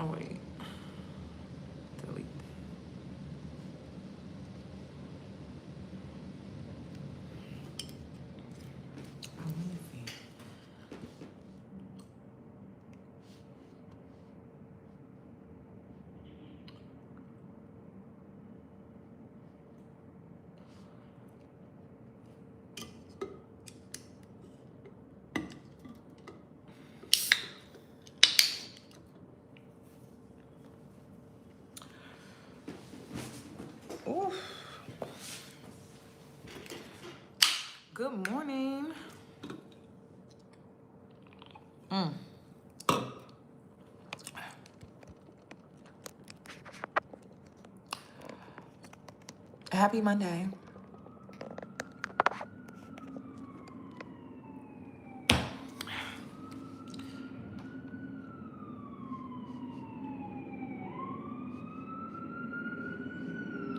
Oh, wait. Delete. Oh, let me see. Oof. Good morning. Happy Monday.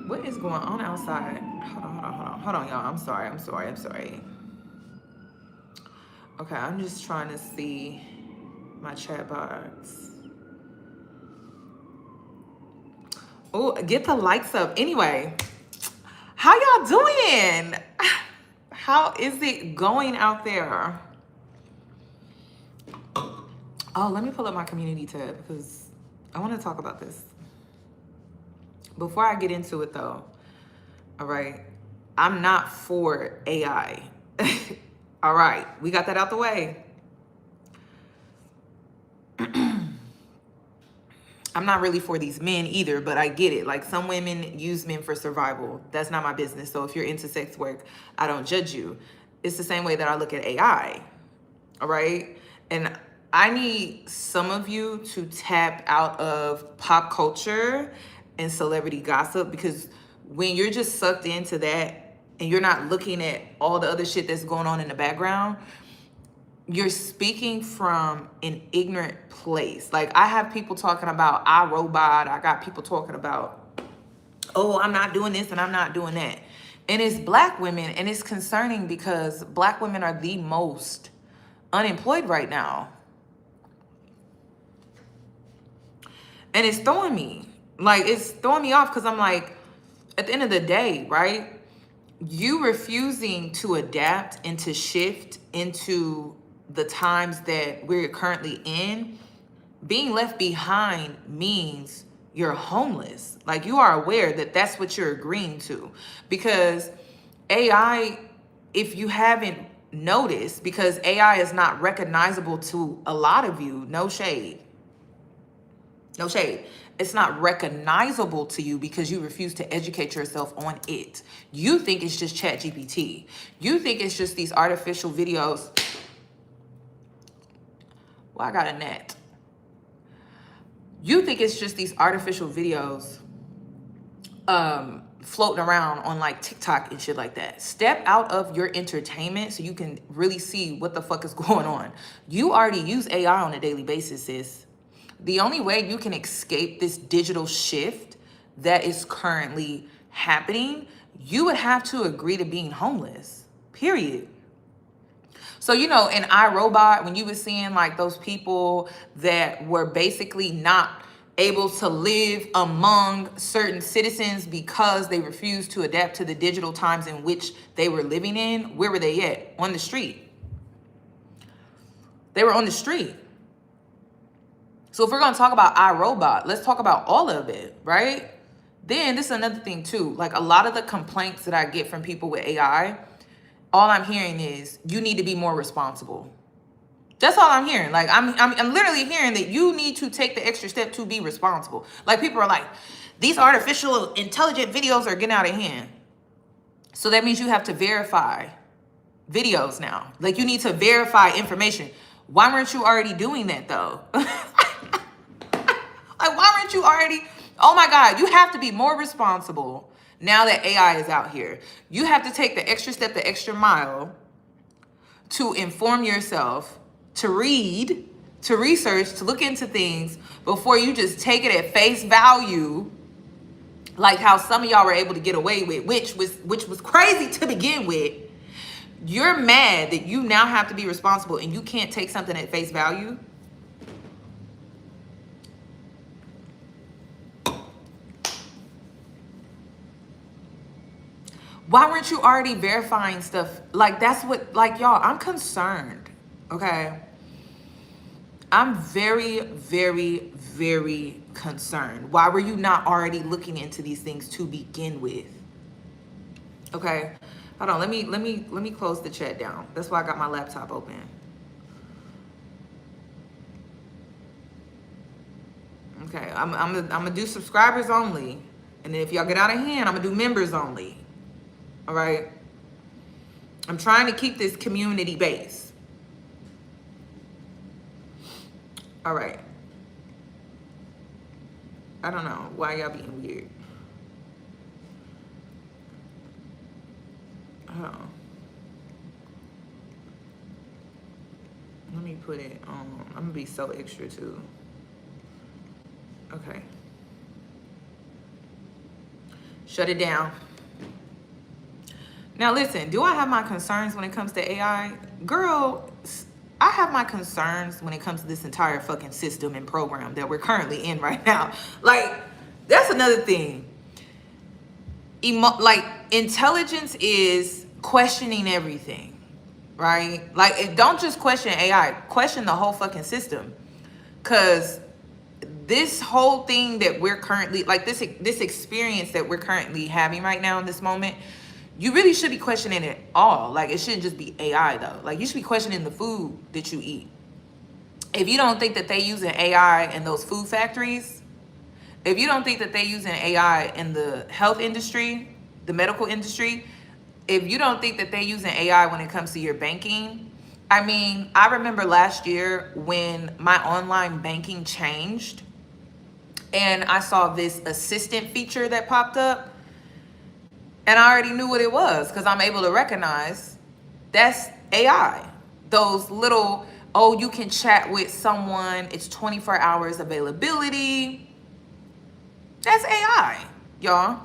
What is going on outside? Hold on, y'all. I'm sorry. Okay, I'm just trying to see my chat box. Oh, get the likes up. Anyway, how y'all doing? How is it going out there? Oh, let me pull up my community tab because I want to talk about this. Before I get into it though, all right, I'm not for AI. All right, we got that out the way. I'm not really for these men either, but I get it. Like, some women use men for survival. That's not my business. So if you're into sex work, I don't judge you. It's the same way that I look at AI. All right. And I need some of you to tap out of pop culture and celebrity gossip, because when you're just sucked into that and you're not looking at all the other shit that's going on in the background, you're speaking from an ignorant place. Like, I have people talking about iRobot. I got people talking about, oh, I'm not doing this and I'm not doing that. And it's black women, and it's concerning because black women are the most unemployed right now. And it's throwing me. Like, it's throwing me off because I'm like, at the end of the day, right? You refusing to adapt and to shift into the times that we're currently in, being left behind means you're homeless. Like, you are aware that that's what you're agreeing to. Because AI, if you haven't noticed, because AI is not recognizable to a lot of you, no shade. No shade. It's not recognizable to you because you refuse to educate yourself on it. You think it's just ChatGPT. You think it's just these artificial videos. Well, I got a net. You think it's just these artificial videos floating around on like TikTok and shit like that. Step out of your entertainment so you can really see what the fuck is going on. You already use AI on a daily basis, sis. The only way you can escape this digital shift that is currently happening, you would have to agree to being homeless, period. So, you know, in iRobot, when you were seeing like those people that were basically not able to live among certain citizens because they refused to adapt to the digital times in which they were living in, where were they at? On the street. They were on the street. So if we're going to talk about iRobot, let's talk about all of it, right? Then this is another thing too. Like, a lot of the complaints that I get from people with AI, all I'm hearing is you need to be more responsible. That's all I'm hearing. Like, I'm literally hearing that you need to take the extra step to be responsible. Like, people are like, these artificial intelligent videos are getting out of hand. So that means you have to verify videos now. Like, you need to verify information. Why weren't you already doing that though? Like, why weren't you already? Oh my God, you have to be more responsible now that AI is out here. You have to take the extra step, the extra mile to inform yourself, to read, to research, to look into things before you just take it at face value, like how some of y'all were able to get away with, which was crazy to begin with. You're mad that you now have to be responsible and you can't take something at face value. Why weren't you already verifying stuff? Like, that's what, like, y'all, I'm concerned, okay? I'm very, very, very concerned. Why were you not already looking into these things to begin with? Okay, hold on. Let me close the chat down. That's why I got my laptop open. Okay, I'm gonna do subscribers only, and then if y'all get out of hand, I'm gonna do members only. All right. I'm trying to keep this community base. All right. I don't know why y'all being weird. Hold on. Let me put it on. I'm gonna be so extra too. Okay. Shut it down. Now listen, do I have my concerns when it comes to AI? Girl, I have my concerns when it comes to this entire fucking system and program that we're currently in right now. Like, that's another thing. Like, intelligence is questioning everything, right? Like, don't just question AI, question the whole fucking system. Because this whole thing that we're currently, like, this experience that we're currently having right now in this moment, you really should be questioning it all. Like, it shouldn't just be AI though. Like, you should be questioning the food that you eat. If you don't think that they using AI in those food factories, if you don't think that they using AI in the health industry, the medical industry, if you don't think that they using AI when it comes to your banking, I mean, I remember last year when my online banking changed and I saw this assistant feature that popped up. And I already knew what it was because I'm able to recognize that's AI. Those little, oh, you can chat with someone, it's 24 hours availability. That's AI, y'all.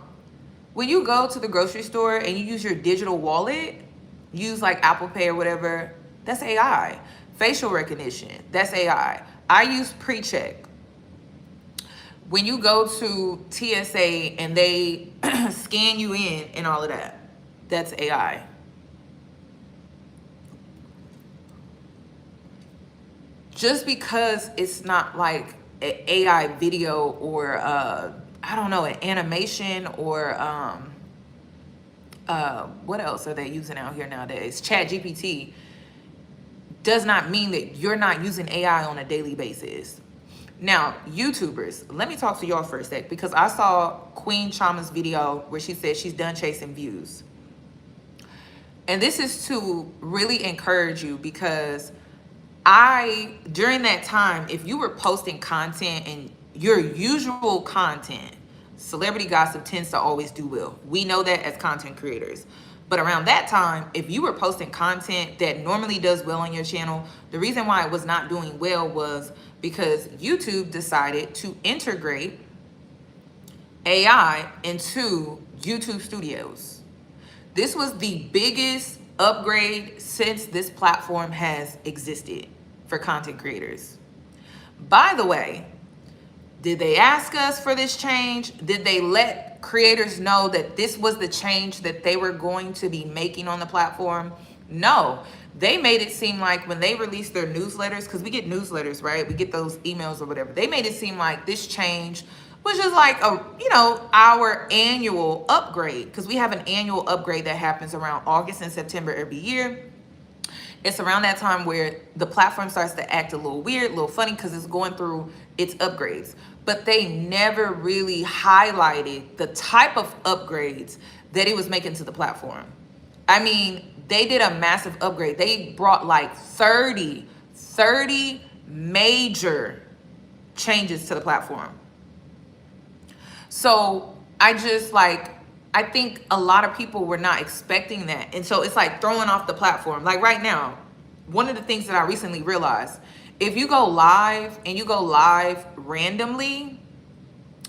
When you go to the grocery store and you use your digital wallet, use like Apple Pay or whatever, that's AI. Facial recognition, that's AI. I use PreCheck. When you go to TSA and they scan you in and all of that, that's AI. Just because it's not like an AI video or I don't know, an animation or what else are they using out here nowadays? ChatGPT does not mean that you're not using AI on a daily basis. Now, YouTubers, let me talk to y'all for a sec because I saw Queen Chama's video where she said she's done chasing views. And this is to really encourage you because during that time, if you were posting content and your usual content, celebrity gossip tends to always do well. We know that as content creators. But around that time, if you were posting content that normally does well on your channel, the reason why it was not doing well was because YouTube decided to integrate AI into YouTube Studios. This was the biggest upgrade since this platform has existed for content creators. By the way, did they ask us for this change? Did they let creators know that this was the change that they were going to be making on the platform? No. They made it seem like when they released their newsletters, because we get newsletters, right? We get those emails or whatever. They made it seem like this change was just like our annual upgrade, because we have an annual upgrade that happens around August and September every year. It's around that time where the platform starts to act a little weird, a little funny, because it's going through its upgrades. But they never really highlighted the type of upgrades that it was making to the platform. I mean, they did a massive upgrade. They brought like 30 major changes to the platform. So I think a lot of people were not expecting that. And so it's like throwing off the platform. Like right now, one of the things that I recently realized, if you go live and you go live randomly,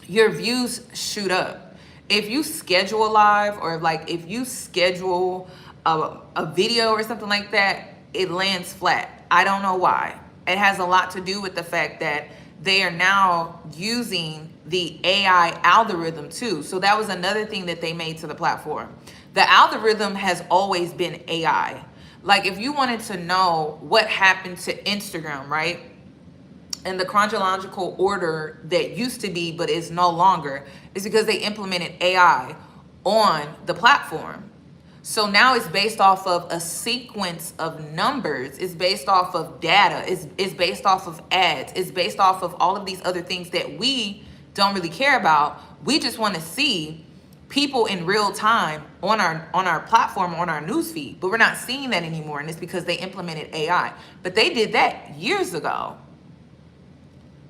your views shoot up. If you schedule a live or like if you schedule a video or something like that, it lands flat. I don't know why. It has a lot to do with the fact that they are now using the AI algorithm too. So that was another thing that they made to the platform. The algorithm has always been AI. Like if you wanted to know what happened to Instagram, right? And the chronological order that used to be but is no longer, is because they implemented AI on the platform. So now it's based off of a sequence of numbers. It's based off of data. It's based off of ads. It's based off of all of these other things that we don't really care about. We just want to see people in real time on our platform, on our news feed. But we're not seeing that anymore, and it's because they implemented AI. But they did that years ago.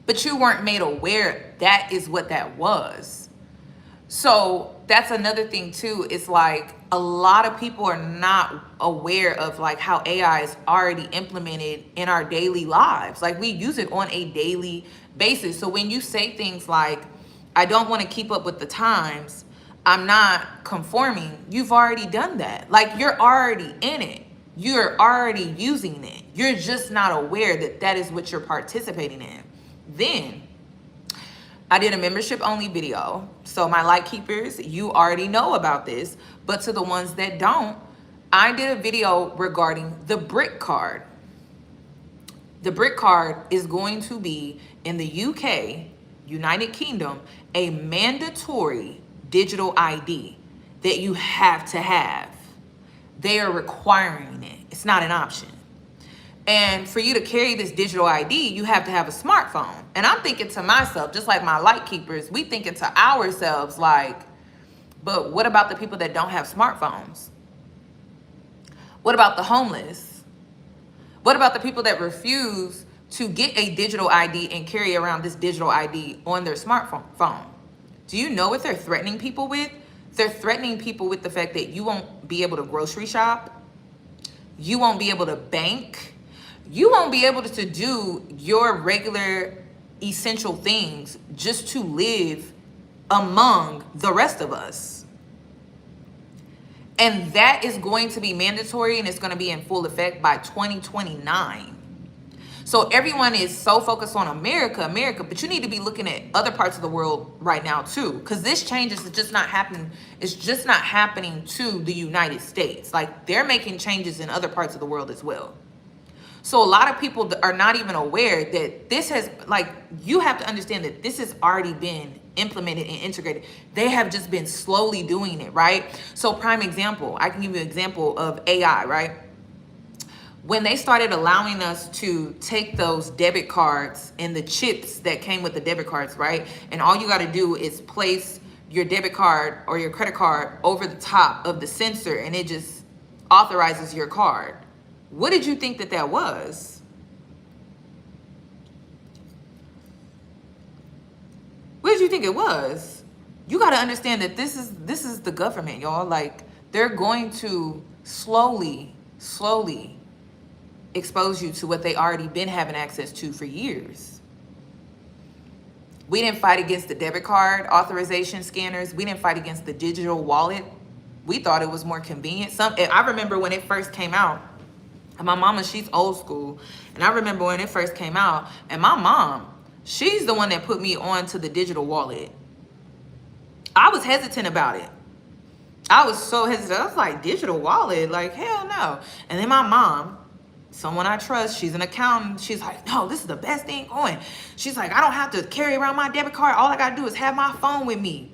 But you weren't made aware that is what that was. So that's another thing too. It's like a lot of people are not aware of like how AI is already implemented in our daily lives. Like we use it on a daily basis. So when you say things like, I don't want to keep up with the times, I'm not conforming, you've already done that. Like you're already in it. You're already using it. You're just not aware that that is what you're participating in. Then I did a membership only video. So my light keepers, you already know about this, but to the ones that don't, I did a video regarding the BRIC card. The BRIC card is going to be in the UK, United Kingdom, a mandatory digital ID that you have to have. They are requiring it. It's not an option. And for you to carry this digital ID, you have to have a smartphone. And I'm thinking to myself, just like my light keepers, we thinking to ourselves like, but what about the people that don't have smartphones? What about the homeless? What about the people that refuse to get a digital ID and carry around this digital ID on their smartphone? Do you know what they're threatening people with? They're threatening people with the fact that you won't be able to grocery shop. You won't be able to bank. You won't be able to do your regular essential things just to live among the rest of us. And that is going to be mandatory, and it's going to be in full effect by 2029. So everyone is so focused on America, but you need to be looking at other parts of the world right now too, because this change is just not happening. It's just not happening to the United States. Like they're making changes in other parts of the world as well. So a lot of people are not even aware that this has, like, you have to understand that this has already been implemented and integrated. They have just been slowly doing it, right? So prime example, I can give you an example of AI, right? When they started allowing us to take those debit cards and the chips that came with the debit cards, right? And all you got to do is place your debit card or your credit card over the top of the sensor, and it just authorizes your card. What did you think that that was? What did you think it was? You got to understand that this is the government, y'all. Like they're going to slowly expose you to what they already been having access to for years. We didn't fight against the debit card authorization scanners. We didn't fight against the digital wallet. We thought it was more convenient. I remember when it first came out. And my mama, she's old school. And I remember when it first came out, and my mom, she's the one that put me on to the digital wallet. I was hesitant about it. I was so hesitant. I was like, digital wallet? Like, hell no. And then my mom, someone I trust, she's an accountant. She's like, no, this is the best thing going. She's like, I don't have to carry around my debit card. All I got to do is have my phone with me.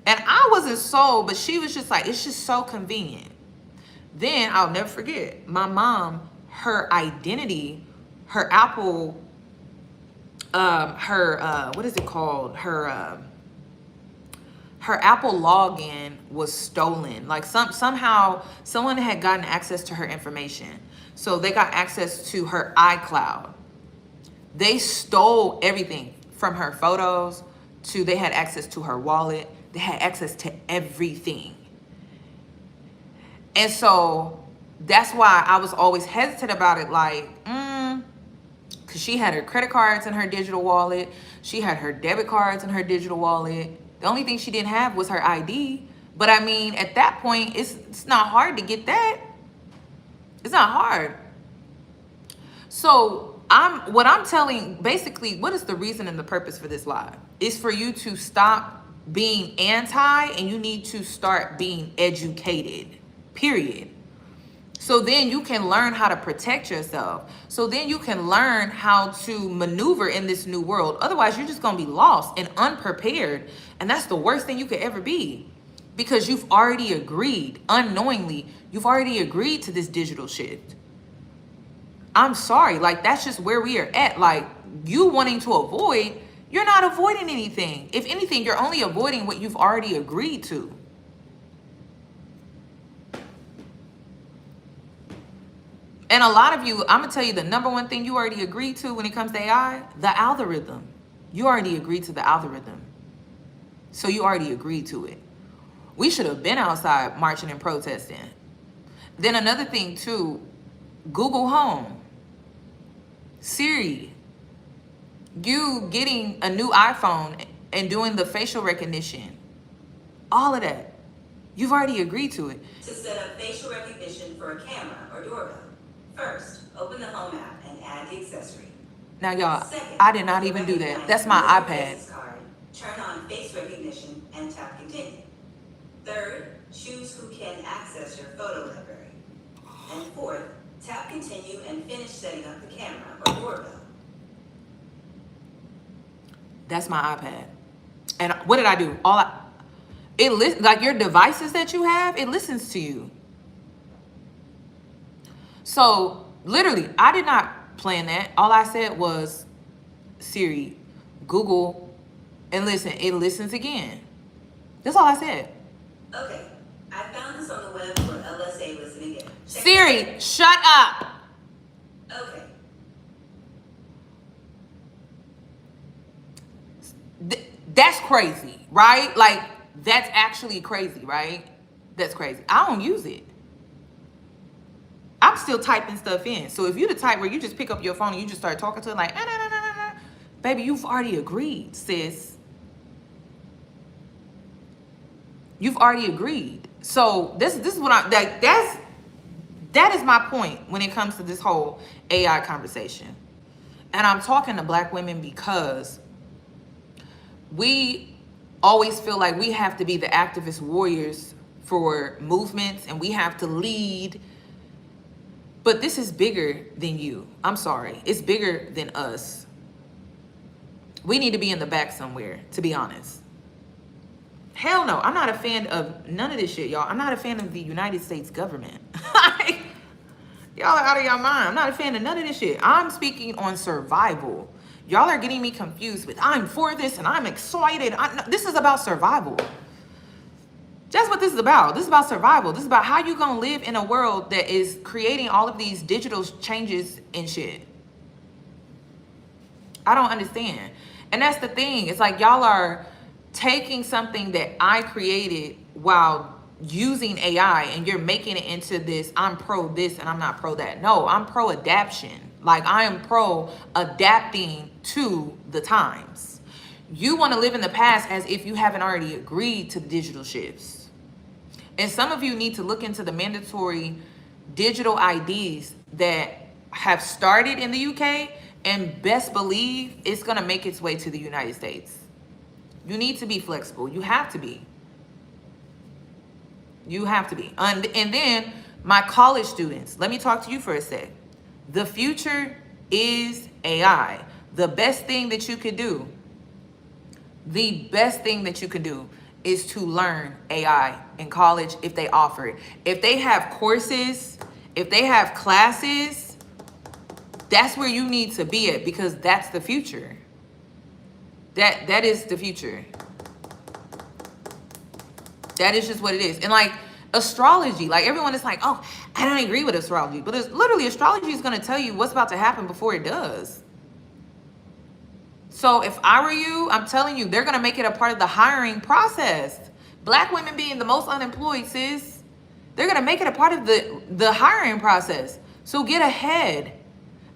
And I wasn't sold, but she was just like, it's just so convenient. Then I'll never forget, my mom, her identity, her Apple, what is it called? Her Apple login was stolen. Like somehow someone had gotten access to her information. So they got access to her iCloud. They stole everything from her photos to, they had access to her wallet. They had access to everything. And so that's why I was always hesitant about it. Like, because she had her credit cards in her digital wallet. She had her debit cards in her digital wallet. The only thing she didn't have was her ID. But I mean, at that point, it's not hard to get that. It's not hard. So what I'm telling, basically, what is the reason and the purpose for this live? Is for you to stop being anti, and you need to start being educated, period. So then you can learn how to protect yourself. So then you can learn how to maneuver in this new world. Otherwise, you're just going to be lost and unprepared. And that's the worst thing you could ever be, because you've already agreed unknowingly. You've already agreed to this digital shift. I'm sorry. Like, that's just where we are at. Like, you wanting to avoid, you're not avoiding anything. If anything, you're only avoiding what you've already agreed to. And a lot of you, I'm going to tell you the number one thing you already agreed to when it comes to AI, the algorithm. You already agreed to the algorithm. So you already agreed to it. We should have been outside marching and protesting. Then another thing too, Google Home, Siri, you getting a new iPhone and doing the facial recognition, all of that, you've already agreed to it. To set up facial recognition for a camera or doorbell, first, open the Home app and add the accessory. Now, y'all, Second, I did not even do that. That's my iPad. Card, turn on face recognition and tap continue. Third, choose who can access your photo library. And fourth, tap continue and finish setting up the camera or doorbell. That's my iPad. And what did I do? Like your devices that you have, it listens to you. So literally, I did not plan that. All I said was, Siri, Google, and listen. It listens again. That's all I said. Okay, I found this on the web for LSA listening in. Siri, shut up. Okay. That's crazy, right? Like, that's actually crazy, right? That's crazy. I don't use it. I'm still typing stuff in. So if you're the type where you just pick up your phone and you just start talking to it like, baby, you've already agreed, sis. You've already agreed. So this is what I'm like. That is my point when it comes to this whole AI conversation. And I'm talking to Black women because we always feel like we have to be the activist warriors for movements and we have to lead. But this is bigger than you. I'm sorry. It's bigger than us. We need to be in the back somewhere, to be honest. Hell no. I'm not a fan of none of this shit, y'all. I'm not a fan of the United States government. Y'all are out of your mind. I'm not a fan of none of this shit. I'm speaking on survival. Y'all are getting me confused with I'm for this and I'm excited. This is about survival. That's what this is about. This is about survival. This is about how you gonna live in a world that is creating all of these digital changes and shit. I don't understand. And that's the thing. It's like y'all are taking something that I created while using AI and you're making it into this, I'm pro this and I'm not pro that. No, I'm pro adaption. Like, I am pro adapting to the times. You want to live in the past as if you haven't already agreed to the digital shifts. And some of you need to look into the mandatory digital IDs that have started in the UK, and best believe it's going to make its way to the United States. You need to be flexible. You have to be. You have to be. And then my college students, let me talk to you for a sec. The future is AI. The best thing that you could do, is to learn AI in college if they offer it. If they have courses, if they have classes, that's where you need to be at, because that's the future. That is the future. That is just what it is. And like astrology, like everyone is like, oh, I don't agree with astrology. But it's literally, astrology is going to tell you what's about to happen before it does. So if I were you, I'm telling you, they're going to make it a part of the hiring process. Black women being the most unemployed, sis, they're going to make it a part of the hiring process. So get ahead,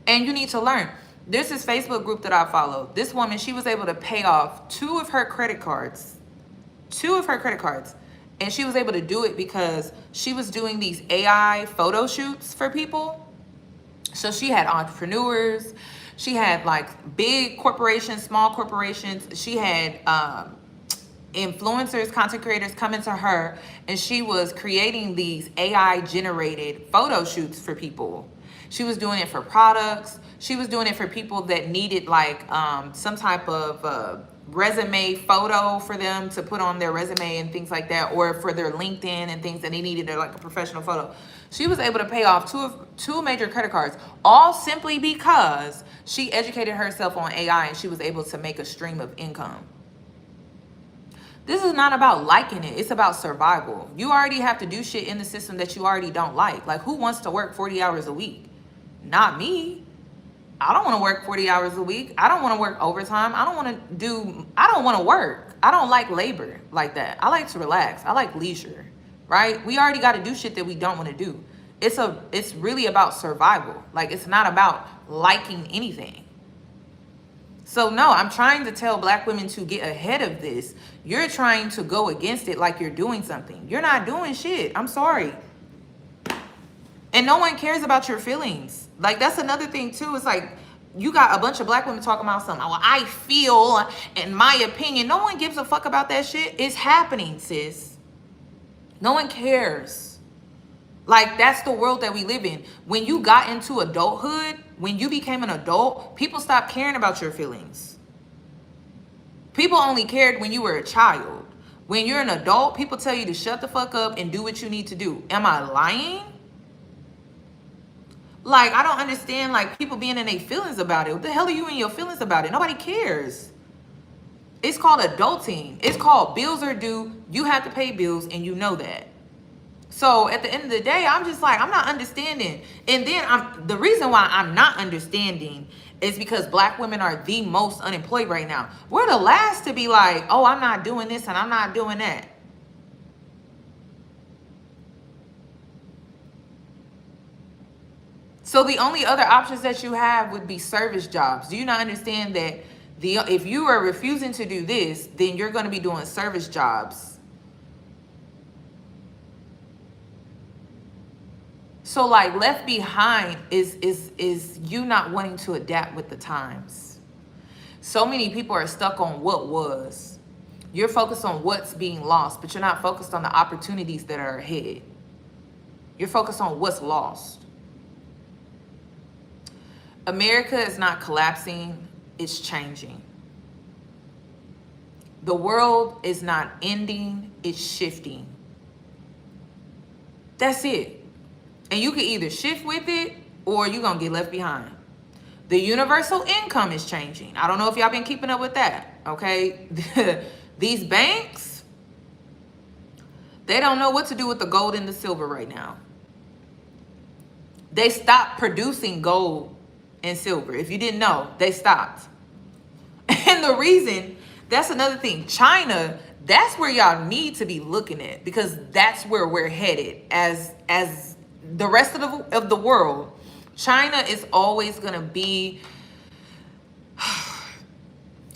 and you need to learn. There's this Facebook group that I follow. This woman, she was able to pay off two of her credit cards. And she was able to do it because she was doing these AI photo shoots for people. So she had entrepreneurs. She had like big corporations, small corporations. She had influencers, content creators coming to her, and she was creating these AI generated photo shoots for people. She was doing it for products. She was doing it for people that needed like some type of resume photo for them to put on their resume and things like that, or for their LinkedIn and things that they needed like a professional photo. She was able to pay off two major credit cards, all simply because she educated herself on AI and she was able to make a stream of income. This is not about liking it. It's about survival. You already have to do shit in the system that you already don't like. Like, who wants to work 40 hours a week? Not me. I don't want to work 40 hours a week. I don't want to work overtime. I don't want to work. I don't like labor like that. I like to relax. I like leisure, right? We already got to do shit that we don't want to do. It's really about survival. Like, it's not about liking anything. So no, I'm trying to tell Black women to get ahead of this. You're trying to go against it like you're doing something. You're not doing shit. I'm sorry. And no one cares about your feelings. Like, that's another thing too. It's like, you got a bunch of Black women talking about something. Well, I feel, in my opinion. No one gives a fuck about that shit. It's happening, sis. No one cares. Like, that's the world that we live in. When you got into adulthood, when you became an adult, people stopped caring about your feelings. People only cared when you were a child. When you're an adult, people tell you to shut the fuck up and do what you need to do. Am I lying? Like, I don't understand, like, people being in their feelings about it. What the hell are you in your feelings about it? Nobody cares. It's called adulting. It's called bills are due. You have to pay bills, and you know that. So at the end of the day, I'm just like, I'm not understanding. And then the reason why I'm not understanding is because Black women are the most unemployed right now. We're the last to be like, oh, I'm not doing this and I'm not doing that. So the only other options that you have would be service jobs. Do you not understand that if you are refusing to do this, then you're going to be doing service jobs? So like, left behind is you not wanting to adapt with the times. So many people are stuck on what was. You're focused on what's being lost, but you're not focused on the opportunities that are ahead. You're focused on what's lost. America is not collapsing, it's changing. The world is not ending, it's shifting. That's it. And you can either shift with it or you're going to get left behind. The universal income is changing. I don't know if y'all been keeping up with that, okay? These banks, they don't know what to do with the gold and the silver right now. They stopped producing gold and silver. If you didn't know, they stopped. And the reason, that's another thing. China, that's where y'all need to be looking at, because that's where we're headed as the rest of the world. China is always going to be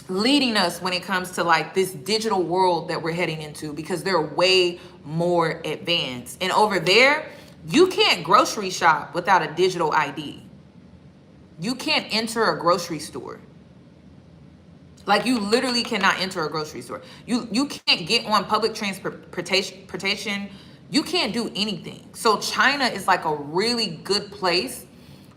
leading us when it comes to like this digital world that we're heading into, because they're way more advanced. And over there, you can't grocery shop without a digital ID. You can't enter a grocery store. Like, you literally cannot enter a grocery store. You can't get on public transportation. You can't do anything. So China is like a really good place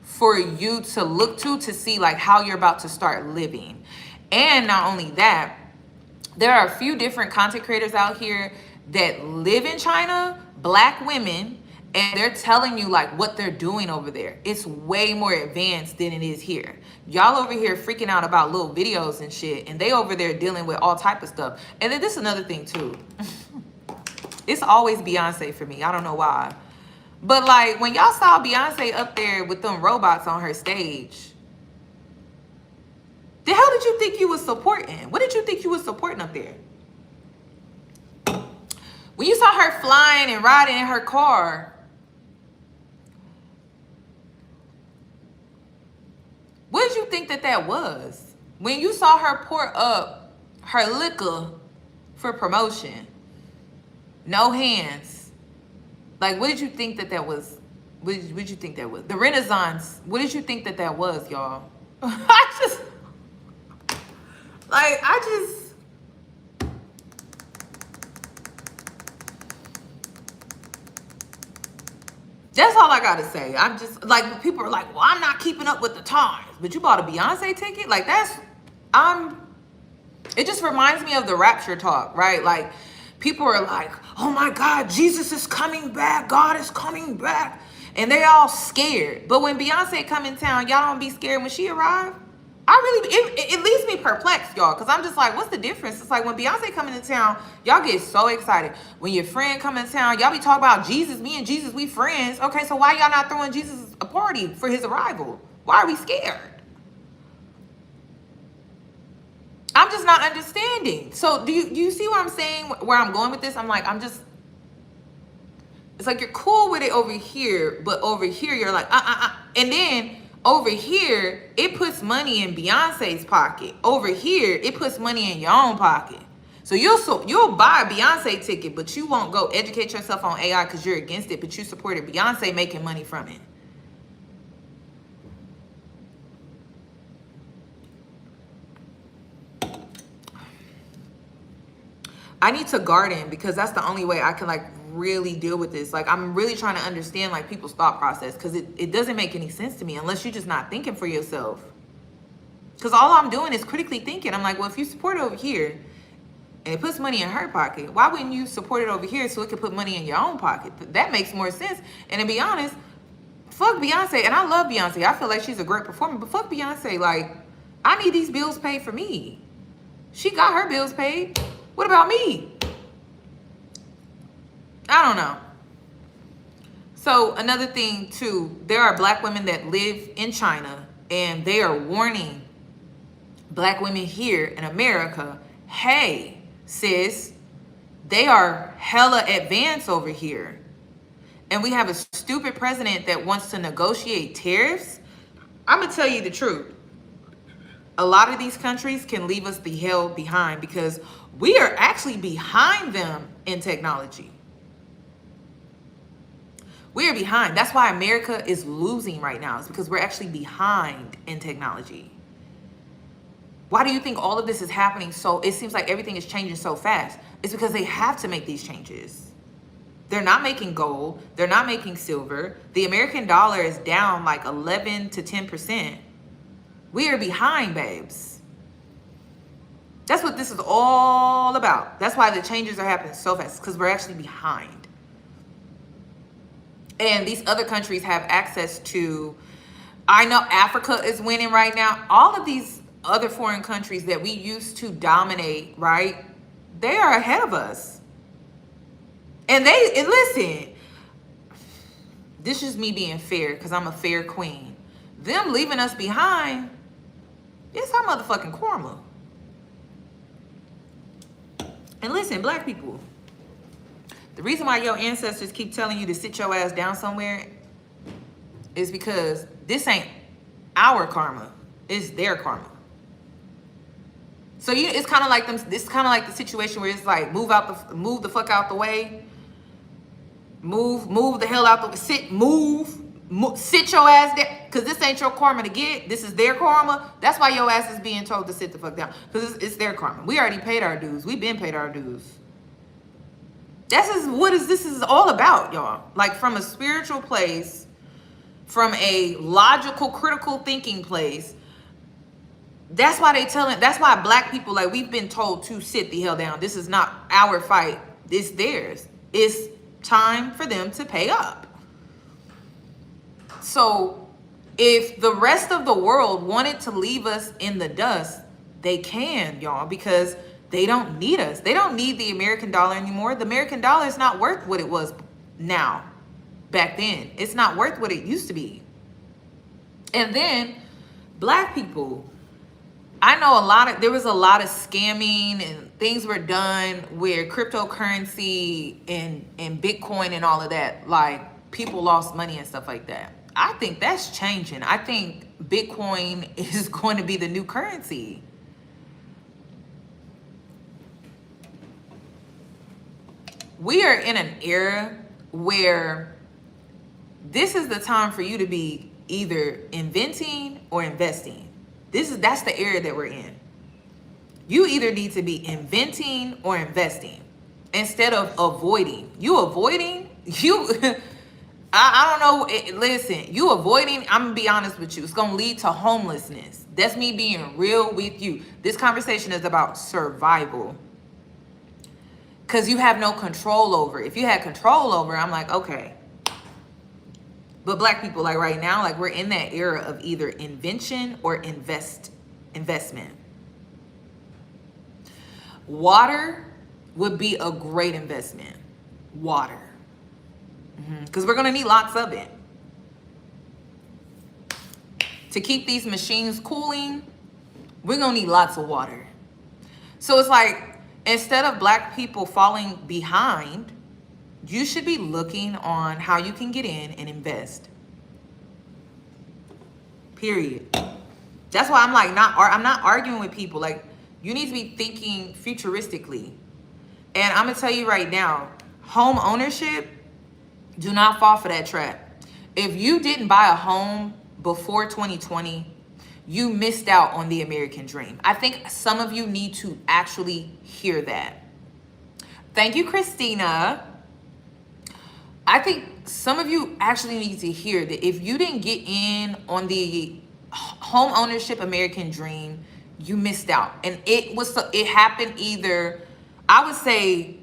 for you to look to see like how you're about to start living. And not only that, there are a few different content creators out here that live in China, Black women, and they're telling you like what they're doing over there. It's way more advanced than it is here. Y'all over here freaking out about little videos and shit, and they over there dealing with all type of stuff. And then this is another thing too. It's always Beyonce for me. I don't know why. But like, when y'all saw Beyonce up there with them robots on her stage, the hell did you think you was supporting? What did you think you was supporting up there? When you saw her flying and riding in her car, what did you think that was? When you saw her pour up her liquor for promotion, no hands. Like, what did you think that was? What did you think that was? The Renaissance. What did you think that was, y'all? I just That's all I gotta say. I'm just like, people are like, well, I'm not keeping up with the times, but you bought a Beyonce ticket? Like, it just reminds me of the rapture talk, right? Like, people are like, oh my God, Jesus is coming back. God is coming back. And they all scared. But when Beyonce come in town, y'all don't be scared when she arrive? It leaves me perplexed, y'all, because I'm just like, what's the difference? It's like when Beyonce come into town, y'all get so excited. When your friend come in town, y'all be talking about Jesus. Me and Jesus, we friends. Okay, so why y'all not throwing Jesus a party for his arrival? Why are we scared? I'm just not understanding. So do you see what I'm saying, where I'm going with this? I'm like, it's like you're cool with it over here, but over here you're like, And then over here, it puts money in Beyonce's pocket. Over here, it puts money in your own pocket. So you'll buy a Beyonce ticket, but you won't go educate yourself on AI because you're against it, but you supported Beyonce making money from it. I need to garden because that's the only way I can like really deal with this. Like, I'm really trying to understand like people's thought process, because it doesn't make any sense to me unless you're just not thinking for yourself. Because all I'm doing is critically thinking. I'm like, well, if you support it over here and it puts money in her pocket, why wouldn't you support it over here so it could put money in your own pocket? That makes more sense. And to be honest, fuck Beyonce. And I love Beyonce. I feel like she's a great performer, but fuck Beyonce. Like, I need these bills paid for me. She got her bills paid. What about me? I don't know. So another thing too, there are black women that live in China and they are warning black women here in America, hey, sis, they are hella advanced over here. And we have a stupid president that wants to negotiate tariffs. I'm gonna tell you the truth. A lot of these countries can leave us the hell behind because we are actually behind them in technology. We are behind. That's why America is losing right now. It's because we're actually behind in technology. Why do you think all of this is happening? So it seems like everything is changing so fast. It's because they have to make these changes. They're not making gold. They're not making silver. The American dollar is down like 11 to 10%. We are behind, babes. That's what this is all about. That's why the changes are happening so fast, because we're actually behind. And these other countries have access to, I know Africa is winning right now. All of these other foreign countries that we used to dominate, right? They are ahead of us. And listen, this is me being fair because I'm a fair queen. Them leaving us behind, it's our motherfucking karma. And listen, black people, the reason why your ancestors keep telling you to sit your ass down somewhere is because this ain't our karma, it's their karma. So it's kind of like them. It's kind of like the situation where it's like move the fuck out the way, move the hell out the way, sit your ass there, because this ain't your karma to get. This is their karma. That's why your ass is being told to sit the fuck down, because it's their karma. We already paid our dues. We've been paid our dues. This is all about, y'all. Like, from a spiritual place, from a logical, critical thinking place. That's why black people, like, we've been told to sit the hell down. This is not our fight. It's theirs. It's time for them to pay up. So if the rest of the world wanted to leave us in the dust, they can, y'all, because they don't need us. They don't need the American dollar anymore. The American dollar is not worth what it was now. Back then, it's not worth what it used to be. And then black people, I know there was a lot of scamming and things were done where cryptocurrency and Bitcoin and all of that, like, people lost money and stuff like that. I think that's changing. I think Bitcoin is going to be the new currency. We are in an era where this is the time for you to be either inventing or investing. That's the era that we're in. You either need to be inventing or investing instead of avoiding. You avoiding, I don't know. Listen, you avoiding, I'm going to be honest with you. It's going to lead to homelessness. That's me being real with you. This conversation is about survival. Because you have no control over it. If you had control over it, I'm like, okay. But black people, like right now, like we're in that era of either invention or investment. Water would be a great investment. Water. Because we're going to need lots of it. To keep these machines cooling, we're going to need lots of water. So it's like, instead of black people falling behind, you should be looking on how you can get in and invest. Period. That's why I'm like, I'm not arguing with people. Like, you need to be thinking futuristically. And I'm going to tell you right now, home ownership, do not fall for that trap. If you didn't buy a home before 2020, you missed out on the American dream. I think some of you need to actually hear that. Thank you, Christina. I think some of you actually need to hear that if you didn't get in on the home ownership American dream, you missed out. And it happened either, I would say,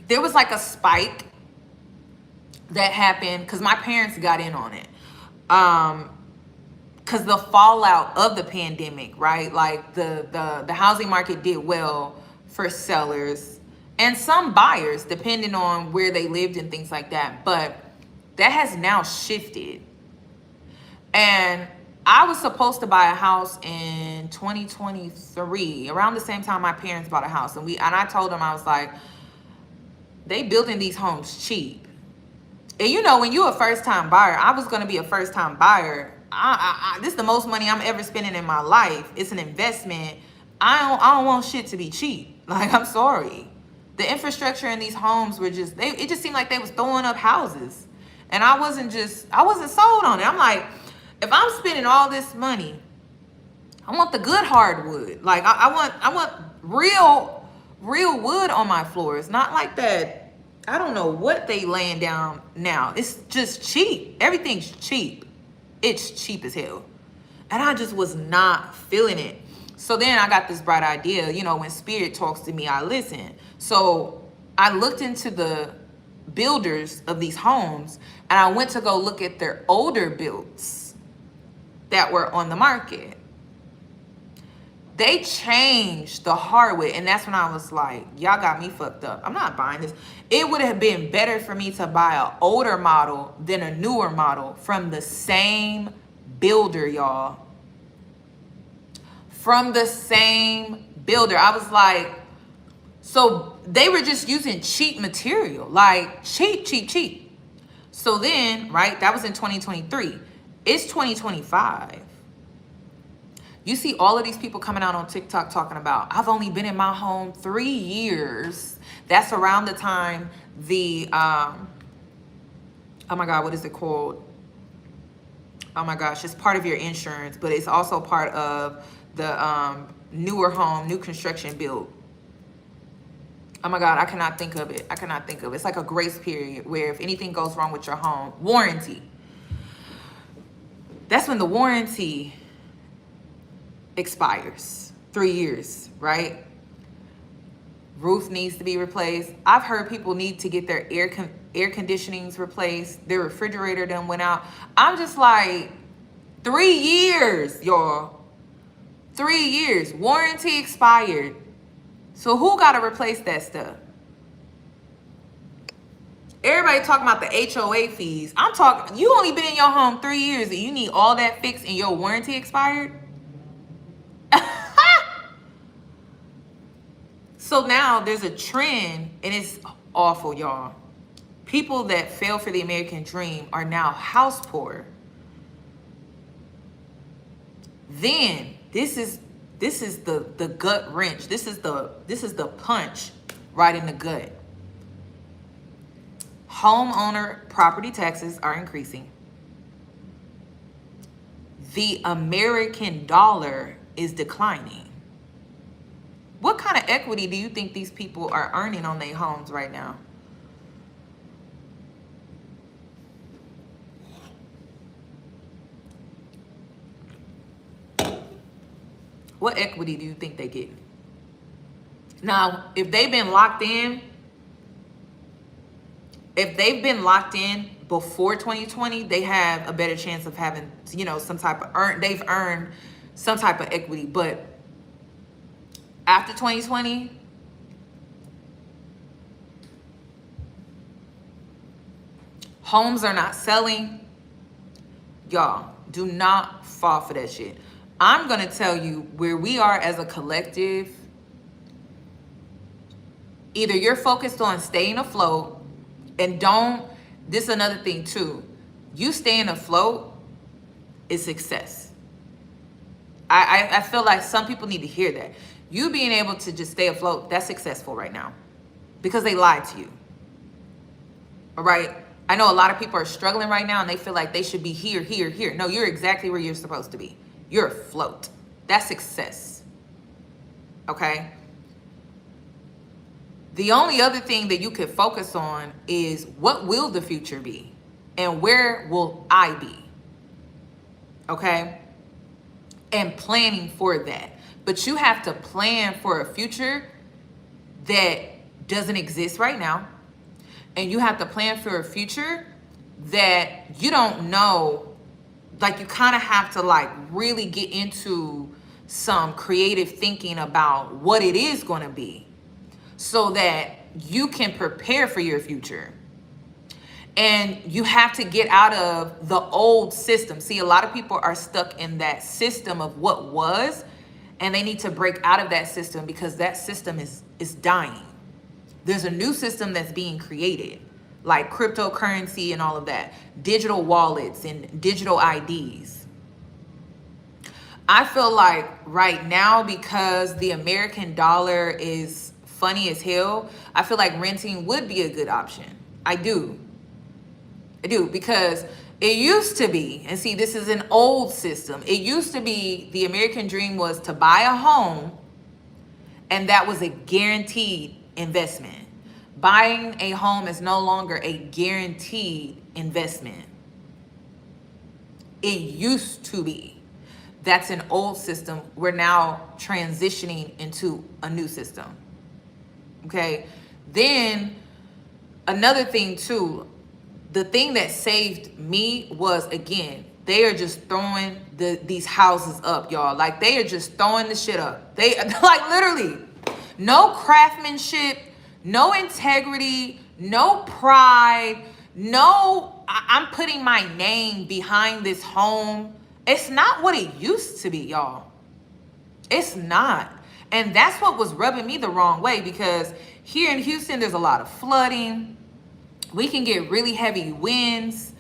there was like a spike that happened because my parents got in on it. Because the fallout of the pandemic, right? Like the housing market did well for sellers and some buyers, depending on where they lived and things like that. But that has now shifted. And I was supposed to buy a house in 2023, around the same time my parents bought a house. And I told them, I was like, they building these homes cheap. And you know, when you're a first-time buyer, I was going to be a first-time buyer. This is the most money I'm ever spending in my life. It's an investment. I don't want shit to be cheap. Like, I'm sorry. The infrastructure in these homes were just, it just seemed like they was throwing up houses. And I wasn't sold on it. I'm like, if I'm spending all this money, I want the good hardwood. Like, I want real wood on my floors. Not like that. I don't know what they laying down now. It's just cheap. Everything's cheap. It's cheap as hell. And I just was not feeling it. So then I got this bright idea. You know, when spirit talks to me, I listen. So I looked into the builders of these homes and I went to go look at their older builds that were on the market. They changed the hardwood, and that's when I was like, y'all got me fucked up. I'm not buying this. It would have been better for me to buy an older model than a newer model from the same builder, y'all. From the same builder. I was like, so they were just using cheap material, like cheap. So then, right, that was in 2023. It's 2025. You see all of these people coming out on TikTok talking about, I've only been in my home 3 years. That's around the time the, oh my God, what is it called? Oh my gosh, it's part of your insurance, but it's also part of the newer home, new construction build. Oh my God, I cannot think of it. It's like a grace period where if anything goes wrong with your home, warranty. That's when the warranty expires. 3 years, right? Roof needs to be replaced. I've heard people need to get their air conditionings replaced. Their refrigerator done went out. I'm just like, 3 years, y'all. 3 years. Warranty expired. So who got to replace that stuff? Everybody talking about the HOA fees. I'm talking, you only been in your home 3 years and you need all that fixed and your warranty expired? So now there's a trend, and it's awful, y'all. People that fail for the American dream are now house poor. Then this is the gut wrench. This is the punch right in the gut. Homeowner property taxes are increasing. The American dollar is declining. What kind of equity do you think these people are earning on their homes right now? What equity do you think they get? Now, if they've been locked in, before 2020, they have a better chance of having, some type of they've earned some type of equity. But after 2020, homes are not selling. Y'all, do not fall for that shit. I'm going to tell you where we are as a collective. Either you're focused on staying afloat and this is another thing too. You staying afloat is success. I feel like some people need to hear that. You being able to just stay afloat, that's successful right now because they lied to you. All right. I know a lot of people are struggling right now and they feel like they should be here, here, here. No, you're exactly where you're supposed to be. You're afloat. That's success. Okay. The only other thing that you could focus on is what will the future be and where will I be? Okay. And planning for that. But you have to plan for a future that doesn't exist right now. And you have to plan for a future that you don't know. Like you kind of have to like really get into some creative thinking about what it is going to be so that you can prepare for your future. And you have to get out of the old system. See, a lot of people are stuck in that system of what was, and they need to break out of that system because that system is dying. There's a new system that's being created, like cryptocurrency and all of that, digital wallets and digital IDs. I feel like right now, because the American dollar is funny as hell, I feel like renting would be a good option. I do, because it used to be, and see, this is an old system. It used to be the American dream was to buy a home, and that was a guaranteed investment. Buying a home is no longer a guaranteed investment. It used to be. That's an old system. We're now transitioning into a new system. Okay. Then another thing too, the thing that saved me was, again, they are just throwing these houses up, y'all. Like they are just throwing the shit up. They like literally no craftsmanship, no integrity, no pride, I'm putting my name behind this home. It's not what it used to be, y'all. It's not. And that's what was rubbing me the wrong way, because here in Houston, there's a lot of flooding. We can get really heavy winds.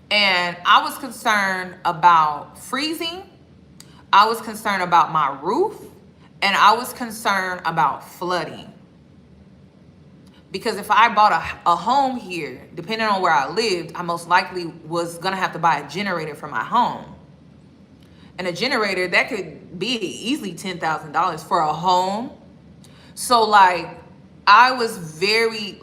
And I was concerned about freezing. I was concerned about my roof. And I was concerned about flooding. Because if I bought a home here, depending on where I lived, I most likely was going to have to buy a generator for my home. And a generator, that could be easily $10,000 for a home. So like, I was very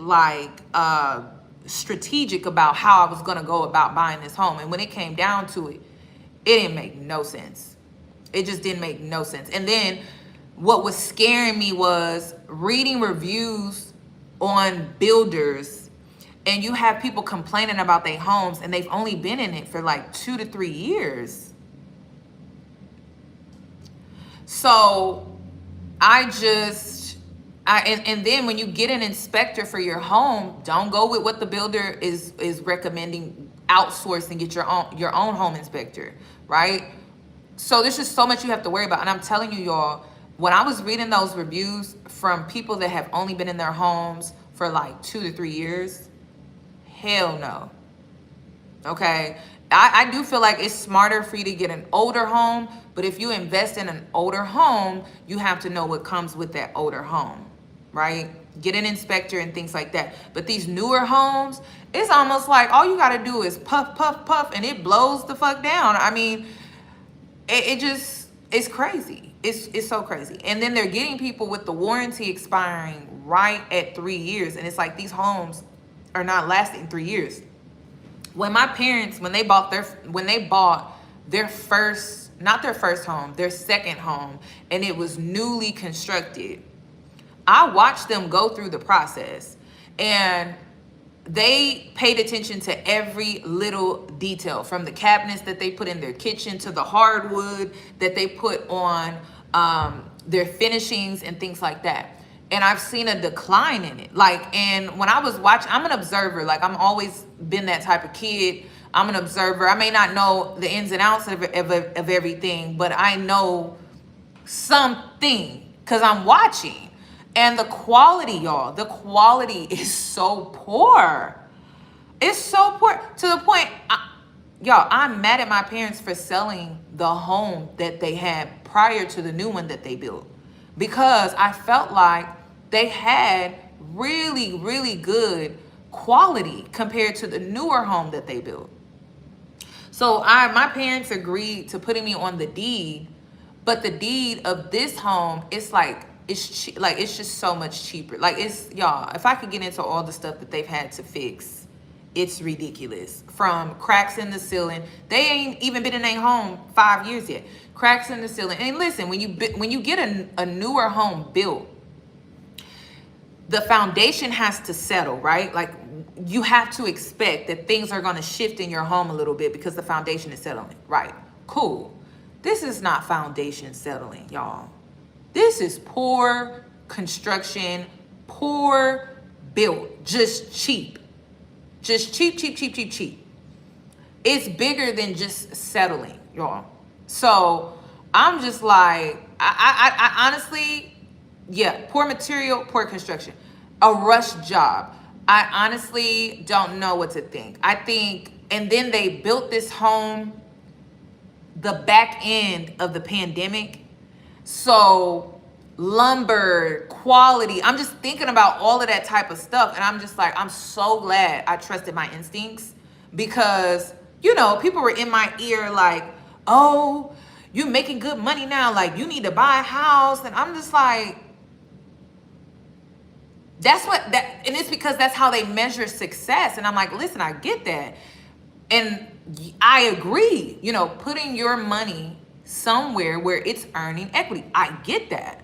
strategic about how I was going to go about buying this home. And when it came down to it, it didn't make no sense. It just didn't make no sense. And then what was scaring me was reading reviews on builders, and you have people complaining about their homes and they've only been in it for like 2 to 3 years. So and then when you get an inspector for your home, don't go with what the builder is recommending. Outsource and get your own home inspector, right? So there's just so much you have to worry about. And I'm telling you, y'all, when I was reading those reviews from people that have only been in their homes for like 2 to 3 years, hell no. Okay. I do feel like it's smarter for you to get an older home, but if you invest in an older home, you have to know what comes with that older home, right? Get an inspector and things like that. But these newer homes, it's almost like all you got to do is puff, puff, puff, and it blows the fuck down. I mean, it's crazy. It's so crazy. And then they're getting people with the warranty expiring right at 3 years. And it's like these homes are not lasting 3 years. When my parents, when they bought their first, not their first home, their second home, and it was newly constructed. I watched them go through the process, and they paid attention to every little detail, from the cabinets that they put in their kitchen to the hardwood that they put on their finishings and things like that. And I've seen a decline in it. Like, and when I was watching, I'm an observer. Like, I'm always been that type of kid. I'm an observer. I may not know the ins and outs of everything, but I know something because I'm watching. And the quality, y'all, the quality is so poor. It's so poor to the point, y'all, I'm mad at my parents for selling the home that they had prior to the new one that they built, because I felt like they had really, really good quality compared to the newer home that they built. So my parents agreed to putting me on the deed, but the deed of this home, it's like, it's just so much cheaper. Like, it's, y'all, if I could get into all the stuff that they've had to fix, it's ridiculous. From cracks in the ceiling, they ain't even been in their home 5 years yet. Cracks in the ceiling. And listen, when you get a newer home built, the foundation has to settle, right? Like, you have to expect that things are going to shift in your home a little bit because the foundation is settling, right? Cool. This is not foundation settling, y'all. This is poor construction, poor built, just cheap. Just cheap, cheap, cheap, cheap, cheap. It's bigger than just settling, y'all. So I'm just like, I honestly, yeah, poor material, poor construction, a rush job. I honestly don't know what to think. I think, and then they built this home the back end of the pandemic. So lumber, quality, I'm just thinking about all of that type of stuff. And I'm just like, I'm so glad I trusted my instincts, because, you know, people were in my ear like, oh, you making good money now, like you need to buy a house. And I'm just like, and it's because that's how they measure success. And I'm like, listen, I get that. And I agree, you know, putting your money somewhere where it's earning equity. I get that.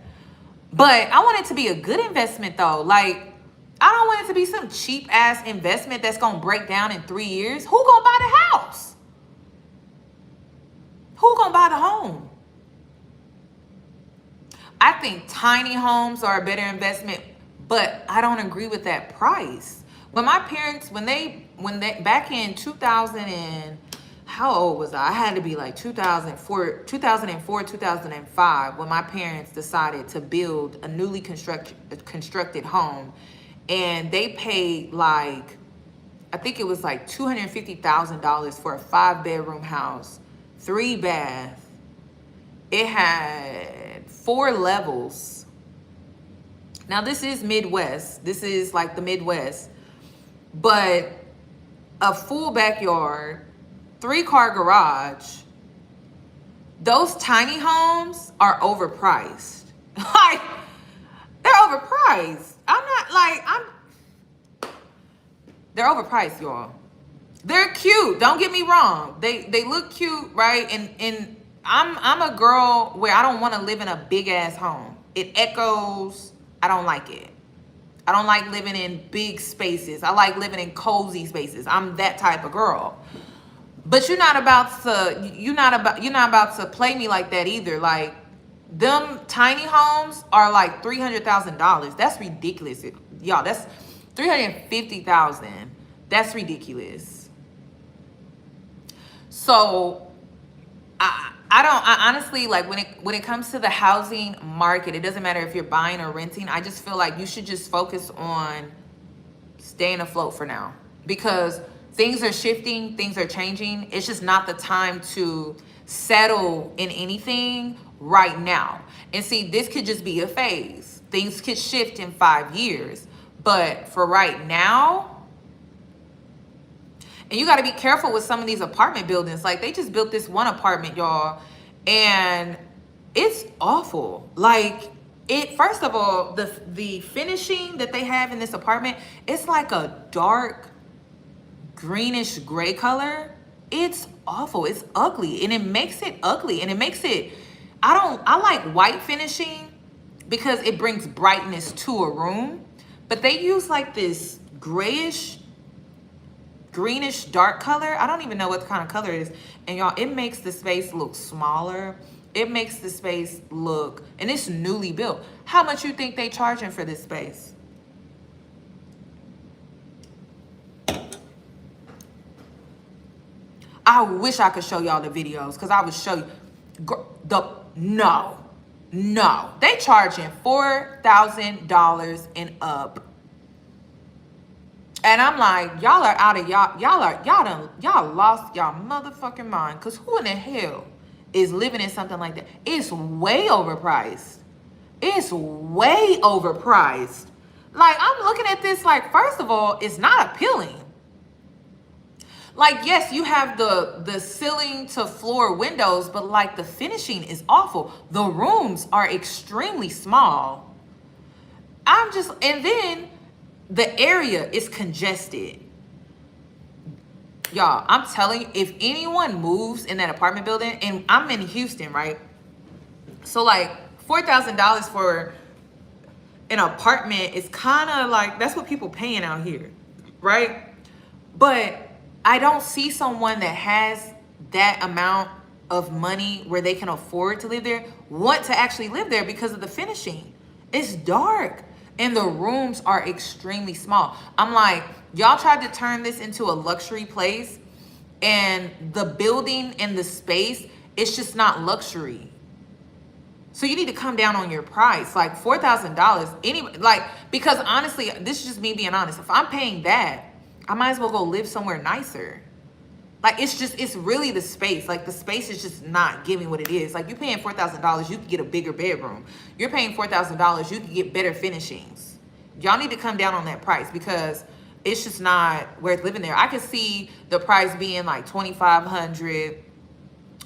But I want it to be a good investment though. Like, I don't want it to be some cheap ass investment that's going to break down in 3 years. Who going to buy the house? Who going to buy the home? I think tiny homes are a better investment, but I don't agree with that price. When my parents, when they back in 2000 and how old was I? I had to be like 2004, 2005 when my parents decided to build a newly constructed home, and they paid like, I think it was like $250,000 for a 5-bedroom house, 3 bath. It had 4 levels. Now this is Midwest. This is like the Midwest, but a full backyard, 3-car garage. Those tiny homes are overpriced. Like, they're overpriced. They're overpriced, y'all. They're cute. Don't get me wrong. They look cute, right? And I'm a girl where I don't want to live in a big ass home. It echoes. I don't like it. I don't like living in big spaces. I like living in cozy spaces. I'm that type of girl. But you're not about to play me like that either. Like, them tiny homes are like $300,000. That's ridiculous. Y'all, that's $350,000. That's ridiculous. So I honestly, like, when it comes to the housing market, it doesn't matter if you're buying or renting. I just feel like you should just focus on staying afloat for now, because things are shifting, things are changing. It's just not the time to settle in anything right now. And see, this could just be a phase. Things could shift in 5 years. But for right now, and you got to be careful with some of these apartment buildings. Like, they just built this one apartment, y'all, and it's awful. Like, first of all, the finishing that they have in this apartment, it's like a dark greenish gray color. It's awful. It's ugly. And it makes it ugly. And it makes it, I like white finishing because it brings brightness to a room. But they use like this grayish, greenish, dark color. I don't even know what kind of color it is. And y'all, it makes the space look smaller. It makes the space look, and it's newly built. How much you think they charging for this space? I wish I could show y'all the videos because I would show you. No. They charging $4,000 and up. And I'm like, y'all are out of y'all lost y'all motherfucking mind. Cause who in the hell is living in something like that? It's way overpriced. It's way overpriced. Like, I'm looking at this like, first of all, it's not appealing. Like, yes, you have the ceiling to floor windows, but like the finishing is awful. The rooms are extremely small. And then the area is congested. Y'all, I'm telling you, if anyone moves in that apartment building, and I'm in Houston, right? So like $4,000 for an apartment is kind of like, that's what people paying out here, right? But I don't see someone that has that amount of money where they can afford to live there want to actually live there because of the finishing. It's dark and the rooms are extremely small. I'm like, y'all tried to turn this into a luxury place, and the building and the space, it's just not luxury. So you need to come down on your price. Like $4,000, because honestly, this is just me being honest. If I'm paying that, I might as well go live somewhere nicer. Like, it's really the space. Like, the space is just not giving what it is. Like, you're paying $4,000, you can get a bigger bedroom. You're paying $4,000, you can get better finishings. Y'all need to come down on that price because it's just not worth living there. I could see the price being like $2,500,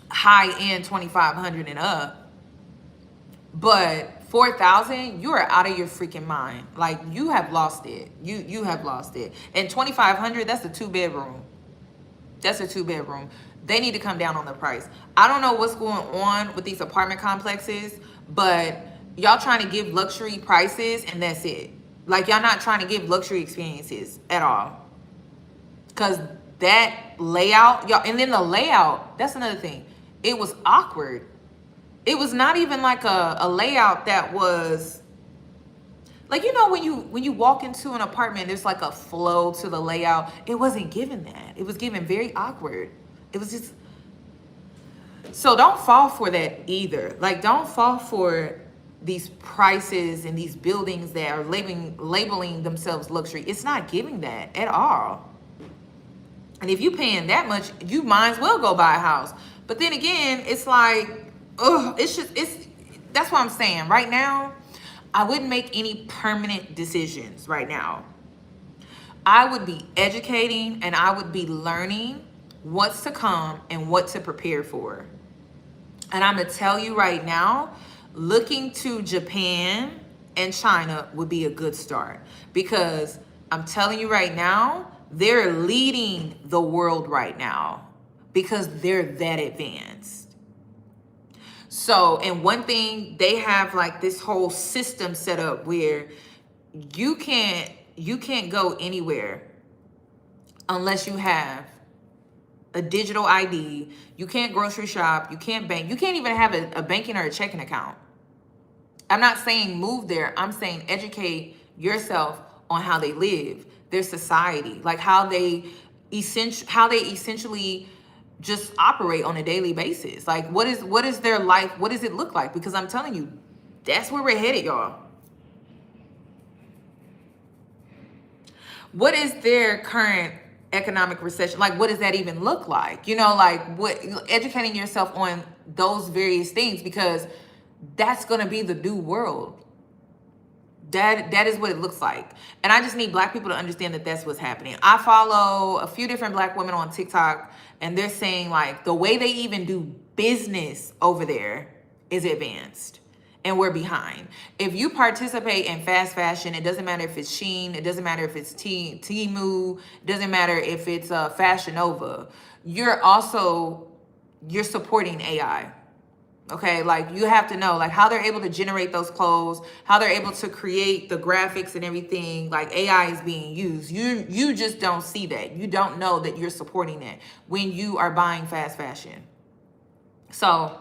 high end $2,500 and up. But $4,000, you are out of your freaking mind. Like, you have lost it. You have lost it. And $2,500, that's a 2-bedroom. That's a 2-bedroom. They need to come down on the price. I don't know what's going on with these apartment complexes, but y'all trying to give luxury prices and that's it. Like, y'all not trying to give luxury experiences at all. Because that layout, y'all, and then the layout, that's another thing. It was awkward. It was not even like a layout that was like, you know, when you walk into an apartment, there's like a flow to the layout. It wasn't given that. It was given very awkward. It was just, so don't fall for that either. Like, don't fall for these prices and these buildings that are labeling themselves luxury. It's not giving that at all. And if you're paying that much, you might as well go buy a house. But then again, it's like, that's what I'm saying. Right now, I wouldn't make any permanent decisions right now. I would be educating and I would be learning what's to come and what to prepare for. And I'm going to tell you right now, looking to Japan and China would be a good start, because I'm telling you right now, they're leading the world right now because they're that advanced. So, and one thing, they have like this whole system set up where you can't go anywhere unless you have a digital ID. You can't grocery shop. You can't bank. You can't even have a banking or a checking account. I'm not saying move there. I'm saying educate yourself on how they live, their society, like how they essentially just operate on a daily basis. Like, what is their life? What does it look like? Because I'm telling you, that's where we're headed, y'all. What is their current economic recession? Like, what does that even look like? You know, like, what, educating yourself on those various things, because that's going to be the new world. That is what it looks like. And I just need Black people to understand that that's what's happening. I follow a few different Black women on TikTok, and they're saying like the way they even do business over there is advanced. and we're behind. If you participate in fast fashion, it doesn't matter if it's Shein, it doesn't matter if it's Temu, it doesn't matter if it's Fashion Nova. You're supporting AI. Okay, like you have to know like how they're able to generate those clothes, how they're able to create the graphics and everything. Like AI is being used. You just don't see that. You don't know that you're supporting it when you are buying fast fashion. So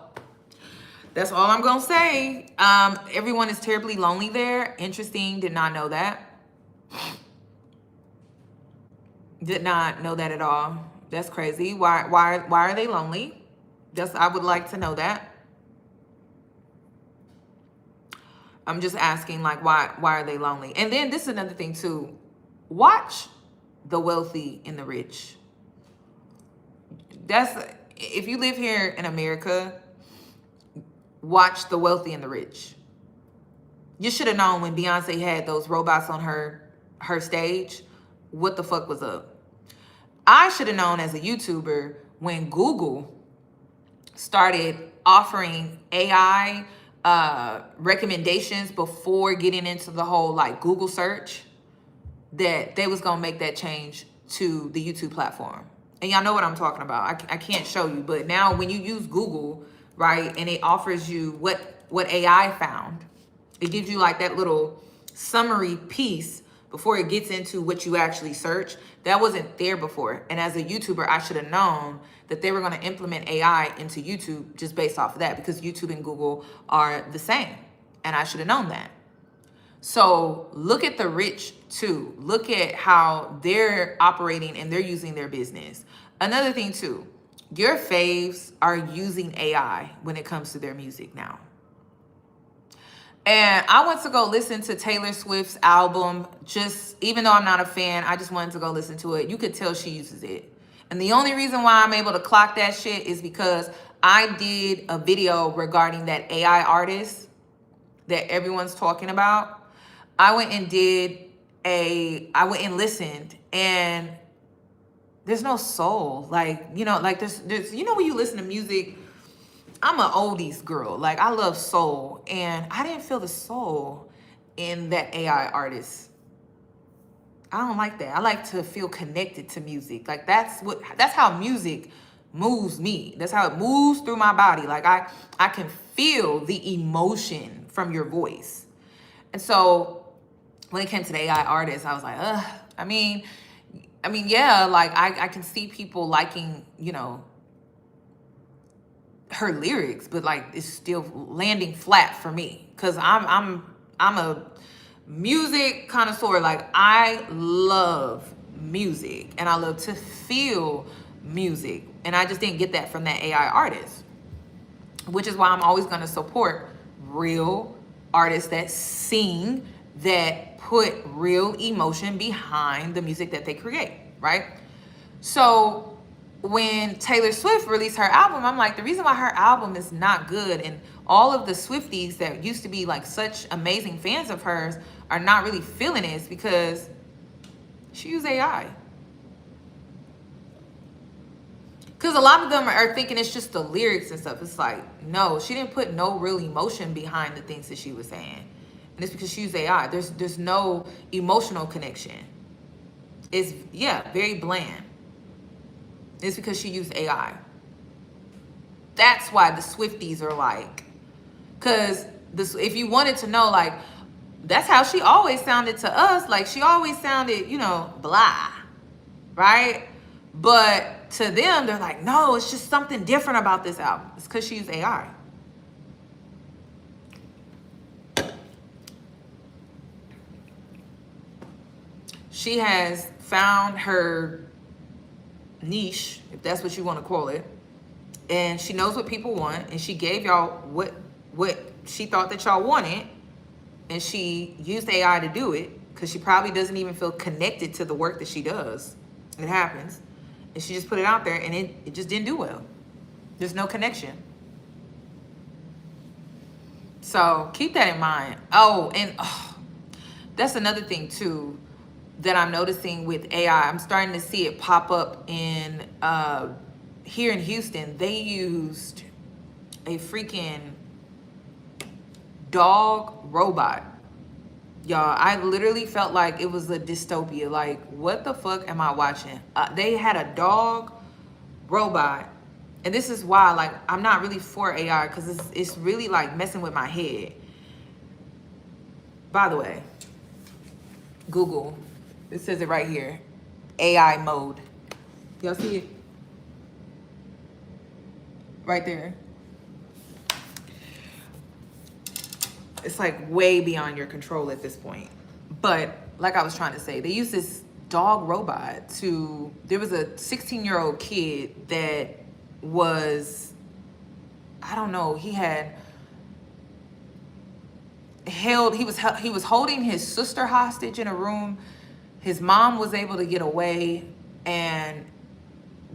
that's all I'm gonna say. Everyone is terribly lonely there. Interesting. Did not know that. Did not know that at all. That's crazy. Why are they lonely? I would like to know that. I'm just asking, like, why are they lonely? And then this is another thing too. Watch the wealthy and the rich. If you live here in America, watch the wealthy and the rich. You should have known when Beyonce had those robots on her stage, what the fuck was up. I should have known as a YouTuber when Google started offering AI recommendations before getting into the whole like Google search, that they was gonna make that change to the YouTube platform. And y'all know what I'm talking about. I can't show you, but now when you use Google, right, and it offers you what AI found, it gives you like that little summary piece before it gets into what you actually search. That wasn't there before. And as a YouTuber, I should have known that they were going to implement AI into YouTube just based off of that, because YouTube and Google are the same. And I should have known that. So look at the rich too. Look at how they're operating and they're using their business. Another thing too, your faves are using AI when it comes to their music now. And I went to go listen to Taylor Swift's album. Just, even though I'm not a fan, I just wanted to go listen to it. You could tell she uses it. And the only reason why I'm able to clock that shit is because I did a video regarding that AI artist that everyone's talking about. I went and listened, and there's no soul. Like, you know, like there's, you know, when you listen to music, I'm an oldies girl. Like, I love soul, and I didn't feel the soul in that AI artist. I don't like that. I like to feel connected to music. Like, that's how music moves me. That's how it moves through my body. Like, I can feel the emotion from your voice. And so when it came to the AI artist, I was like, ugh. I mean, yeah, like I can see people liking, you know, her lyrics, but like it's still landing flat for me, because I'm a music connoisseur. Like, I love music and I love to feel music, and I just didn't get that from that AI artist, which is why I'm always going to support real artists that sing, that put real emotion behind the music that they create, right? So when Taylor Swift released her album, I'm like, the reason why her album is not good, and all of the Swifties that used to be like such amazing fans of hers are not really feeling it, is because she used AI. Because a lot of them are thinking it's just the lyrics and stuff. It's like, no, she didn't put no real emotion behind the things that she was saying. And it's because she used AI. There's no emotional connection. It's, yeah, very bland. It's because she used AI. That's why the Swifties are like, because if you wanted to know, like, that's how she always sounded to us. Like, she always sounded, you know, blah, right? But to them, they're like, no, it's just something different about this album. It's because she used AI. She has found her niche, if that's what you want to call it, and she knows what people want, and she gave y'all what she thought that y'all wanted, and she used AI to do it, because she probably doesn't even feel connected to the work that she does. It happens. And she just put it out there, and it just didn't do well. There's no connection. So keep that in mind. Oh, and that's another thing too that I'm noticing with AI. I'm starting to see it pop up in here in Houston. They used a freaking dog robot. Y'all, I literally felt like it was a dystopia. Like, what the fuck am I watching? They had a dog robot. And this is why, like, I'm not really for AI because it's really like messing with my head. By the way, Google, it says it right here, AI mode. Y'all see it? Right there. It's like way beyond your control at this point. But like I was trying to say, they use this dog robot to, there was a 16-year-old kid that was, I don't know, he was holding his sister hostage in a room. His mom was able to get away, and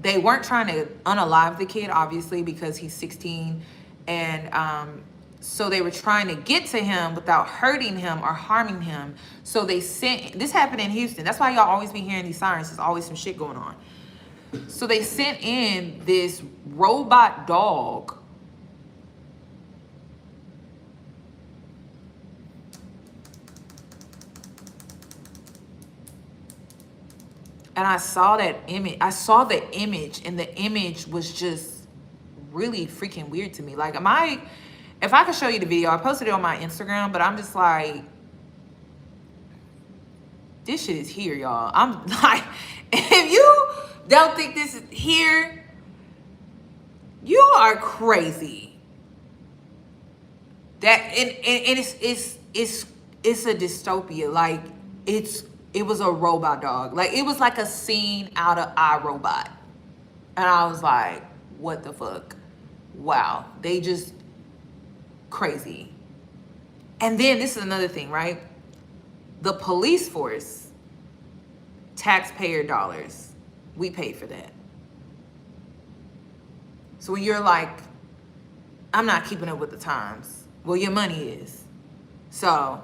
they weren't trying to unalive the kid, obviously, because he's 16. And so they were trying to get to him without hurting him or harming him. So they sent, this happened in Houston. That's why y'all always be hearing these sirens. There's always some shit going on. So they sent in this robot dog. And I saw that image. I saw the image, and the image was just really freaking weird to me. Like, if I could show you the video, I posted it on my Instagram, but I'm just like, this shit is here, y'all. I'm like, if you don't think this is here, you are crazy. That and it's a dystopia. Like, it was a robot dog. Like, it was like a scene out of iRobot. And I was like, what the fuck? Wow. They just crazy. And then this is another thing, right? The police force, taxpayer dollars, we pay for that. So when you're like, I'm not keeping up with the times, well, your money is. So,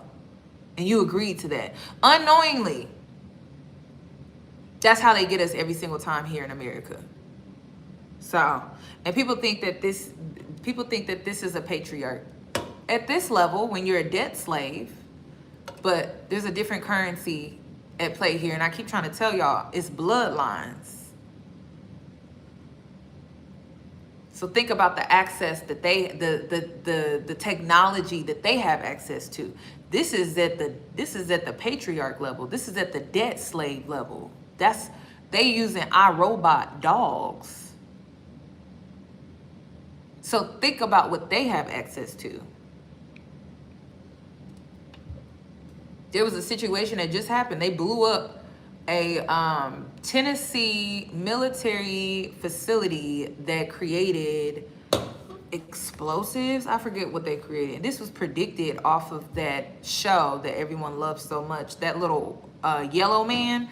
and you agreed to that unknowingly. That's how they get us every single time here in America. So, and people think that this is a patriarch. At this level, when you're a debt slave, but there's a different currency at play here, and I keep trying to tell y'all, it's bloodlines. So think about the access that the technology that they have access to. This is at the patriarch level. This is at the debt slave level. They using iRobot dogs. So think about what they have access to. There was a situation that just happened. They blew up a Tennessee military facility that created explosives. I forget what they created. This was predicted off of that show that everyone loves so much. That little yellow man.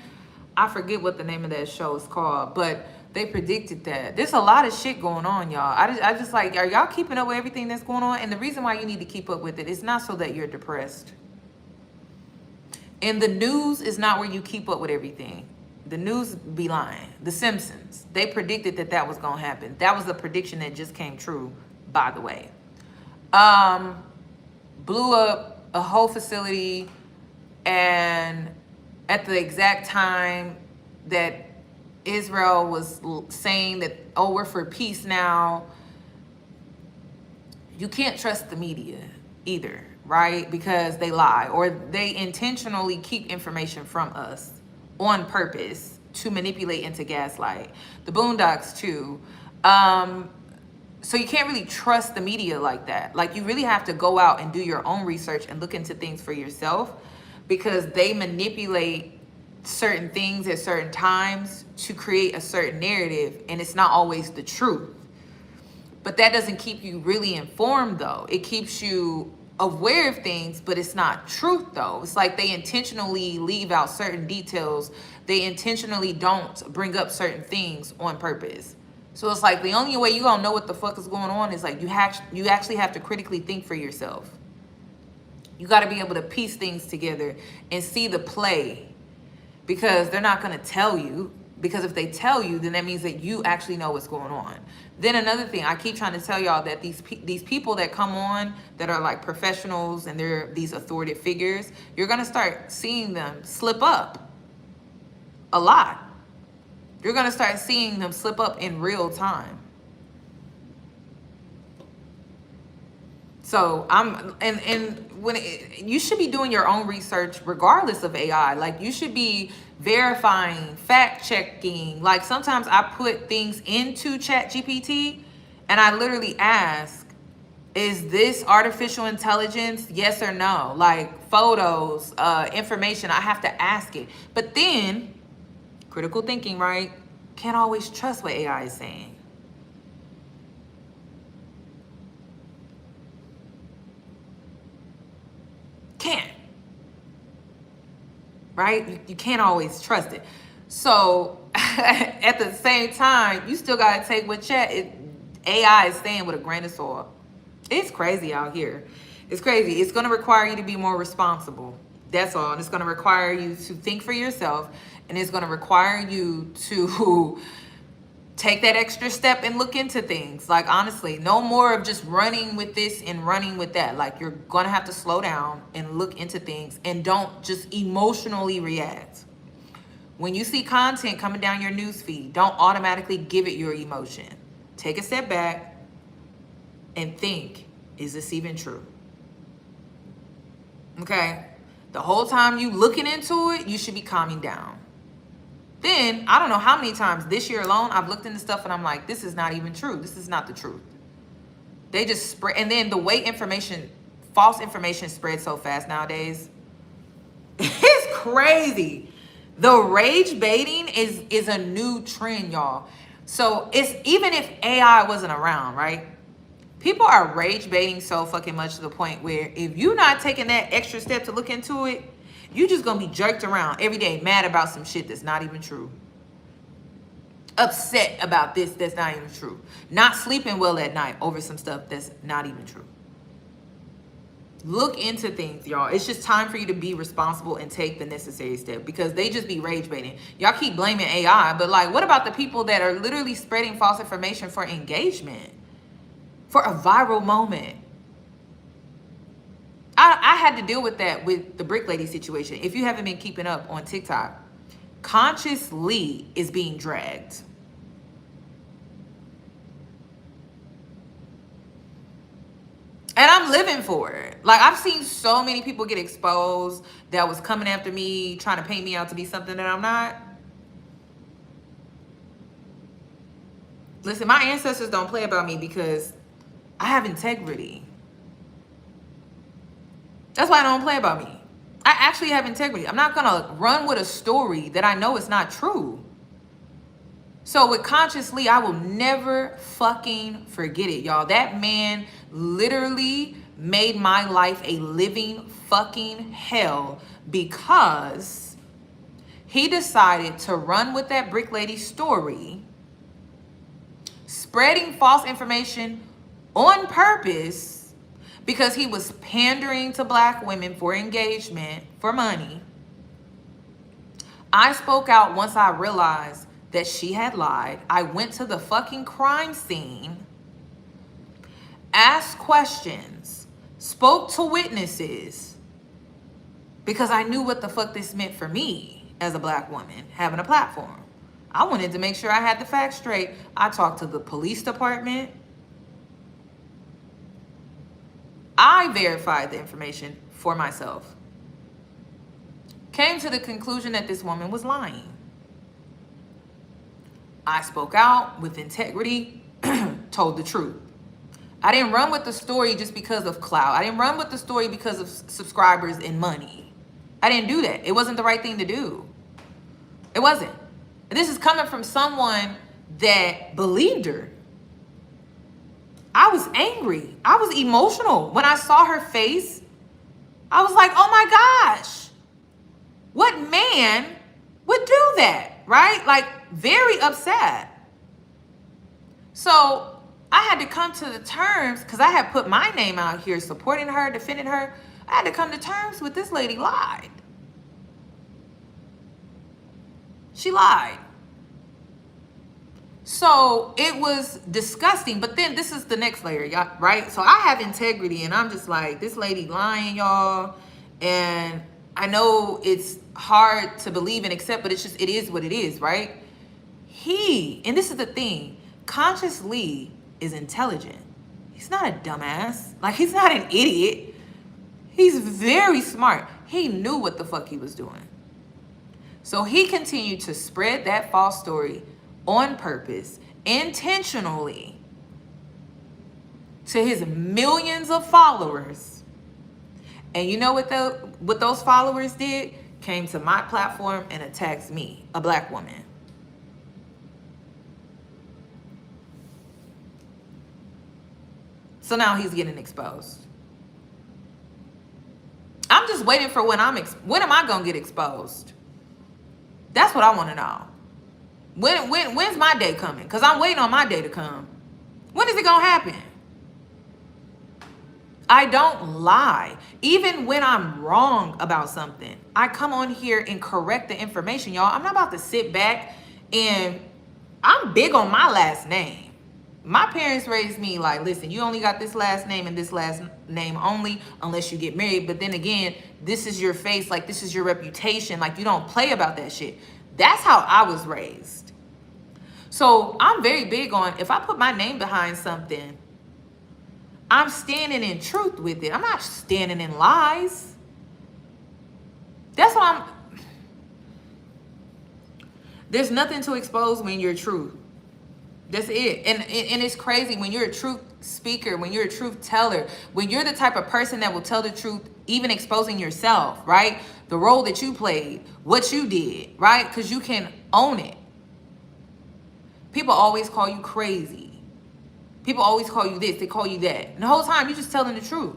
I forget what the name of that show is called, but they predicted that. There's a lot of shit going on, y'all. I just like, are y'all keeping up with everything that's going on? And the reason why you need to keep up with it is not so that you're depressed. And the news is not where you keep up with everything. The news be lying. The Simpsons, they predicted that was going to happen. That was a prediction that just came true, by the way. Blew up a whole facility, and at the exact time that Israel was saying that, oh, we're for peace now. You can't trust the media either, right? Because they lie, or they intentionally keep information from us on purpose to manipulate and to gaslight. The Boondocks too. So you can't really trust the media like that. Like, you really have to go out and do your own research and look into things for yourself, because they manipulate certain things at certain times to create a certain narrative, and it's not always the truth. But that doesn't keep you really informed, though. It keeps you aware of things, but it's not truth, though. It's like they intentionally leave out certain details. They intentionally don't bring up certain things on purpose. So it's like the only way you gonna know what the fuck is going on is like you actually have to critically think for yourself. You got to be able to piece things together and see the play, because they're not going to tell you. Because if they tell you, then that means that you actually know what's going on. Then another thing, I keep trying to tell y'all that these people that come on that are like professionals and they're these authoritative figures, you're gonna start seeing them slip up a lot. You're gonna start seeing them slip up in real time. So you should be doing your own research regardless of AI. Like you should be verifying, fact checking. Like sometimes I put things into ChatGPT and I literally ask, is this artificial intelligence? Yes or no? Like photos, information, I have to ask it. But then critical thinking, right? Can't always trust what AI is saying. Can't. Right? You can't always trust it. So at the same time, you still got to take what AI is saying with a grain of salt. It's crazy out here. It's crazy. It's going to require you to be more responsible. That's all. And it's going to require you to think for yourself. And it's going to require you to take that extra step and look into things. Like, honestly, no more of just running with this and running with that. Like, you're going to have to slow down and look into things and don't just emotionally react. When you see content coming down your news feed, don't automatically give it your emotion. Take a step back and think, is this even true? Okay? The whole time you looking into it, you should be calming down. Then, I don't know how many times this year alone, I've looked into stuff and I'm like, this is not even true. This is not the truth. They just spread. And then the way false information spreads so fast nowadays, it's crazy. The rage baiting is a new trend, y'all. So it's, even if AI wasn't around, right? People are rage baiting so fucking much to the point where if you're not taking that extra step to look into it, you just gonna be jerked around every day, mad about some shit that's not even true. Upset about this that's not even true. Not sleeping well at night over some stuff that's not even true. Look into things, y'all. It's just time for you to be responsible and take the necessary step, because they just be rage baiting. Y'all keep blaming AI, but like, what about the people that are literally spreading false information for engagement, for a viral moment? I had to deal with that with the Brick Lady situation. If you haven't been keeping up on TikTok, Conscious Lee is being dragged. And I'm living for it. Like, I've seen so many people get exposed that was coming after me, trying to paint me out to be something that I'm not. Listen, my ancestors don't play about me because I have integrity. That's why I don't play about me. I actually have integrity. I'm not gonna run with a story that I know is not true. So with Conscious Lee, I will never fucking forget it, y'all. That man literally made my life a living fucking hell because he decided to run with that Brick Lady story, spreading false information on purpose, because he was pandering to black women for engagement, for money. I spoke out once I realized that she had lied. I went to the fucking crime scene, asked questions, spoke to witnesses, because I knew what the fuck this meant for me as a black woman having a platform. I wanted to make sure I had the facts straight. I talked to the police department. I verified the information for myself. Came to the conclusion that this woman was lying. I spoke out with integrity, told the truth. I didn't run with the story just because of clout. I didn't run with the story because of subscribers and money. I didn't do that. It wasn't the right thing to do. It wasn't. And this is coming from someone that believed her. I was angry. I was emotional. When I saw her face, I was like, oh my gosh, what man would do that, right? Like, very upset. So I had to come to the terms, because I had put my name out here supporting her, defending her. I had to come to terms with this lady lied. She lied. So it was disgusting. But then this is the next layer, y'all, right? So I have integrity, and I'm just like, this lady lying, y'all. And I know it's hard to believe and accept, but it's just, it is what it is, right? And this is the thing, Conscious Lee is intelligent. He's not a dumbass. Like, he's not an idiot. He's very smart. He knew what the fuck he was doing. So he continued to spread that false story on purpose, intentionally, to his millions of followers. And you know what those followers did? Came to my platform and attacked me, a black woman. So now he's getting exposed. I'm just waiting for when am I gonna get exposed? That's what I want to know. When's my day coming? Because I'm waiting on my day to come. When is it gonna happen? I don't lie. Even when I'm wrong about something, I come on here and correct the information, y'all. I'm not about to sit back, and I'm big on my last name. My parents raised me like, listen, you only got this last name and this last name only unless you get married. But then again, this is your face. Like, this is your reputation. Like, you don't play about that shit. That's how I was raised. So I'm very big on, if I put my name behind something, I'm standing in truth with it. I'm not standing in lies. That's why there's nothing to expose when you're true. That's it. And it's crazy when you're a truth speaker, when you're a truth teller, when you're the type of person that will tell the truth, even exposing yourself, right? The role that you played, what you did, right? Because you can own it. People always call you crazy. People always call you this, they call you that. And the whole time you're just telling the truth.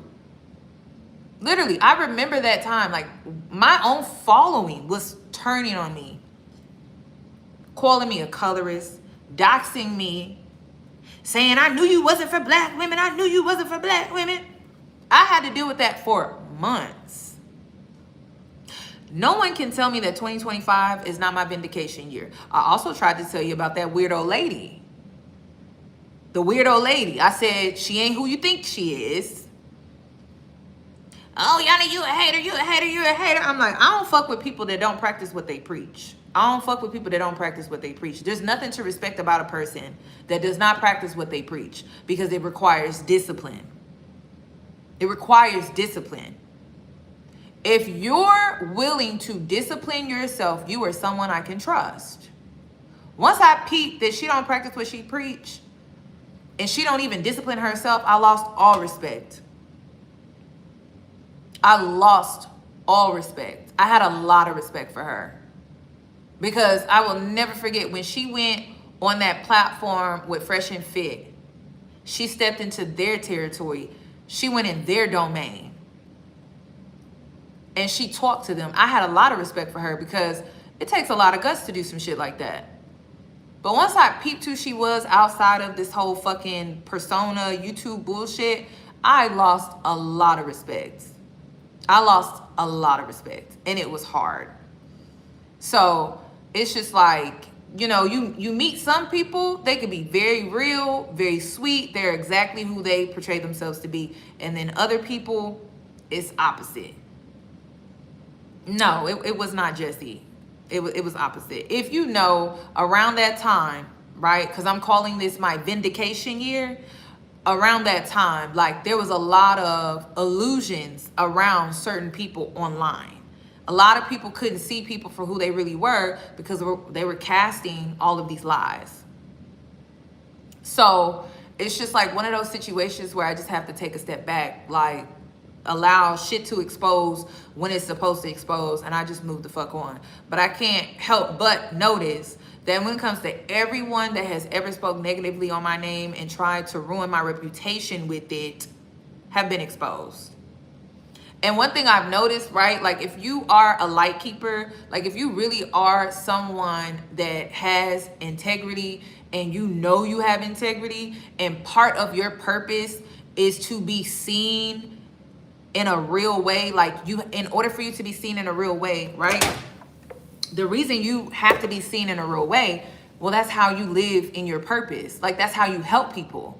Literally, I remember that time, like, my own following was turning on me, calling me a colorist, doxing me, saying I knew you wasn't for black women. I knew you wasn't for black women. I had to deal with that for months. No one can tell me that 2025 is not my vindication year. I also tried to tell you about that weirdo lady. The weirdo lady. I said, she ain't who you think she is. Oh, Yana, you a hater, you a hater, you a hater. I'm like, I don't fuck with people that don't practice what they preach. I don't fuck with people that don't practice what they preach. There's nothing to respect about a person that does not practice what they preach, because it requires discipline. It requires discipline. If you're willing to discipline yourself, you are someone I can trust. Once I peeped that she don't practice what she preach, and she don't even discipline herself, I lost all respect. I lost all respect. I had a lot of respect for her. Because I will never forget when she went on that platform with Fresh and Fit. She stepped into their territory. She went in their domain. And she talked to them. I had a lot of respect for her because it takes a lot of guts to do some shit like that. But once I peeped who she was outside of this whole fucking persona, YouTube bullshit, I lost a lot of respect. I lost a lot of respect. And it was hard. So it's just like, you know, you meet some people, they can be very real, very sweet. They're exactly who they portray themselves to be. And then other people, it's opposite. No, it was not Jesse. It was opposite. If you know, around that time, right? Because I'm calling this my vindication year. Around that time, like, there was a lot of illusions around certain people online. A lot of people couldn't see people for who they really were because they were casting all of these lies. So it's just like one of those situations where I just have to take a step back, like, allow shit to expose when it's supposed to expose, and I just move the fuck on. But I can't help but notice that when it comes to everyone that has ever spoke negatively on my name and tried to ruin my reputation with it have been exposed. And one thing I've noticed, right, like, if you are a light keeper, like, if you really are someone that has integrity and you know you have integrity, and part of your purpose is to be seen in a real way, like, in order for you to be seen in a real way, right? The reason you have to be seen in a real way, Well, that's how you live in your purpose. Like, that's how you help people.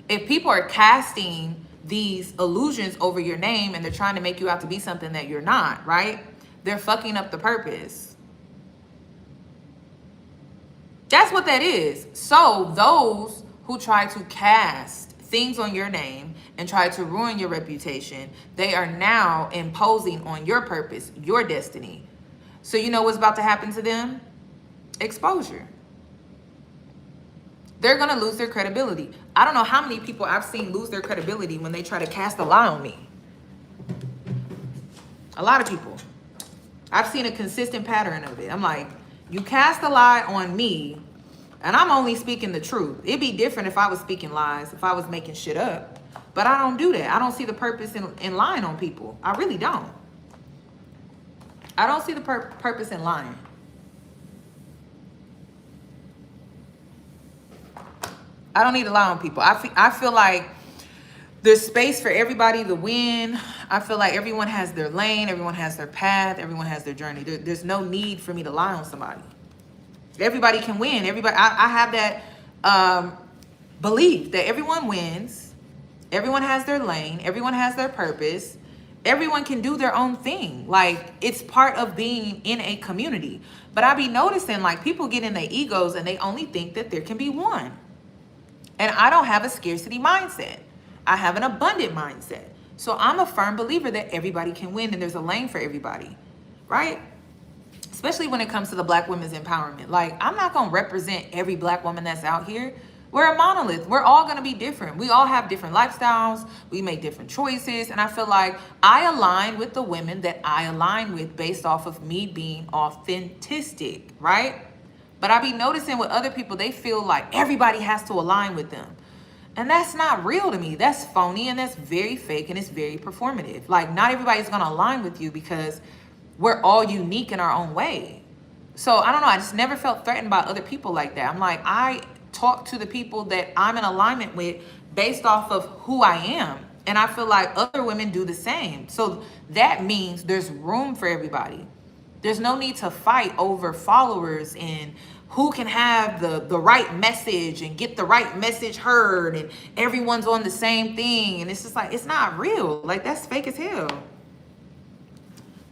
If people are casting these illusions over your name and they're trying to make you out to be something that you're not, right? They're fucking up the purpose. That's what that is. So those who try to cast things on your name and try to ruin your reputation, they are now imposing on your purpose, your destiny. So you know what's about to happen to them? Exposure. They're going to lose their credibility. I don't know how many people I've seen lose their credibility when they try to cast a lie on me. A lot of people. I've seen a consistent pattern of it. I'm like, you cast a lie on me, and I'm only speaking the truth. It'd be different if I was speaking lies, if I was making shit up. But I don't do that. I don't see the purpose in lying on people. I really don't. I don't see the purpose in lying. I don't need to lie on people. I feel like there's space for everybody to win. I feel like everyone has their lane. Everyone has their path. Everyone has their journey. There's no need for me to lie on somebody. Everybody can win. Everybody. I have that belief that everyone wins. Everyone has their lane. Everyone has their purpose. Everyone can do their own thing. Like, it's part of being in a community. But I be noticing, like, people get in their egos and they only think that there can be one. And I don't have a scarcity mindset. I have an abundant mindset. So I'm a firm believer that everybody can win and there's a lane for everybody, right? Especially when it comes to the Black women's empowerment. Like, I'm not going to represent every Black woman that's out here. We're a monolith. We're all going to be different. We all have different lifestyles. We make different choices. And I feel like I align with the women that I align with based off of me being authentic, right? But I be noticing with other people, they feel like everybody has to align with them. And that's not real to me. That's phony and that's very fake and it's very performative. Like, not everybody's going to align with you because we're all unique in our own way. So I don't know. I just never felt threatened by other people like that. I'm like, I talk to the people that I'm in alignment with based off of who I am. And I feel like other women do the same. So that means there's room for everybody. There's no need to fight over followers and who can have the right message and get the right message heard and everyone's on the same thing. And it's just like, it's not real. Like, that's fake as hell.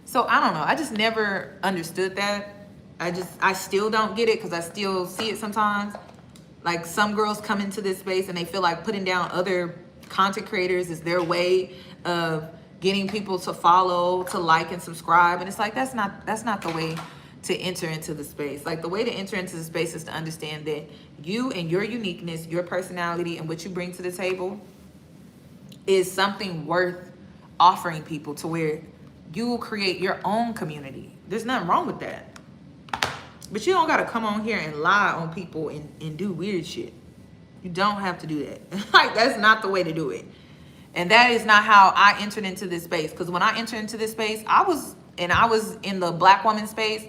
So I don't know. I just never understood that. I still don't get it because I still see it sometimes. Like, some girls come into this space and they feel like putting down other content creators is their way of getting people to follow, to like and subscribe. And it's like, that's not the way to enter into the space. Like, the way to enter into the space is to understand that you and your uniqueness, your personality, and what you bring to the table is something worth offering people, to where you will create your own community. There's nothing wrong with that. But you don't gotta come on here and lie on people and do weird shit. You don't have to do that. Like, that's not the way to do it. And that is not how I entered into this space. Because when I entered into this space, I was in the Black woman space.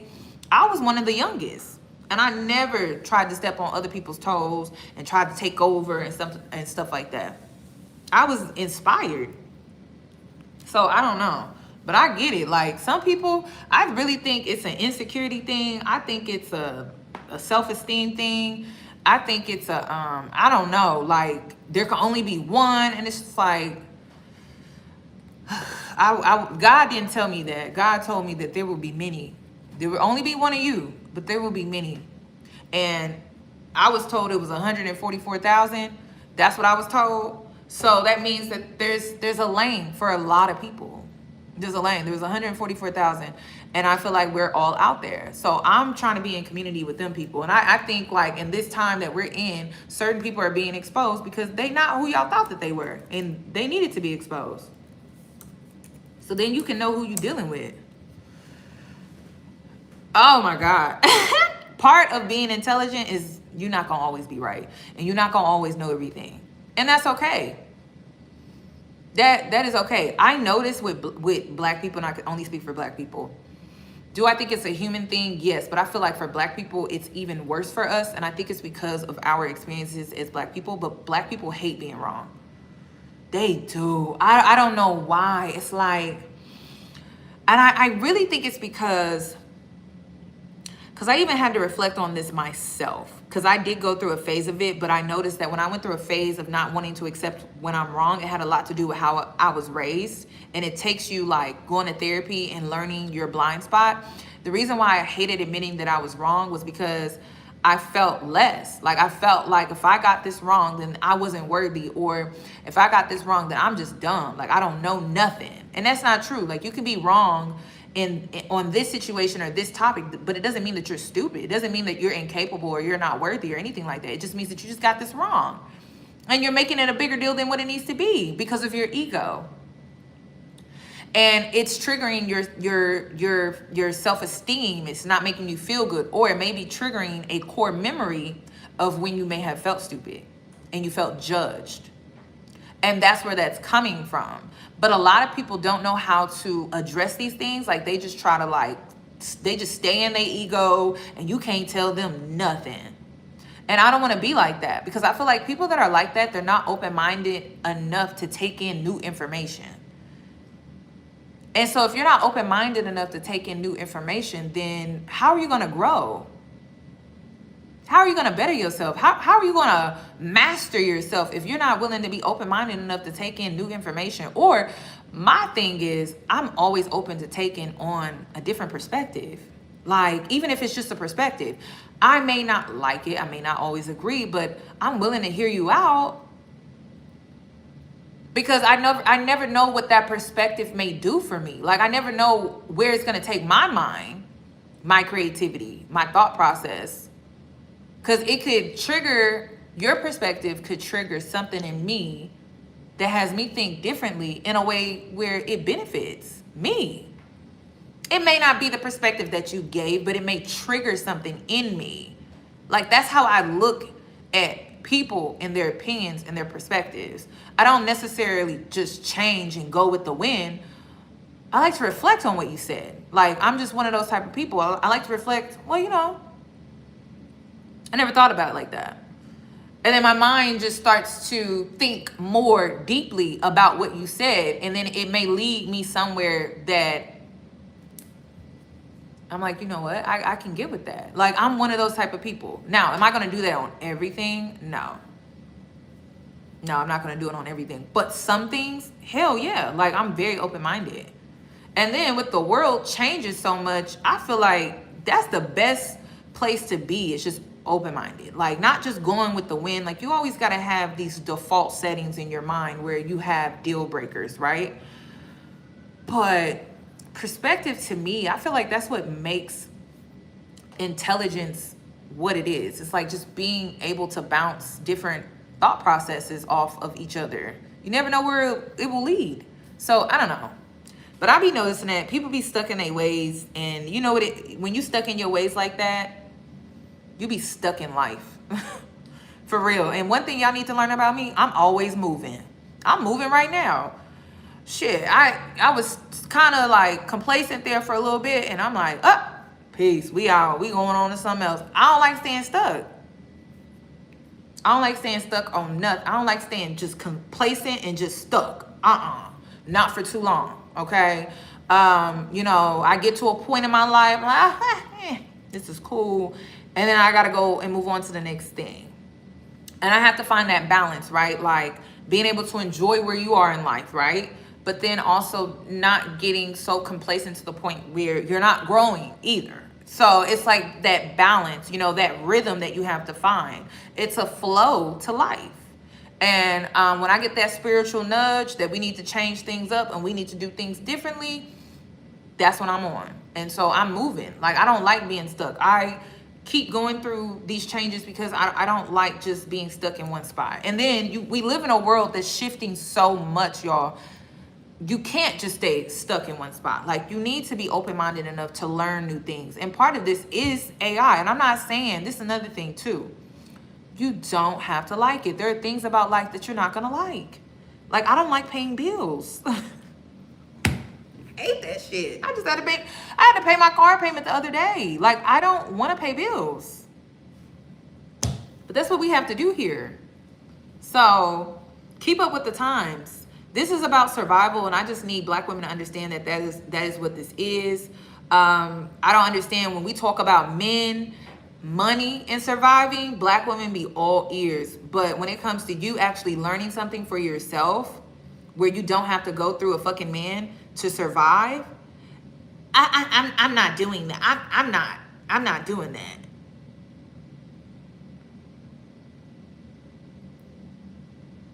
I was one of the youngest. And I never tried to step on other people's toes and tried to take over and stuff like that. I was inspired. So I don't know. But I get it. Like, some people, I really think it's an insecurity thing. I think it's a self-esteem thing. I think it's I don't know, like, there can only be one. And it's just like, God didn't tell me that. God told me that there will be many. There will only be one of you, but there will be many. And I was told it was 144,000. That's what I was told. So that means that there's a lane for a lot of people. There's a lane. There's 144,000. And I feel like we're all out there. So I'm trying to be in community with them people. And I think, like, in this time that we're in, certain people are being exposed because they not who y'all thought that they were. And they needed to be exposed. So then you can know who you're dealing with. Oh my God. Part of being intelligent is you're not going to always be right. And you're not going to always know everything. And that's okay. That is okay. I notice with Black people, and I can only speak for Black people. Do I think it's a human thing? Yes. But I feel like for Black people, it's even worse for us. And I think it's because of our experiences as Black people. But Black people hate being wrong. They do. I don't know why. It's like, and I really think it's because because I even had to reflect on this myself, because I did go through a phase of it, but I noticed that when I went through a phase of not wanting to accept when I'm wrong, it had a lot to do with how I was raised. And it takes you like going to therapy and learning your blind spot. The reason why I hated admitting that I was wrong was because I felt less. Like I felt like if I got this wrong, then I wasn't worthy. Or if I got this wrong, then I'm just dumb. Like I don't know nothing. And that's not true. Like you can be wrong on this situation or this topic, but it doesn't mean that you're stupid. It doesn't mean that you're incapable or you're not worthy or anything like that. It just means that you just got this wrong. And you're making it a bigger deal than what it needs to be because of your ego. And it's triggering your self-esteem. It's not making you feel good. Or it may be triggering a core memory of when you may have felt stupid and you felt judged. And that's where that's coming from. But a lot of people don't know how to address these things. Like they just try to they just stay in their ego and you can't tell them nothing. And I don't want to be like that, because I feel like people that are like that, they're not open-minded enough to take in new information. And so if you're not open-minded enough to take in new information, then how are you going to grow? How are you going to better yourself? How are you going to master yourself if you're not willing to be open-minded enough to take in new information? Or my thing is, I'm always open to taking on a different perspective. Like, even if it's just a perspective, I may not like it. I may not always agree, but I'm willing to hear you out. Because I never know what that perspective may do for me. Like I never know where it's going to take my mind, my creativity, my thought process. Because it could trigger, your perspective could trigger something in me that has me think differently in a way where it benefits me. It may not be the perspective that you gave, but it may trigger something in me. Like that's how I look at people and their opinions and their perspectives. I don't necessarily just change and go with the wind. I like to reflect on what you said. Like I'm just one of those type of people. I like to reflect, well, you know, I never thought about it like that. And then my mind just starts to think more deeply about what you said. And then it may lead me somewhere that I'm like, you know what? I can get with that. Like, I'm one of those type of people. Now, am I going to do that on everything? No. No, I'm not going to do it on everything. But some things, hell yeah. Like, I'm very open-minded. And then with the world changes so much, I feel like that's the best place to be. It's just open-minded. Like, not just going with the wind. Like, you always got to have these default settings in your mind where you have deal breakers, right? But perspective, to me, I feel like that's what makes intelligence what it is. It's like just being able to bounce different thought processes off of each other. You never know where it will lead. So I don't know, but I be noticing that people be stuck in their ways, and you know what, when you stuck in your ways like that, you be stuck in life. For real. And one thing y'all need to learn about me, I'm always moving. I'm moving right now. Shit, I was kind of like complacent there for a little bit, and I'm like, peace, we out, we going on to something else. I don't like staying stuck. I don't like staying stuck on nothing. I don't like staying just complacent and just stuck. Not for too long, okay? You know, I get to a point in my life, I'm like, this is cool, and then I gotta go and move on to the next thing. And I have to find that balance, right? Like being able to enjoy where you are in life, right? But then also not getting so complacent to the point where you're not growing either. So it's like that balance, you know, that rhythm that you have to find. It's a flow to life. And when I get that spiritual nudge that we need to change things up and we need to do things differently, that's when I'm on. And so I'm moving. Like, I don't like being stuck. I keep going through these changes because I don't like just being stuck in one spot. And then we live in a world that's shifting so much, y'all. You can't just stay stuck in one spot. Like, you need to be open-minded enough to learn new things. And part of this is AI. And I'm not saying, this is another thing too. You don't have to like it. There are things about life that you're not going to like. Like, I don't like paying bills. I hate that shit. I had to pay my car payment the other day. Like, I don't want to pay bills. But that's what we have to do here. So keep up with the times. This is about survival, and I just need Black women to understand that that is what this is. I don't understand when we talk about men, money, and surviving, Black women be all ears. But when it comes to you actually learning something for yourself, where you don't have to go through a fucking man to survive, I'm not doing that. I'm not doing that.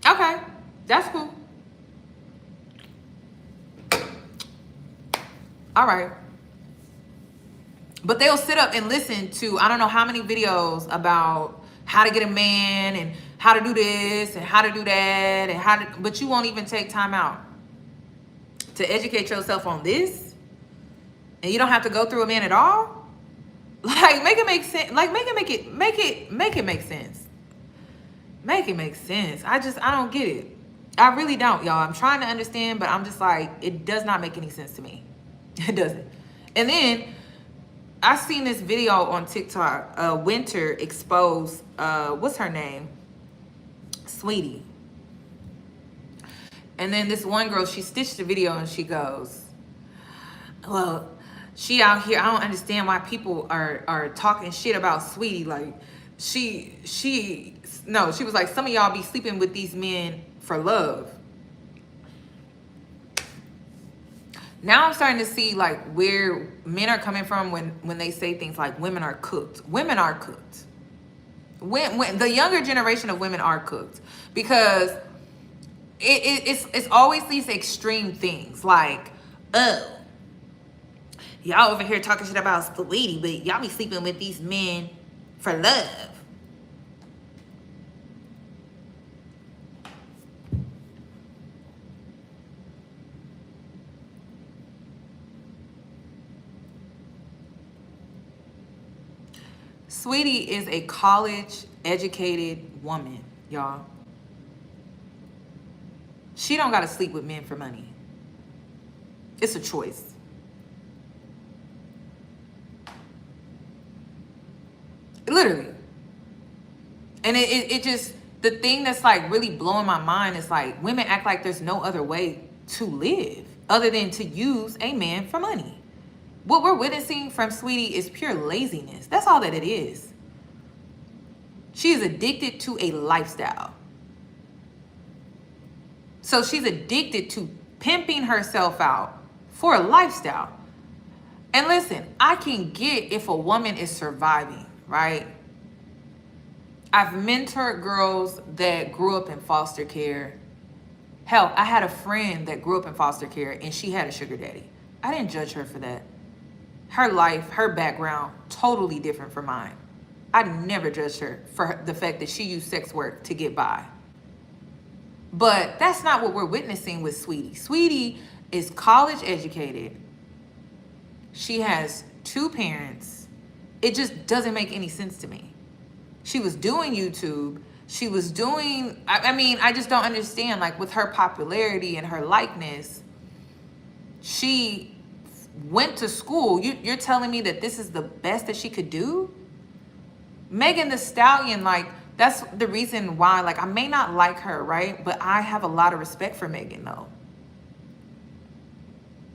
Okay, that's cool. All right. But they'll sit up and listen to I don't know how many videos about how to get a man and how to do this and how to do that and how to, but you won't even take time out to educate yourself on this, and you don't have to go through a man at all. Like, make it make sense. Like, make it make sense. Make it make sense. I don't get it. I really don't, y'all. I'm trying to understand, but I'm just like, it does not make any sense to me. It doesn't. And then I seen this video on TikTok. Winter exposed, what's her name? Sweetie. And then this one girl, she stitched the video and she goes, well, she out here, I don't understand why people are talking shit about Sweetie. Like, she was like, some of y'all be sleeping with these men for love. Now I'm starting to see like where men are coming from when they say things like women are cooked. Women are cooked. When the younger generation of women are cooked, because it's always these extreme things like, oh, y'all over here talking shit about Sweetie, but y'all be sleeping with these men for love. Sweetie is a college-educated woman, y'all. She don't gotta sleep with men for money. It's a choice. Literally. And it just, the thing that's like really blowing my mind is like, women act like there's no other way to live other than to use a man for money. What we're witnessing from Sweetie is pure laziness. That's all that it is. She is addicted to a lifestyle. So she's addicted to pimping herself out for a lifestyle. And listen, I can get if a woman is surviving, right? I've mentored girls that grew up in foster care. Hell, I had a friend that grew up in foster care and she had a sugar daddy. I didn't judge her for that. Her life, her background, totally different from mine. I never judged her for the fact that she used sex work to get by. But that's not what we're witnessing with Sweetie. Sweetie is college educated. She has 2 parents. It just doesn't make any sense to me. She was doing YouTube. She was doing, I mean, I just don't understand, like with her popularity and her likeness, she went to school. You're telling me that this is the best that she could do? Megan Thee Stallion, like, that's the reason why, like, I may not like her, right? But I have a lot of respect for Megan, though.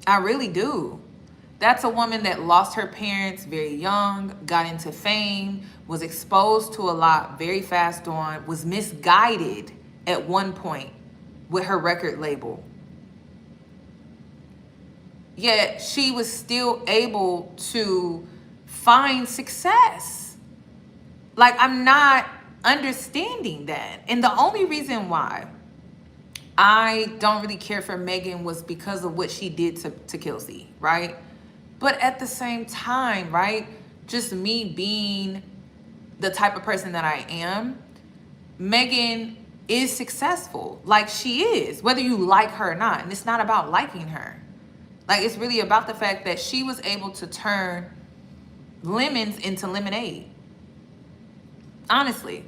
I really do. That's a woman that lost her parents very young, got into fame, was exposed to a lot very fast on, was misguided at one point with her record label. Yet she was still able to find success. Like, I'm not understanding that. And the only reason why I don't really care for Megan was because of what she did to Kelsey, right? But at the same time, right, just me being the type of person that I am, Megan is successful. Like, she is, whether you like her or not. And it's not about liking her. Like, it's really about the fact that she was able to turn lemons into lemonade. Honestly.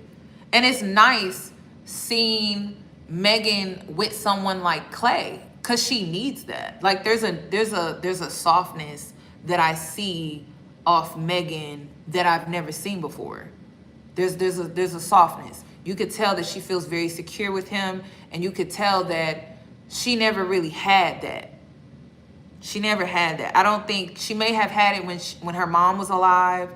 And it's nice seeing Megan with someone like Clay, because she needs that. Like, there's a softness that I see off Megan that I've never seen before. There's a softness. You could tell that she feels very secure with him, and you could tell that she never really had that. She never had that. I don't think she may have had it when her mom was alive.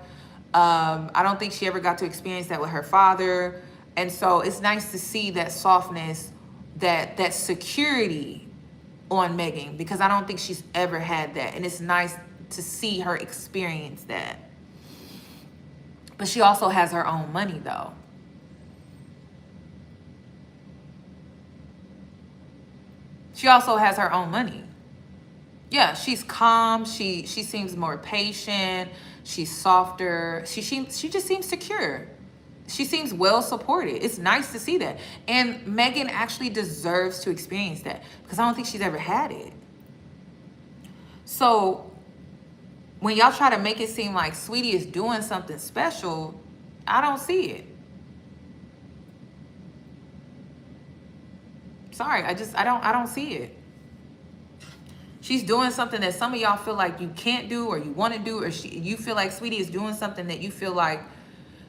I don't think she ever got to experience that with her father. And so it's nice to see that softness, that security on Megan, because I don't think she's ever had that. And it's nice to see her experience that. But she also has her own money though. She also has her own money. Yeah, she's calm. She seems more patient. She's softer. She just seems secure. She seems well supported. It's nice to see that. And Megan actually deserves to experience that because I don't think she's ever had it. So when y'all try to make it seem like Sweetie is doing something special, I don't see it. Sorry, I don't see it. She's doing something that some of y'all feel like you can't do or you want to do, or you feel like Sweetie is doing something that you feel like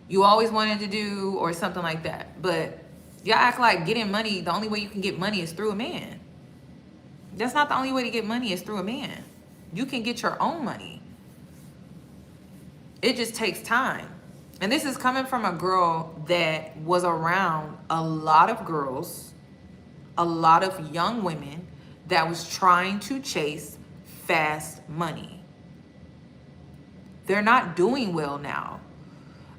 you always wanted to do or something like that. But y'all act like getting money, the only way you can get money is through a man. That's not the only way to get money is through a man. You can get your own money. It just takes time. And this is coming from a girl that was around a lot of girls, a lot of young women that was trying to chase fast money. They're not doing well now.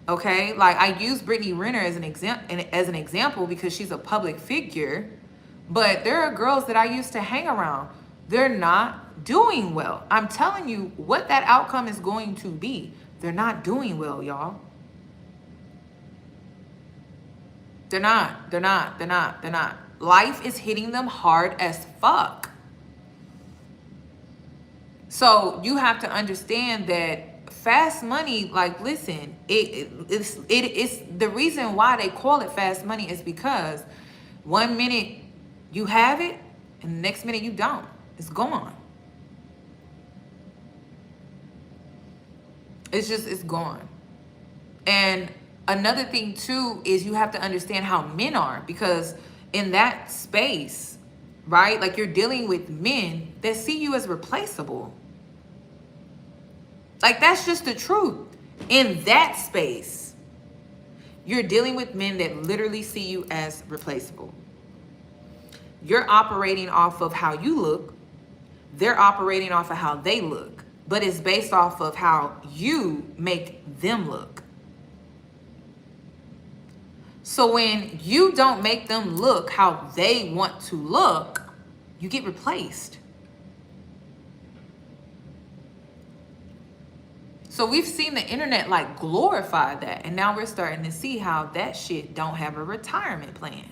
Okay, like I use Brittany Renner as an example because she's a public figure, but there are girls that I used to hang around. They're not doing well. I'm telling you what that outcome is going to be. They're not doing well, y'all. They're not. Life is hitting them hard as fuck. So you have to understand that fast money, like, listen, it's the reason why they call it fast money is because 1 minute you have it and the next minute you don't. It's gone. It's gone. And another thing too is you have to understand how men are, because in that space, right? Like you're dealing with men that see you as replaceable. Like that's just the truth. In that space, you're dealing with men that literally see you as replaceable. You're operating off of how you look. They're operating off of how they look. But it's based off of how you make them look. So when you don't make them look how they want to look, you get replaced. So we've seen the internet like glorify that. And now we're starting to see how that shit don't have a retirement plan.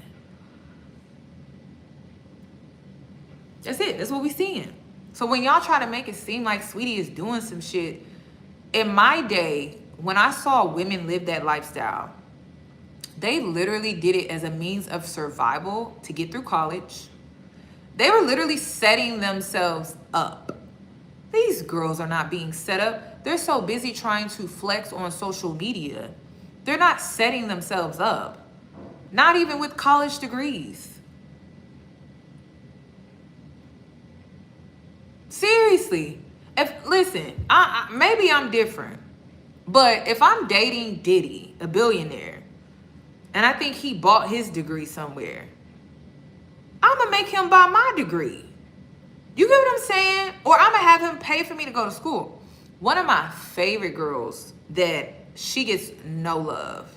That's it. That's what we're seeing. So when y'all try to make it seem like Sweetie is doing some shit, in my day, when I saw women live that lifestyle, they literally did it as a means of survival to get through college. They were literally setting themselves up. These girls are not being set up. They're so busy trying to flex on social media. They're not setting themselves up. Not even with college degrees. Seriously. Listen, maybe I'm different. But if I'm dating Diddy, a billionaire, and I think he bought his degree somewhere, I'm going to make him buy my degree. You get what I'm saying? Or I'm going to have him pay for me to go to school. One of my favorite girls that she gets no love.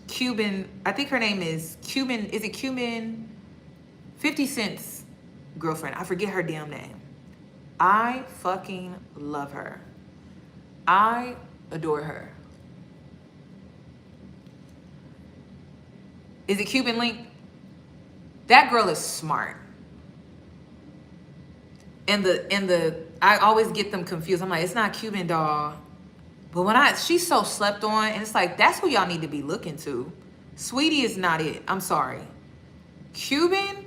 Cuban, I think her name is Cuban. Is it Cuban? 50 Cent's girlfriend. I forget her damn name. I fucking love her. I adore her. Is it Cuban Link? That girl is smart. And I always get them confused. I'm like, it's not Cuban, dog. But she's so slept on, and it's like, that's who y'all need to be looking to. Sweetie is not it. I'm sorry. Cuban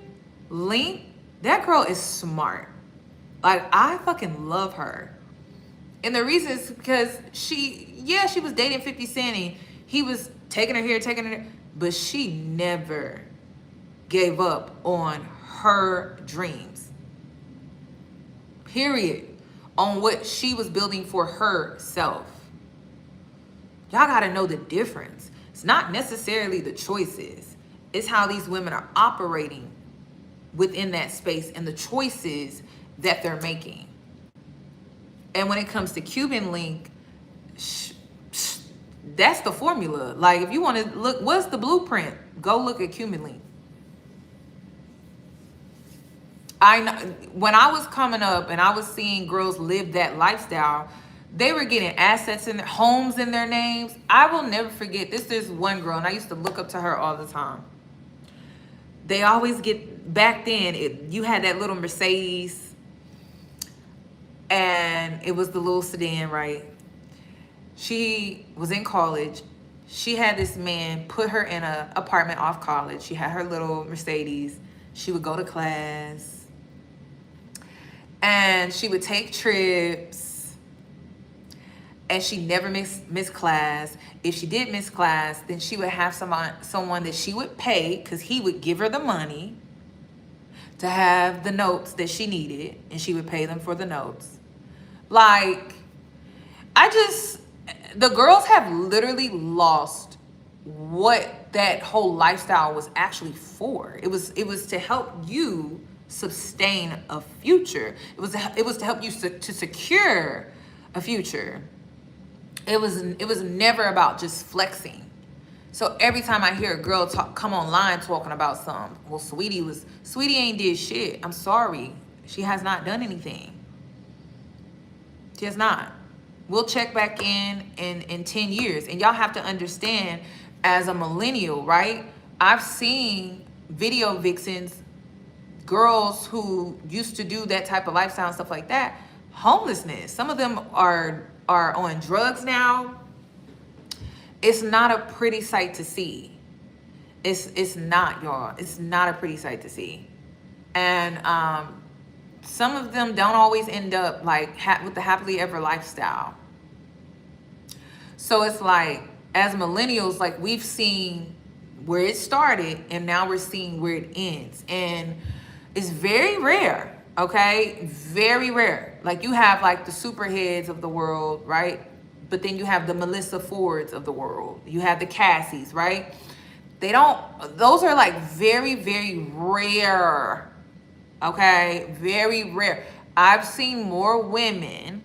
Link, that girl is smart. Like, I fucking love her. And the reason is because she was dating 50 Cent, and he was taking her here, taking her there, but she never gave up on her dreams. period, on what she was building for herself. Y'all gotta know the difference. It's not necessarily the choices, it's how these women are operating within that space and the choices that they're making. And when it comes to Cuban Link, that's the formula. Like, if you want to look, what's the blueprint? Go look at Cuban Link. I know when I was coming up and I was seeing girls live that lifestyle, they were getting assets in their homes in their names. I will never forget this. There's one girl, and I used to look up to her all the time. They always get, back then, you had that little Mercedes, and it was the little sedan, right? She was in college. She had this man put her in an apartment off college. She had her little Mercedes. She would go to class. And she would take trips. And she never missed class. If she did miss class, then she would have someone that she would pay, because he would give her the money to have the notes that she needed. And she would pay them for the notes. Like, the girls have literally lost what that whole lifestyle was actually for. It was to help you sustain a future. It was to help you to secure a future. It was never about just flexing. So every time I hear a girl come online talking about something, well, Sweetie ain't did shit. I'm sorry. She has not done anything. She has not. We'll check back in 10 years. And y'all have to understand, as a millennial, right? I've seen video vixens, girls who used to do that type of lifestyle and stuff like that, homelessness. Some of them are on drugs now. It's not a pretty sight to see. It's not, y'all. It's not a pretty sight to see. And some of them don't always end up like with the happily ever lifestyle. So it's like, as millennials, like, we've seen where it started and now we're seeing where it ends. And it's very rare, okay? Very rare. Like, you have like the Superheads of the world, right? But then you have the Melissa Fords of the world. You have the Cassies, right? Those are like very, very rare, okay? Very rare. I've seen more women.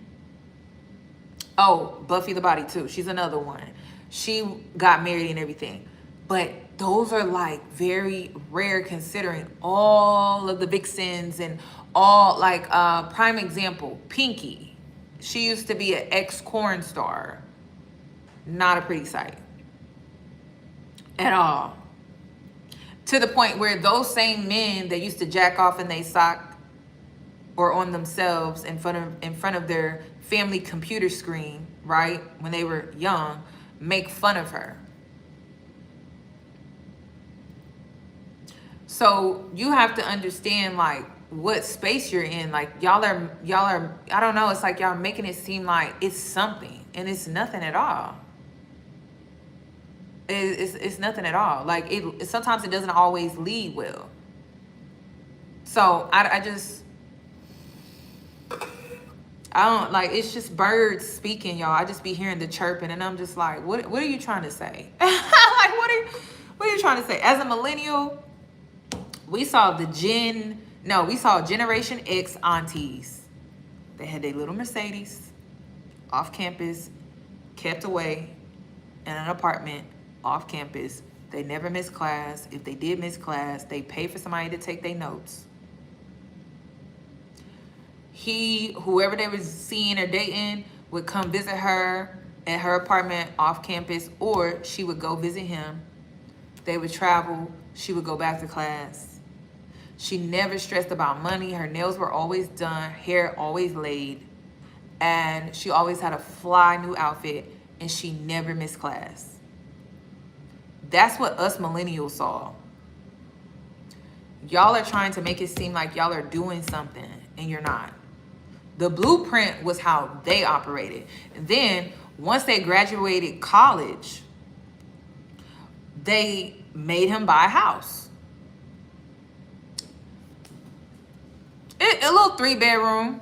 Oh, Buffy the Body too. She's another one. She got married and everything. But those are like very rare, considering all of the vixens and all, like, prime example, Pinky. She used to be an ex-corn star. Not a pretty sight at all. To the point where those same men that used to jack off in their sock or on themselves in front of their family computer screen, right, when they were young, make fun of her. So you have to understand, like, what space you're in. Like, y'all are, I don't know, it's like y'all making it seem like it's something, and it's nothing at all. It's nothing at all. Like, sometimes it doesn't always lead well. So I don't, like, it's just birds speaking, y'all. I just be hearing the chirping, and I'm just like, what are you trying to say? Like, what are you trying to say? As a millennial, we saw Generation X aunties. They had their little Mercedes off campus, kept away in an apartment off campus. They never missed class. If they did miss class, they paid for somebody to take their notes. Whoever they was seeing or dating, would come visit her at her apartment off campus, or she would go visit him. They would travel. She would go back to class. She never stressed about money. Her nails were always done, hair always laid, and she always had a fly new outfit, and she never missed class. That's what us millennials saw. Y'all are trying to make it seem like y'all are doing something, and you're not. The blueprint was how they operated. And then once they graduated college, they made him buy a house. A little 3-bedroom,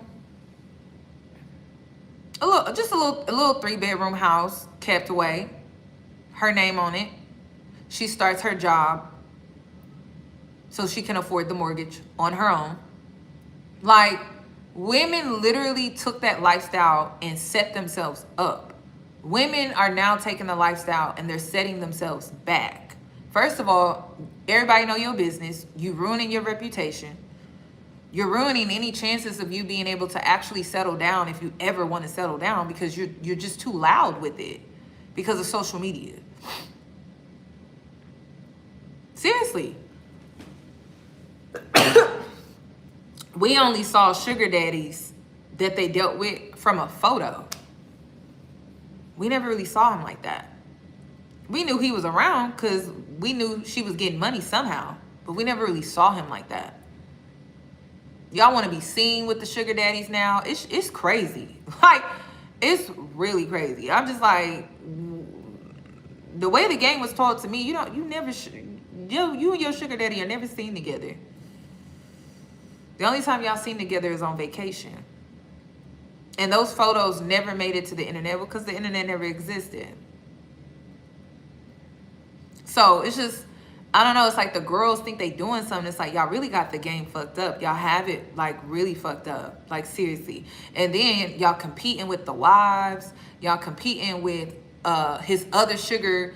a little 3-bedroom house kept away, her name on it. She starts her job so she can afford the mortgage on her own. Like, women literally took that lifestyle and set themselves up. Women are now taking the lifestyle and they're setting themselves back. First of all, everybody know your business. You ruining your reputation. You're ruining any chances of you being able to actually settle down if you ever want to settle down, because you're just too loud with it because of social media. Seriously. We only saw sugar daddies that they dealt with from a photo. We never really saw him like that. We knew he was around because we knew she was getting money somehow, but we never really saw him like that. Y'all want to be seen with the sugar daddies now? It's crazy. Like, it's really crazy. I'm just like, the way the game was told to me, you and your sugar daddy are never seen together. The only time y'all seen together is on vacation. And those photos never made it to the internet because the internet never existed. So it's just, I don't know, it's like the girls think they doing something. It's like, y'all really got the game fucked up. Y'all have it like really fucked up, like seriously. And then y'all competing with the wives. Y'all competing with his other sugar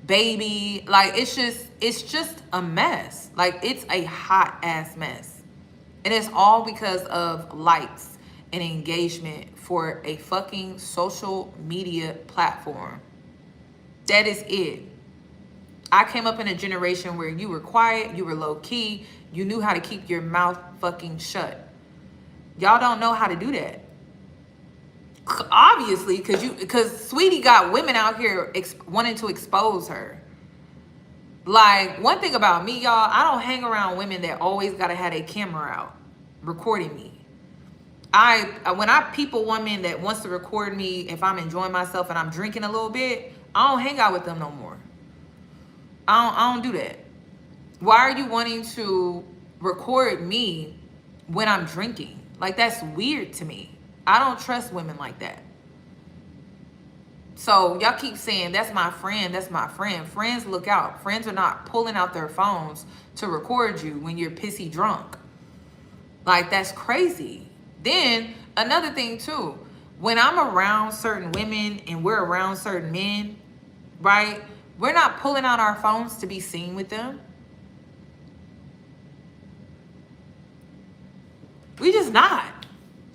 baby. Like, it's just a mess. Like, it's a hot ass mess. And it's all because of likes and engagement for a fucking social media platform. That is it. I came up in a generation where you were quiet, you were low key, you knew how to keep your mouth fucking shut. Y'all don't know how to do that. Obviously, because Sweetie got women out here wanting to expose her. Like, one thing about me, y'all, I don't hang around women that always gotta have a camera out recording me. When I peep a woman that wants to record me if I'm enjoying myself and I'm drinking a little bit, I don't hang out with them no more. I don't do that. Why are you wanting to record me when I'm drinking? Like, that's weird to me. I don't trust women like that. So y'all keep saying, that's my friend, that's my friend. Friends look out. Friends are not pulling out their phones to record you when you're pissy drunk. Like, that's crazy. Then another thing too, when I'm around certain women and we're around certain men, right? We're not pulling out our phones to be seen with them. We just not.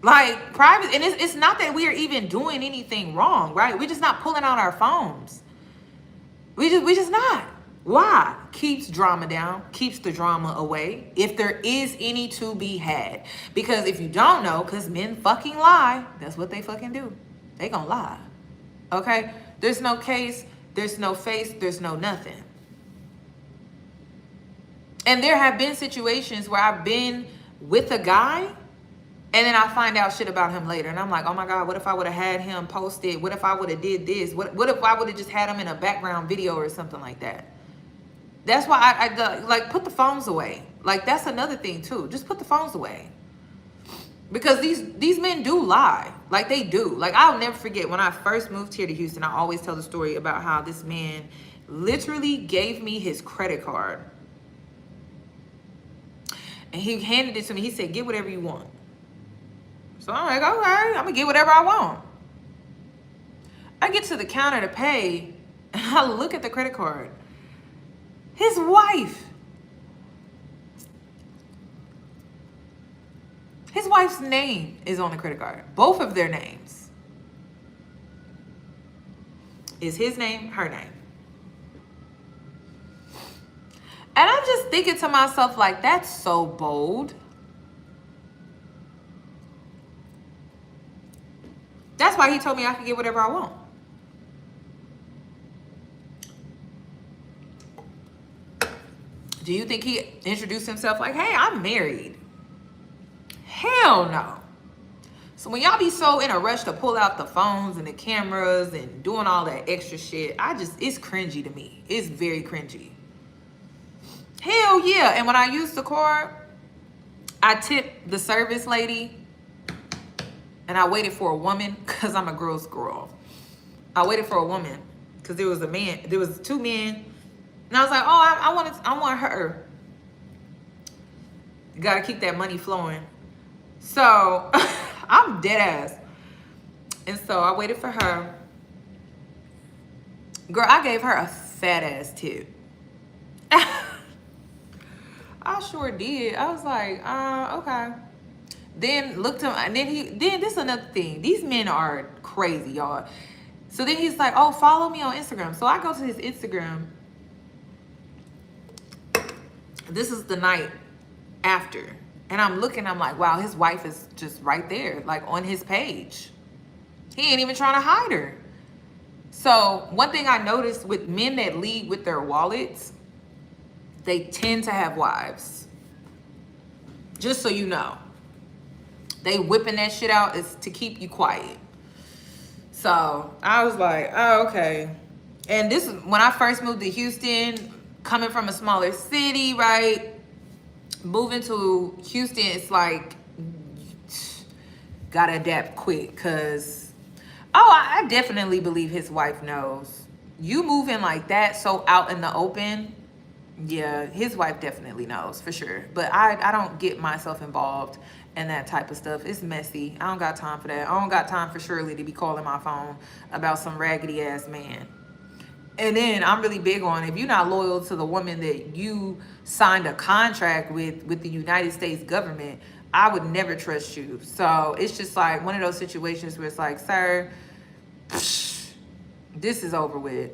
Like, private, and it's not that we are even doing anything wrong, right? We're just not pulling out our phones. We just not. Why? Keeps drama down, keeps the drama away, if there is any to be had. Because if you don't know, because men fucking lie, that's what they fucking do. They gonna lie. Okay? There's no case, there's no face, there's no nothing. And there have been situations where I've been with a guy and then I find out shit about him later. And I'm like, oh my God, what if I would have had him posted? What if I would have did this? What if I would have just had him in a background video or something like that? That's why I like, put the phones away. Like, that's another thing too. Just put the phones away. Because these men do lie. Like, they do. Like, I'll never forget when I first moved here to Houston, I always tell the story about how this man literally gave me his credit card. And he handed it to me. He said, get whatever you want. So I'm like, okay, I'm gonna get whatever I want. I get to the counter to pay, and I look at the credit card. His wife's name is on the credit card. Both of their names. Is his name, her name. And I'm just thinking to myself, like, that's so bold. That's why he told me I could get whatever I want. Do you think he introduced himself like, hey, I'm married? Hell no. So when y'all be so in a rush to pull out the phones and the cameras and doing all that extra shit, it's cringy to me. It's very cringy. Hell yeah. And when I use the card, I tip the service lady and I waited for a woman because I'm a girl's girl. I waited for a woman because there was a man. There was two men, and I was like, oh, I want her. You gotta keep that money flowing. So I'm dead ass, and so I waited for her. Girl, I gave her a fat ass tip. I sure did. I was like, okay. Then looked him, and then this is another thing. These men are crazy, y'all. So then he's like, oh, follow me on Instagram. So I go to his Instagram. This is the night after. And I'm looking, I'm like, wow, his wife is just right there, like on his page. He ain't even trying to hide her. So one thing I noticed with men that lead with their wallets, they tend to have wives. Just so you know. They whipping that shit out is to keep you quiet. So I was like, oh, okay. And this is when I first moved to Houston, coming from a smaller city, right? Moving to Houston, it's like, gotta adapt quick, because, I definitely believe his wife knows. You moving like that, so out in the open, yeah, his wife definitely knows, for sure. But I don't get myself involved in that type of stuff. It's messy. I don't got time for that. I don't got time for Shirley to be calling my phone about some raggedy ass man. And then I'm really big on, if you're not loyal to the woman that you signed a contract with the United States government, I would never trust you. So it's just like one of those situations where it's like, sir, this is over with.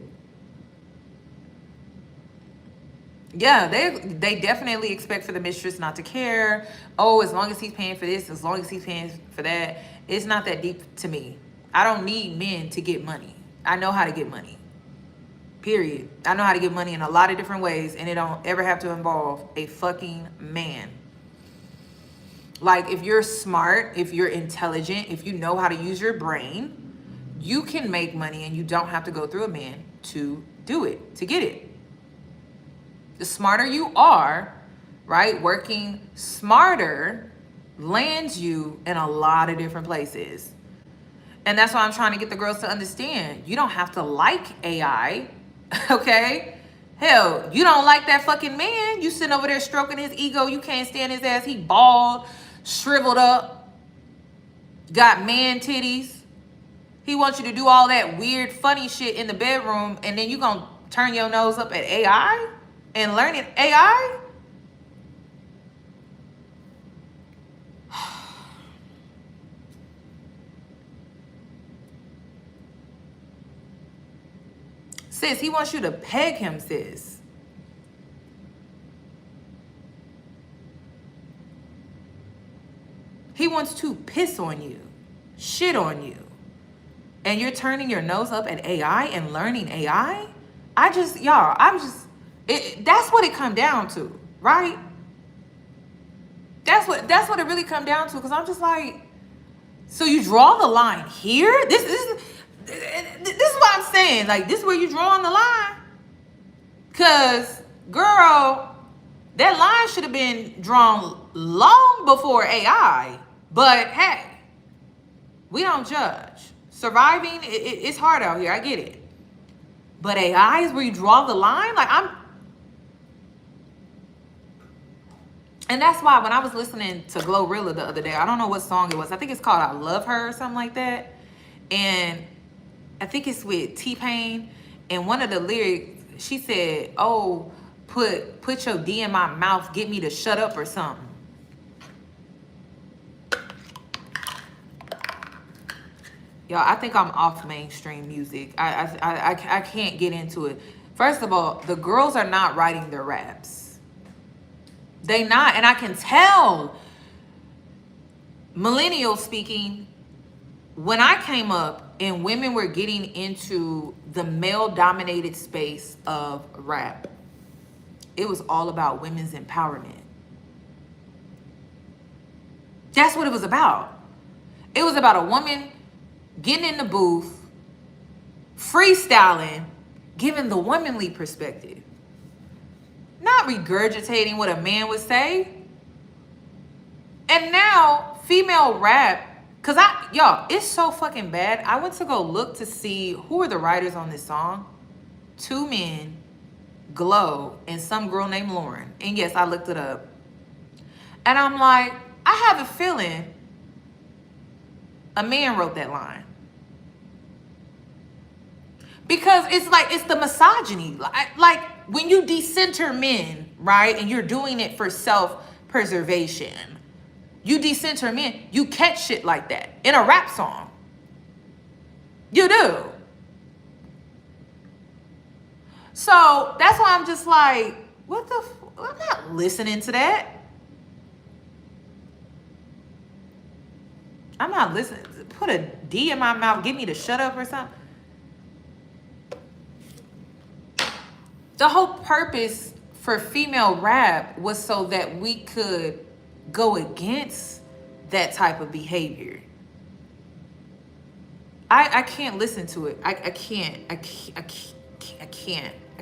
Yeah, they definitely expect for the mistress not to care. Oh, as long as he's paying for this, as long as he's paying for that. It's not that deep to me. I don't need men to get money. I know how to get money. Period. I know how to get money in a lot of different ways, and it don't ever have to involve a fucking man. Like, if you're smart, if you're intelligent, if you know how to use your brain, you can make money and you don't have to go through a man to do it, to get it. The smarter you are, right, working smarter lands you in a lot of different places. And that's why I'm trying to get the girls to understand. You don't have to like AI, okay? Hell, you don't like that fucking man. You sitting over there stroking his ego. You can't stand his ass. He bald, shriveled up, got man titties. He wants you to do all that weird, funny shit in the bedroom, and then you gonna turn your nose up at AI and learning AI? Sis, he wants you to peg him, sis. He wants to piss on you, shit on you. And you're turning your nose up at AI and learning AI? That's what it come down to, right? That's what it really come down to, because I'm just like, so you draw the line here? This is what I'm saying. Like, this is where you drawing the line. Because, girl, that line should have been drawn long before AI. But, hey, we don't judge. Surviving, it's hard out here. I get it. But AI is where you draw the line? And that's why when I was listening to Glorilla the other day, I don't know what song it was. I think it's called I Love Her or something like that. And I think it's with T-Pain. And one of the lyrics, she said, oh, put your D in my mouth, get me to shut up or something. Y'all, I think I'm off mainstream music. I can't get into it. First of all, the girls are not writing their raps. They not. And I can tell, millennial speaking, when I came up and women were getting into the male-dominated space of rap, it was all about women's empowerment. That's what it was about. It was about a woman getting in the booth, freestyling, giving the womanly perspective. Not regurgitating what a man would say. And now, female rap Cause y'all, it's so fucking bad. I went to go look to see who are the writers on this song. 2 men, Glow, and some girl named Lauren. And yes, I looked it up. And I'm like, I have a feeling a man wrote that line. Because it's like, it's the misogyny. Like when you decenter men, right? And you're doing it for self-preservation. You decenter men, you catch shit like that in a rap song. You do. So that's why I'm just like, what the I'm not listening to that. I'm not listening. Put a D in my mouth, get me to shut up or something. The whole purpose for female rap was so that we could go against that type of behavior. I can't listen to it. I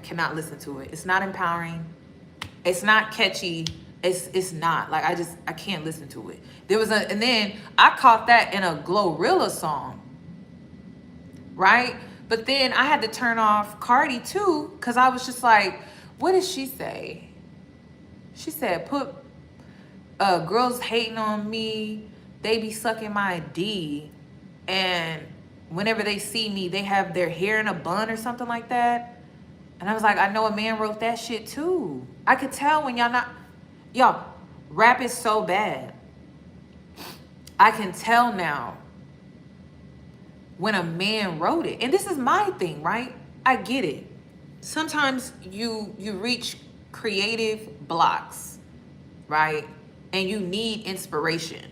cannot listen to it. It's not empowering. It's not catchy. It's not. Like, I can't listen to it. And then I caught that in a Glorilla song, right? But then I had to turn off Cardi too, because I was just like, what did she say? She said, girls hating on me, they be sucking my D, and whenever they see me, they have their hair in a bun or something like that. And I was like, I know a man wrote that shit too. I could tell when y'all, rap is so bad. I can tell now when a man wrote it. And this is my thing, right? I get it. Sometimes you reach creative blocks, right? And you need inspiration.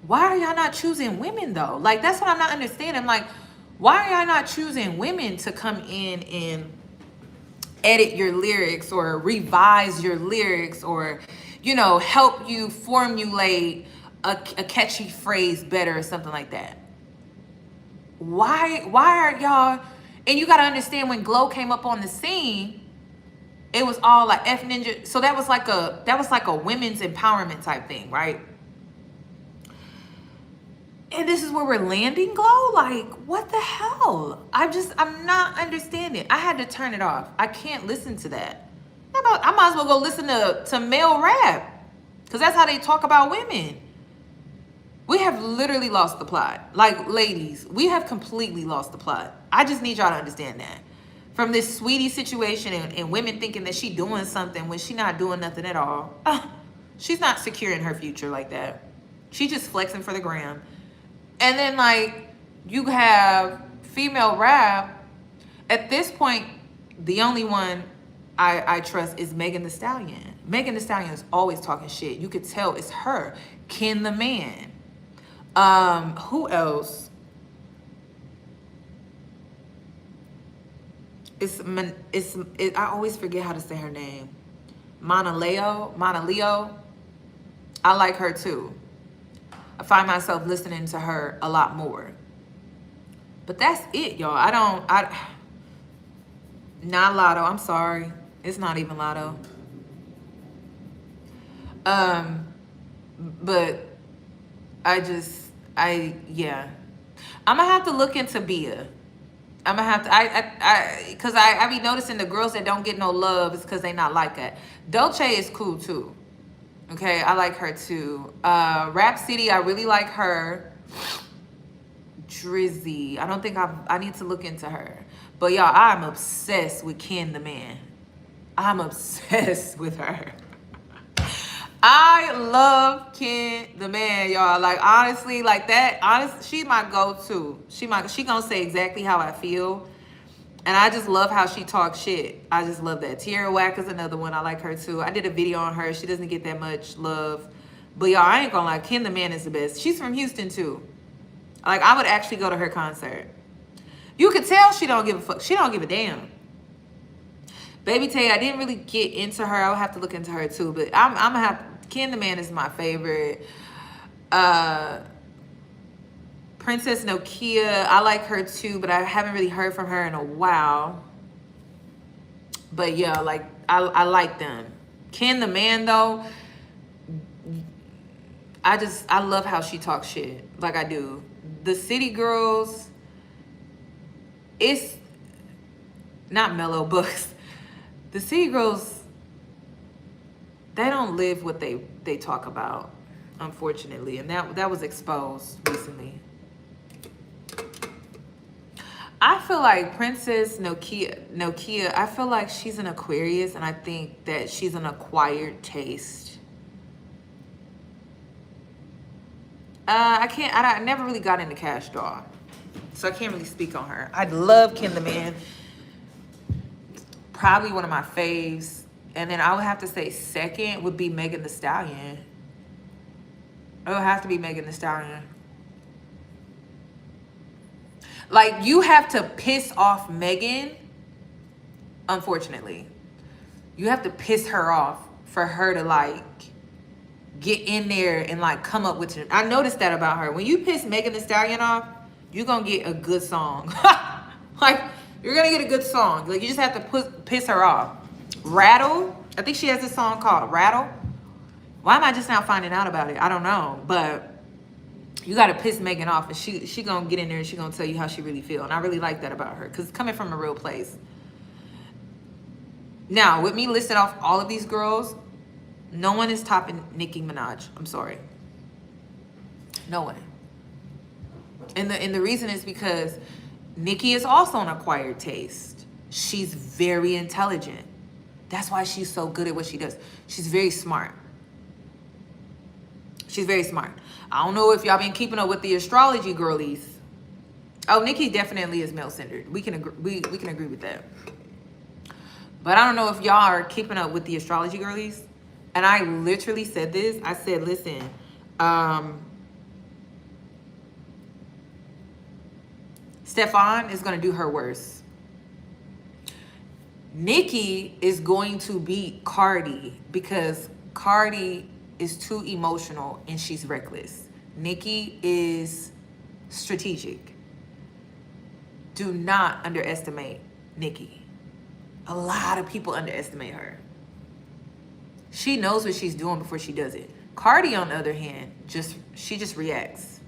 Why are y'all not choosing women though? Like, that's what I'm not understanding. Like, why are y'all not choosing women to come in and edit your lyrics or revise your lyrics or, help you formulate a catchy phrase better or something like that? Why are y'all? And you got to understand, when Glow came up on the scene, it was all like F Ninja. So that was like a women's empowerment type thing, right? And this is where we're landing, Glow? Like, what the hell? I'm not understanding. I had to turn it off. I can't listen to that. I might as well go listen to male rap, because that's how they talk about women. We have literally lost the plot. Like, ladies, we have completely lost the plot. I just need y'all to understand that. From this sweetie situation and women thinking that she doing something when she not doing nothing at all. She's not securing her future like that. She just flexing for the gram. And then, like, you have female rap. At this point, the only one I trust is Megan Thee Stallion. Megan Thee Stallion is always talking shit. You could tell it's her. Ken the Man. Who else? I always forget how to say her name. Mana Leo. I like her too. I find myself listening to her a lot more. But that's it, y'all. Not Lotto. I'm sorry. It's not even Lotto. But yeah. I'm gonna have to look into Bia. I'm gonna have to, because I be noticing the girls that don't get no love is because they not like that. Dolce is cool too. Okay, I like her too. Rap City, I really like her. Drizzy, I don't think I need to look into her. But y'all, I'm obsessed with Ken the Man. I'm obsessed with her. I love Ken the Man, y'all. Like, honestly, like that, she my go-to. She gonna say exactly how I feel. And I just love how she talks shit. I just love that. Tierra Whack is another one. I like her too. I did a video on her. She doesn't get that much love. But y'all, I ain't gonna lie, Ken the Man is the best. She's from Houston too. Like, I would actually go to her concert. You could tell she don't give a fuck. She don't give a damn. Baby Tay, I didn't really get into her. I would have to look into her too. But I'm gonna have, Ken the Man is my favorite. Princess Nokia, I like her too, but I haven't really heard from her in a while. But yeah, like, I like them. Ken the Man though, I love how she talks shit. Like I do. The city girls, it's not mellow books. The city girls, they don't live what they talk about, unfortunately. And that was exposed recently. I feel like Princess Nokia, I feel like she's an Aquarius, and I think that she's an acquired taste. I never really got into Cash Doll, so I can't really speak on her. I love Ken the Man, probably one of my faves. And then I would have to say second would be Megan Thee Stallion. It would have to be Megan Thee Stallion. Like, you have to piss off Megan, unfortunately. You have to piss her off for her to, like, get in there and, like, come up with... I noticed that about her. When you piss Megan Thee Stallion off, you're going to get a good song. Like, you're going to get a good song. Like, you just have to piss her off. Rattle. I think she has this song called Rattle. Why am I just now finding out about it? I don't know. But... you got to piss Megan off, and she going to get in there and she going to tell you how she really feel. And I really like that about her, because it's coming from a real place. Now, with me listing off all of these girls, no one is topping Nicki Minaj. I'm sorry. No one. And the reason is because Nicki is also an acquired taste. She's very intelligent. That's why she's so good at what she does. She's very smart. She's very smart. I don't know if y'all been keeping up with the astrology girlies. Oh, Nicki definitely is male-centered. We can agree. We can agree with that. But I don't know if y'all are keeping up with the astrology girlies. And I literally said this. I said, listen, Stefan is going to do her worse. Nicki is going to beat Cardi because Cardi is too emotional and she's reckless. Nicki is strategic. Do not underestimate Nicki. A lot of people underestimate her. She knows what she's doing before she does it. Cardi, on the other hand, she just reacts.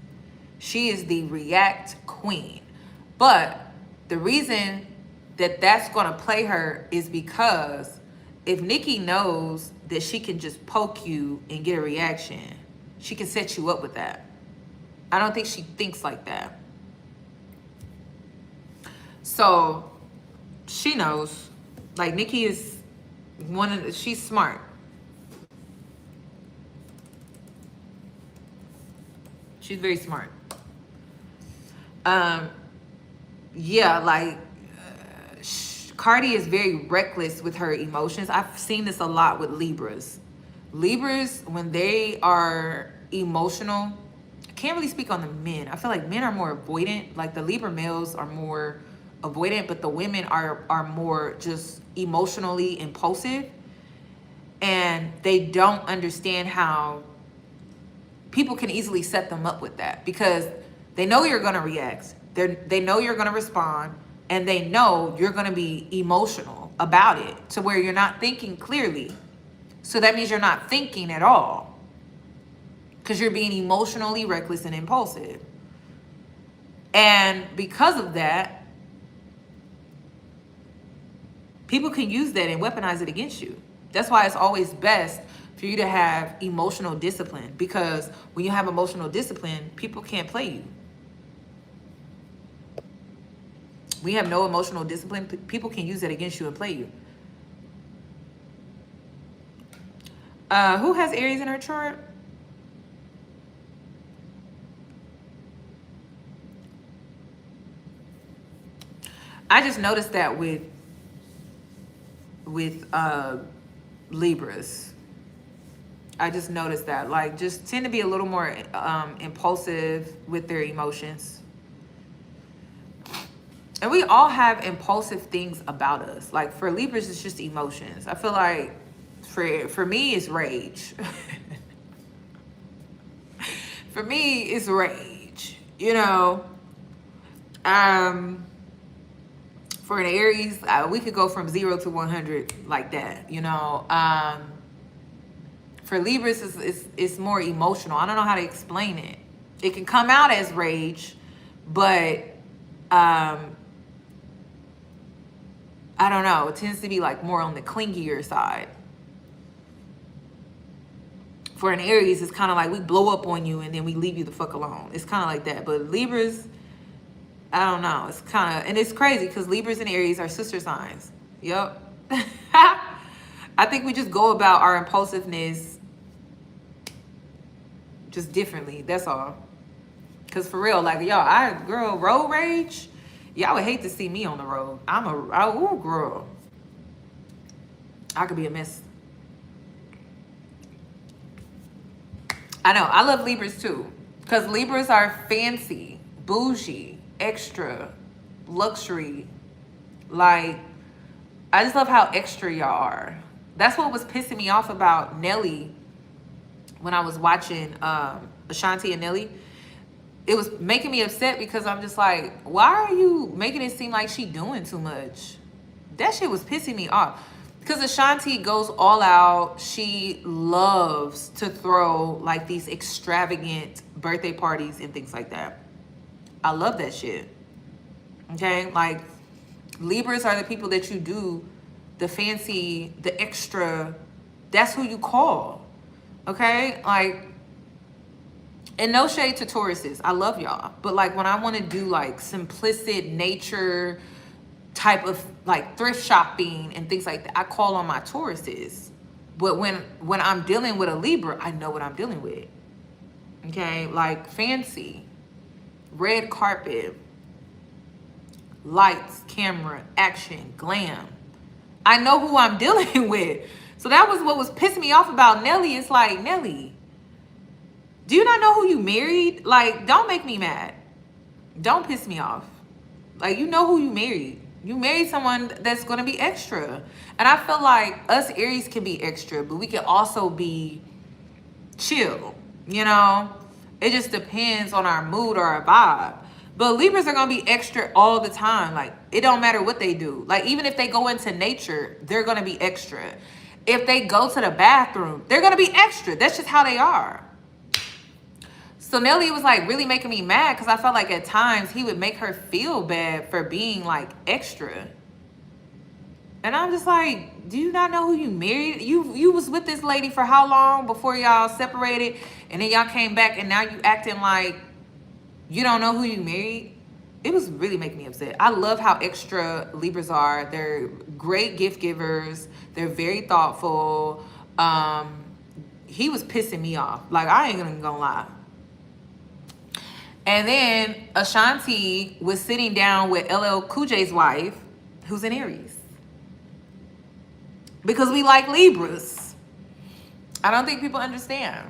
She is the react queen. But the reason that that's gonna play her is because if Nicki knows that she can just poke you and get a reaction, she can set you up with that. I don't think she thinks like that. So she knows. Like, Nicki is she's smart. She's very smart. Yeah, like Cardi is very reckless with her emotions. I've seen this a lot with Libras. Libras, when they are emotional, I can't really speak on the men. I feel like men are more avoidant. Like, the Libra males are more avoidant, but the women are more just emotionally impulsive. And they don't understand how people can easily set them up with that, because they know you're going to react. They know you're going to respond, and they know you're going to be emotional about it to where you're not thinking clearly. So that means you're not thinking at all, because you're being emotionally reckless and impulsive. And because of that, people can use that and weaponize it against you. That's why it's always best for you to have emotional discipline, because when you have emotional discipline, people can't play you. We have no emotional discipline, people can use that against you and play you. Who has Aries in her chart? I just noticed that with Libras. I just noticed that, like, just tend to be a little more impulsive with their emotions. And we all have impulsive things about us. Like, for Libras, it's just emotions. I feel like for me, it's rage. For me, it's rage. You know, for an Aries, we could go from 0 to 100 like that. You know, For Libras, it's more emotional. I don't know how to explain it. It can come out as rage, but um, I don't know. It tends to be like more on the clingier side. For an Aries, it's kind of like we blow up on you and then we leave you the fuck alone. It's kind of like that. But Libras, I don't know. It's kind of, and it's crazy because Libras and Aries are sister signs. Yep. I think we just go about our impulsiveness just differently. That's all. Because for real, like, y'all, girl, road rage, y'all would hate to see me on the road. Ooh, girl. I could be a mess. I know. I love Libras too. Because Libras are fancy, bougie, extra, luxury. Like, I just love how extra y'all are. That's what was pissing me off about Nelly when I was watching Ashanti and Nelly. It was making me upset because I'm just like, why are you making it seem like she doing too much? That shit was pissing me off. Because Ashanti goes all out. She loves to throw like these extravagant birthday parties and things like that. I love that shit. Okay? Like, Libras are the people that you do the fancy, the extra. That's who you call. Okay? Like, and no shade to Tauruses. I love y'all. But like when I want to do like simplistic nature type of like thrift shopping and things like that, I call on my Tauruses. But when I'm dealing with a Libra, I know what I'm dealing with. Okay? Like fancy, red carpet, lights, camera, action, glam. I know who I'm dealing with. So that was what was pissing me off about Nelly. It's like, Nelly, do you not know who you married? Like, don't make me mad. Don't piss me off. Like, you know who you married. You married someone that's going to be extra. And I feel like us Aries can be extra, but we can also be chill, you know? It just depends on our mood or our vibe. But Libras are going to be extra all the time. Like, it don't matter what they do. Like, even if they go into nature, they're going to be extra. If they go to the bathroom, they're going to be extra. That's just how they are. So Nelly was like really making me mad because I felt like at times he would make her feel bad for being like extra. And I'm just like, do you not know who you married? You was with this lady for how long before y'all separated? And then y'all came back and now you acting like you don't know who you married? It was really making me upset. I love how extra Libras are. They're great gift givers. They're very thoughtful. He was pissing me off. Like, I ain't even gonna lie. And then Ashanti was sitting down with LL Cool J's wife, who's an Aries. Because we like Libras. I don't think people understand.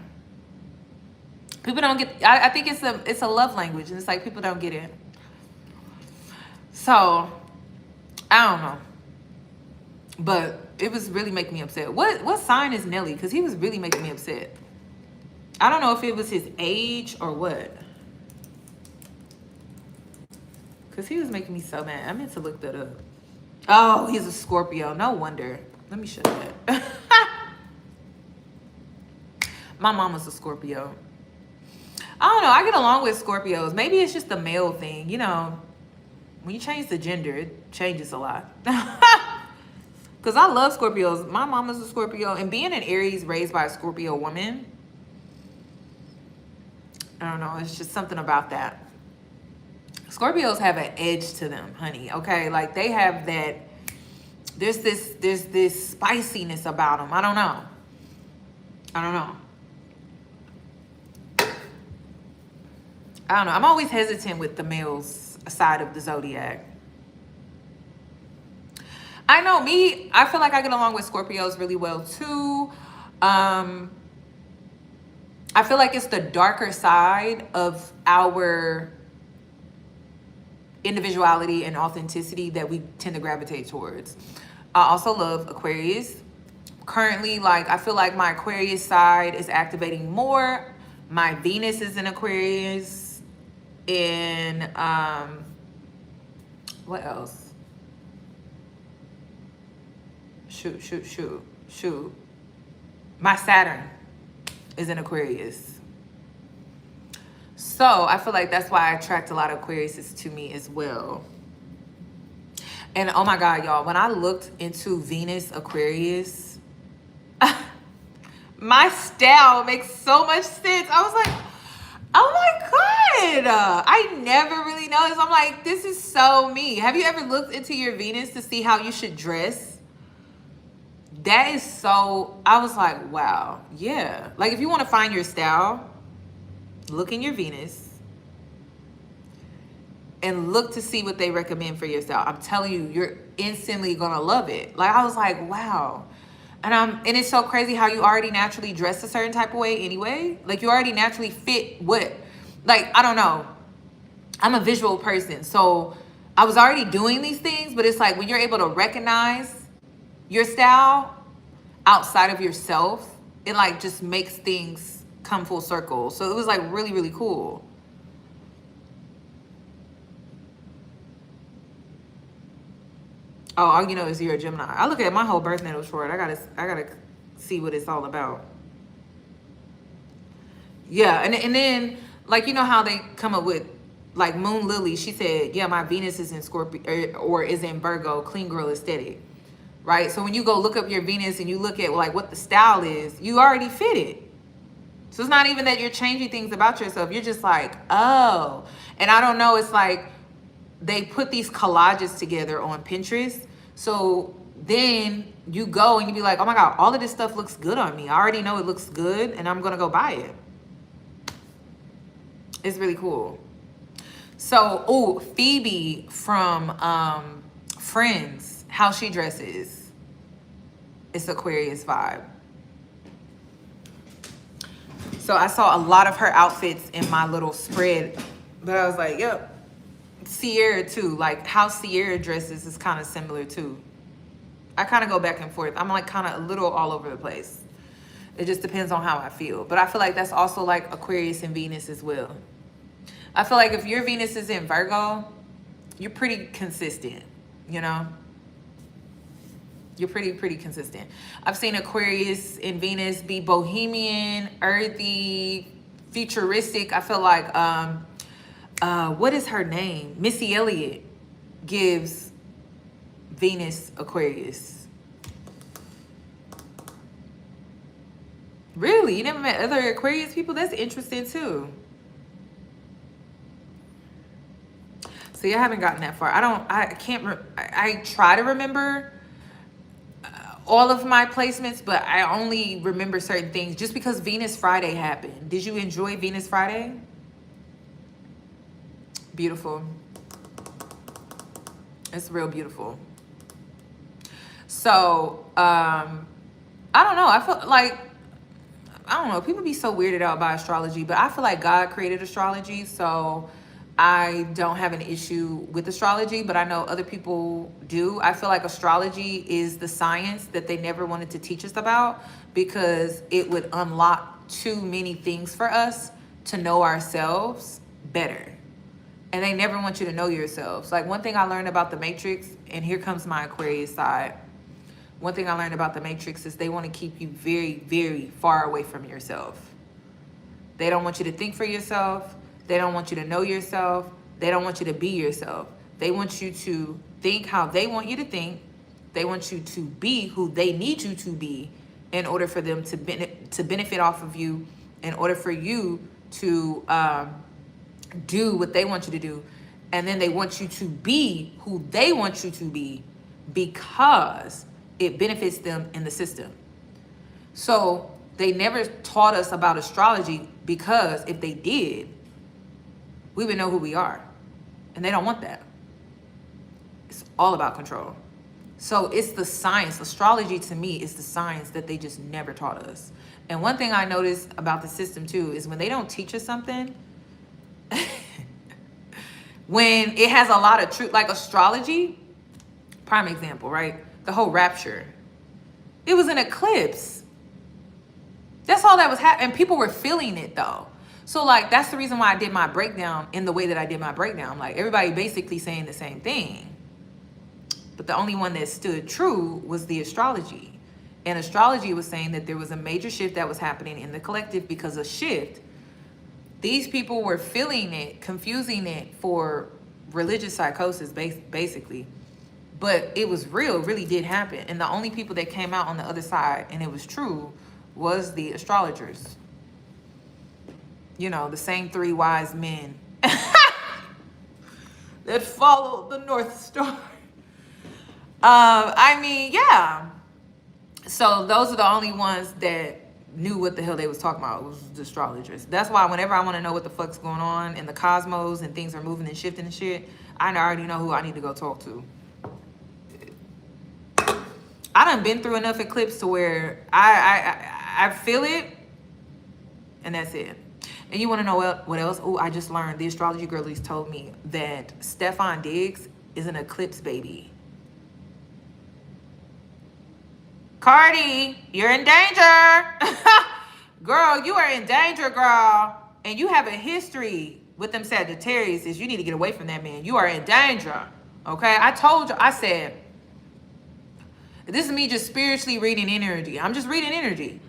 People don't get, I think it's a love language, and it's like people don't get it. So, I don't know. But it was really making me upset. What sign is Nelly? Because he was really making me upset. I don't know if it was his age or what. Because he was making me so mad. I meant to look that up. Oh, he's a Scorpio. No wonder. Let me show that. My mama's a Scorpio. I don't know. I get along with Scorpios. Maybe it's just the male thing. You know, when you change the gender, it changes a lot. Because I love Scorpios. My mama's a Scorpio. And being an Aries raised by a Scorpio woman, I don't know. It's just something about that. Scorpios have an edge to them, honey. Okay, like they have that. There's this spiciness about them. I don't know. I'm always hesitant with the male's side of the zodiac. I know me. I feel like I get along with Scorpios really well too. I feel like it's the darker side of our individuality and authenticity that we tend to gravitate towards. I also love Aquarius. Currently, like, I feel like my Aquarius side is activating more. My Venus is in Aquarius. And what else? Shoot. My Saturn is an Aquarius. So I feel like that's why I attract a lot of Aquariuses to me as well. And oh my God, y'all, when I looked into Venus Aquarius, my style makes so much sense. I was like, oh my God. I never really noticed. I'm like, this is so me. Have you ever looked into your Venus to see how you should dress? That is so, I was like, wow, yeah. Like if you want to find your style, look in your Venus and look to see what they recommend for your style. I'm telling you, you're instantly gonna love it. Like I was like, wow. And it's so crazy how you already naturally dress a certain type of way anyway. Like you already naturally fit what, like, I don't know. I'm a visual person. So I was already doing these things, but it's like when you're able to recognize your style outside of yourself, it like just makes things come full circle. So it was like really, really cool. Oh, all you know is you're a Gemini. I look at my whole birth natal chart. I gotta see what it's all about. Yeah, and then like you know how they come up with like Moon Lily. She said, yeah, my Venus is in Scorpio or is in Virgo. Clean girl aesthetic, right? So when you go look up your Venus and you look at like what the style is, you already fit it. So it's not even that you're changing things about yourself. You're just like, oh, and I don't know. It's like they put these collages together on Pinterest. So then you go and you be like, oh my God, all of this stuff looks good on me. I already know it looks good and I'm going to go buy it. It's really cool. So, oh, Phoebe from Friends, how she dresses. It's Aquarius vibe. So I saw a lot of her outfits in my little spread, but I was like, yep. Sierra too, like how Sierra dresses is kind of similar too. I kind of go back and forth. I'm like kind of a little all over the place. It just depends on how I feel. But I feel like that's also like Aquarius and Venus as well. I feel like if your Venus is in Virgo, you're pretty consistent, you know? You're pretty consistent. I've seen Aquarius and Venus be bohemian, earthy, futuristic. I feel like what is her name? Missy Elliott gives Venus Aquarius. Really? You never met other Aquarius people? That's interesting too. See, I haven't gotten that far. I try to remember all of my placements, but I only remember certain things just because Venus Friday happened. Did you enjoy Venus Friday? Beautiful. It's real beautiful. So, I don't know. I feel like, I don't know. People be so weirded out by astrology, but I feel like God created astrology. So I don't have an issue with astrology, but I know other people do. I feel like astrology is the science that they never wanted to teach us about because it would unlock too many things for us to know ourselves better. And they never want you to know yourselves. Like one thing I learned about the Matrix, and here comes my Aquarius side. One thing I learned about the Matrix is they want to keep you very, very far away from yourself. They don't want you to think for yourself. They don't want you to know yourself. They don't want you to be yourself. They want you to think how they want you to think. They want you to be who they need you to be in order for them to benefit off of you, in order for you to do what they want you to do. And then they want you to be who they want you to be because it benefits them in the system. So they never taught us about astrology because if they did, we would know who we are. And they don't want that. It's all about control. So it's the science. Astrology to me is the science that they just never taught us. And one thing I noticed about the system too is when they don't teach us something, when it has a lot of truth, like astrology, prime example, right? The whole rapture. It was an eclipse. That's all that was happening. And people were feeling it though. So like, that's the reason why I did my breakdown in the way that I did my breakdown. Like everybody basically saying the same thing. But the only one that stood true was the astrology. And astrology was saying that there was a major shift that was happening in the collective because of shift. These people were feeling it, confusing it for religious psychosis, basically. But it was real, it really did happen. And the only people that came out on the other side, and it was true, was the astrologers. You know, the same 3 wise men that followed the North Star. I mean, yeah. So those are the only ones that knew what the hell they was talking about, was the astrologers. That's why whenever I want to know what the fuck's going on in the cosmos and things are moving and shifting and shit, I already know who I need to go talk to. I done been through enough eclipse to where I feel it, and that's it. And you want to know what else? Oh, I just learned. The astrology girlies told me that Stefan Diggs is an eclipse baby. Cardi, you're in danger. Girl, you are in danger, girl. And you have a history with them Sagittarius. You need to get away from that man. You are in danger. Okay? I told you. I said, this is me just spiritually reading energy. I'm just reading energy.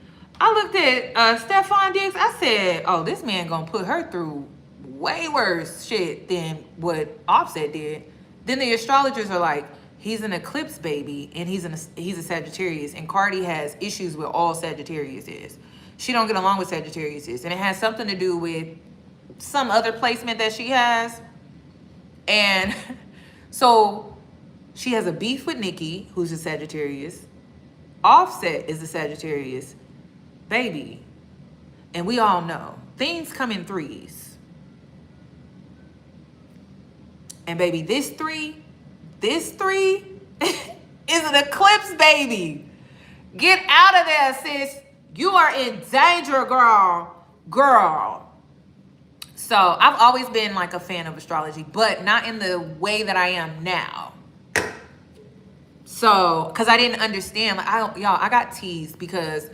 I looked at Stefan Diggs. I said, oh, this man gonna put her through way worse shit than what Offset did. Then the astrologers are like, he's an eclipse baby, and he's a Sagittarius, and Cardi has issues with all Sagittarius is. She don't get along with Sagittarius is, and it has something to do with some other placement that she has. And so she has a beef with Nicki, who's a Sagittarius. Offset is a Sagittarius baby, and we all know things come in 3s. And baby, this 3 is an eclipse baby. Get out of there, sis. You are in danger, girl. So I've always been like a fan of astrology, but not in the way that I am now. So, because I didn't understand. Like, I got teased because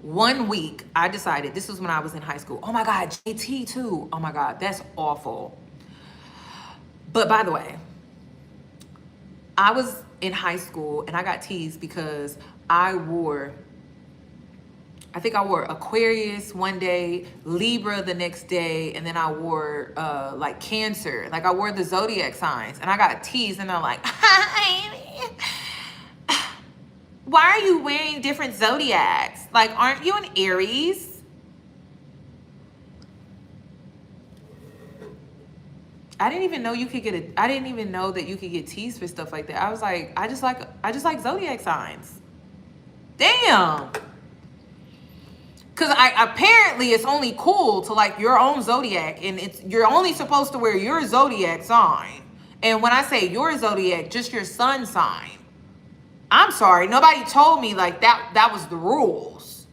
one week I decided, this was when I was in high school. Oh my God, JT too. Oh my God, that's awful. But by the way, I was in high school and I got teased because I think I wore Aquarius one day, Libra the next day, and then I wore like Cancer. Like I wore the zodiac signs, and I got teased, and they're like, why are you wearing different zodiacs? Like, aren't you an Aries? I didn't even know I didn't even know that you could get teased for stuff like that. I was like, I just like zodiac signs. Damn. Cause apparently it's only cool to like your own zodiac, and you're only supposed to wear your zodiac sign. And when I say your zodiac, just your sun sign. I'm sorry, nobody told me like that was the rules.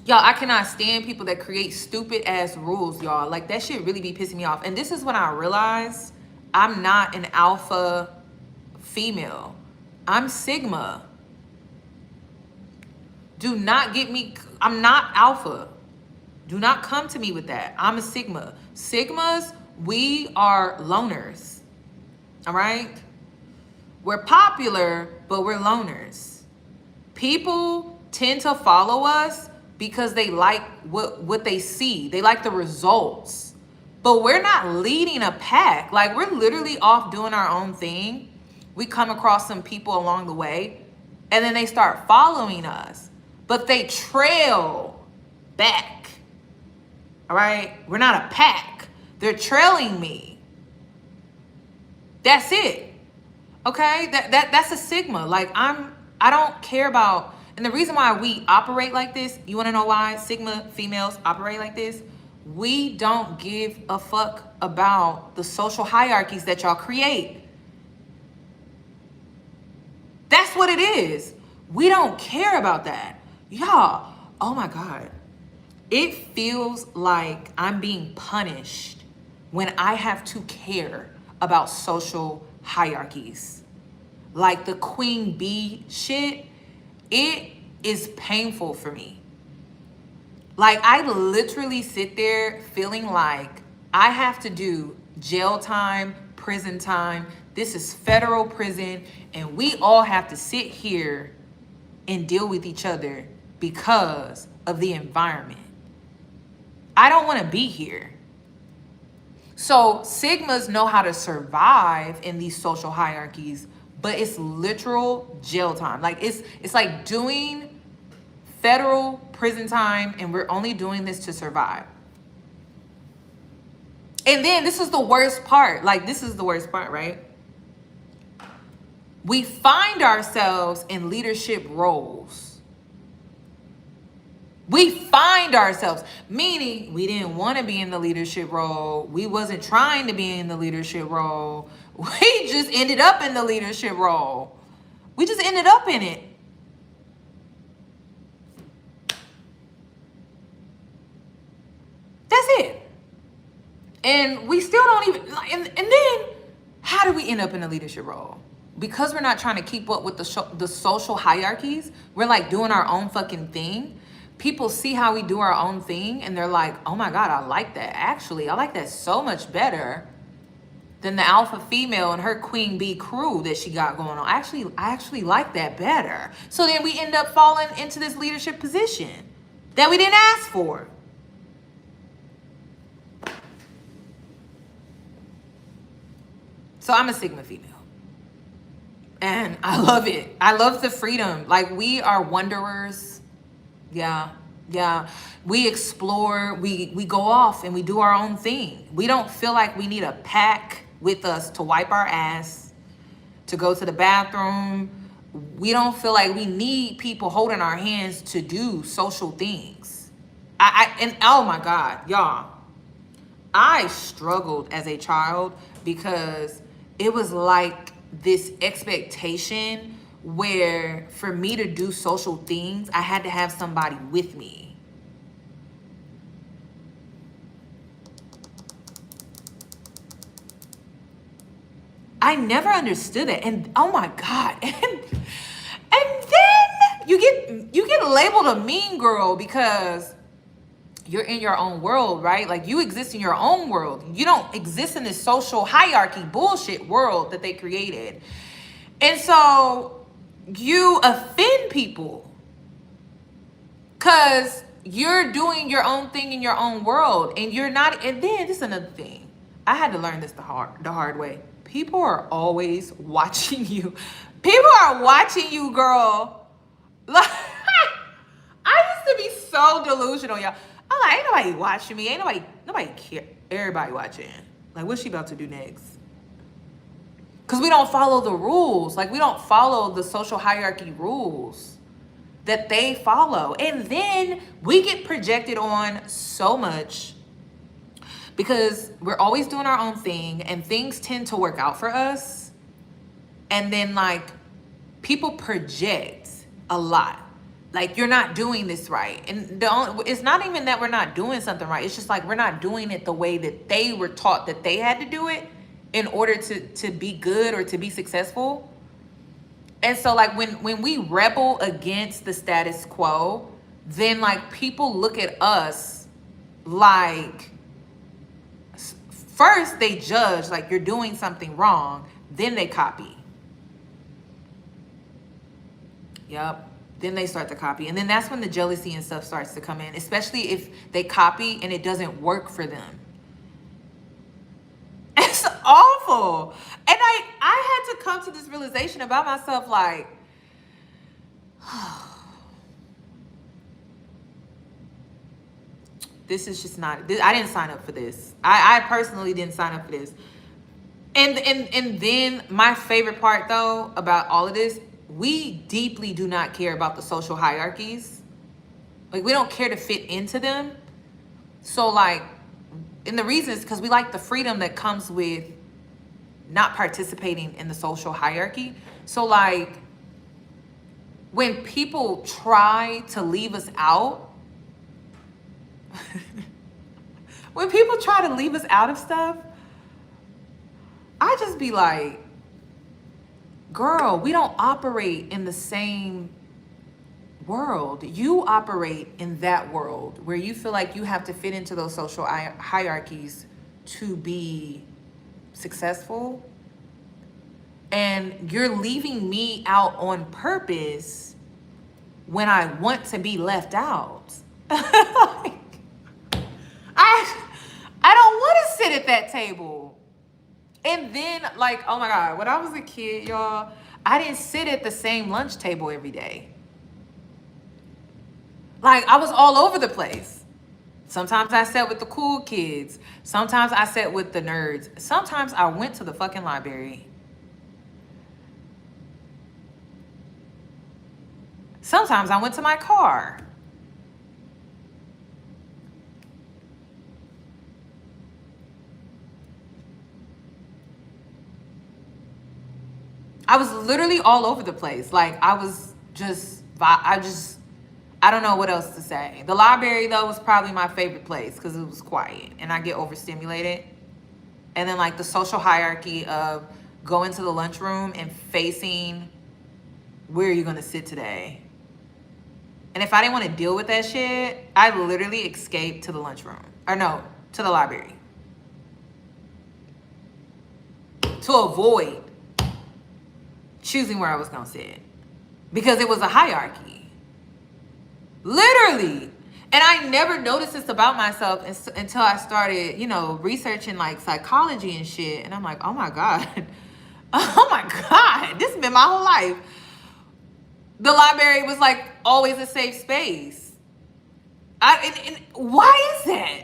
Y'all, I cannot stand people that create stupid ass rules, y'all. Like that shit really be pissing me off. And this is when I realized I'm not an alpha female. I'm Sigma. Do not get me, I'm not alpha. Do not come to me with that. I'm a Sigma. Sigmas, we are loners. All right? We're popular, but we're loners. People tend to follow us because they like what they see. They like the results. But we're not leading a pack. Like, we're literally off doing our own thing. We come across some people along the way, and then they start following us. But they trail back. All right? We're not a pack. They're trailing me. That's it. Okay? That's a Sigma. Like, I don't care about, and the reason why we operate like this, you want to know why Sigma females operate like this? We don't give a fuck about the social hierarchies that y'all create. That's what it is. We don't care about that. Y'all, oh my God. It feels like I'm being punished when I have to care about social hierarchies. Like the queen bee shit, it is painful for me. Like I literally sit there feeling like I have to do jail time, prison time, This is federal prison, and we all have to sit here and deal with each other because of the environment. I don't want to be here. So Sigmas know how to survive in these social hierarchies, but it's literal jail time. Like it's like doing federal prison time, and we're only doing this to survive. And then this is the worst part. Like, this is the worst part, right? We find ourselves in leadership roles. We find ourselves, meaning we didn't want to be in the leadership role. We wasn't trying to be in the leadership role. We just ended up in the leadership role. We just ended up in it. That's it. And we still don't even, and then how do we end up in a leadership role? Because we're not trying to keep up with the social hierarchies, we're like doing our own fucking thing. People see how we do our own thing and they're like, oh my God, I like that. Actually, I like that so much better than the alpha female and her queen bee crew that she got going on. I actually like that better. So then we end up falling into this leadership position that we didn't ask for. So I'm a Sigma female. And I love it. I love the freedom. Like, we are wanderers. Yeah. We explore, we go off and we do our own thing. We don't feel like we need a pack with us to wipe our ass, to go to the bathroom. We don't feel like we need people holding our hands to do social things. And oh my God, y'all, I struggled as a child because it was like this expectation where for me to do social things, I had to have somebody with me. I never understood it. And oh my God. And then you get labeled a mean girl because you're in your own world, right? Like, you exist in your own world. You don't exist in this social hierarchy bullshit world that they created. And so you offend people because you're doing your own thing in your own world, and you're not. And then this is another thing. I had to learn this the hard way. People are always watching you. People are watching you, girl. Like, I used to be so delusional, y'all. I'm like, ain't nobody watching me. Ain't nobody care. Everybody watching. Like, what's she about to do next? Because we don't follow the rules. Like, we don't follow the social hierarchy rules that they follow. And then we get projected on so much because we're always doing our own thing and things tend to work out for us. And then, like, people project a lot. Like, you're not doing this right. And it's not even that we're not doing something right. It's just like we're not doing it the way that they were taught that they had to do it in order to be good or to be successful. And so, like, when we rebel against the status quo, then, like, people look at us like, first they judge, like, you're doing something wrong, then they copy. Yep. Then they start to copy. And then that's when the jealousy and stuff starts to come in, especially if they copy and it doesn't work for them. It's awful. And I had to come to this realization about myself, like, this is just not, I didn't sign up for this. I personally didn't sign up for this. And then my favorite part, though, about all of this, we deeply do not care about the social hierarchies. Like, we don't care to fit into them. So, like, and the reason is because we like the freedom that comes with not participating in the social hierarchy. So, like, when people try to leave us out, when people try to leave us out of stuff, I just be like, girl, we don't operate in the same world. You operate in that world where you feel like you have to fit into those social hierarchies to be successful. And you're leaving me out on purpose when I want to be left out. I don't want to sit at that table. And then, like, oh my God, when I was a kid, y'all, I didn't sit at the same lunch table every day. Like, I was all over the place. Sometimes I sat with the cool kids. Sometimes I sat with the nerds. Sometimes I went to the fucking library. Sometimes I went to my car. I was literally all over the place. Like, I don't know what else to say. The library, though, was probably my favorite place because it was quiet and I get overstimulated. And then, like, the social hierarchy of going to the lunchroom and facing where are you going to sit today? And if I didn't want to deal with that shit, I literally escaped to the lunchroom. Or no, to the library. To avoid choosing where I was going to sit. Because it was a hierarchy. Literally. And I never noticed this about myself until I started, researching like psychology and shit. And I'm like, oh my God. Oh my God. This has been my whole life. The library was like always a safe space. And why is that?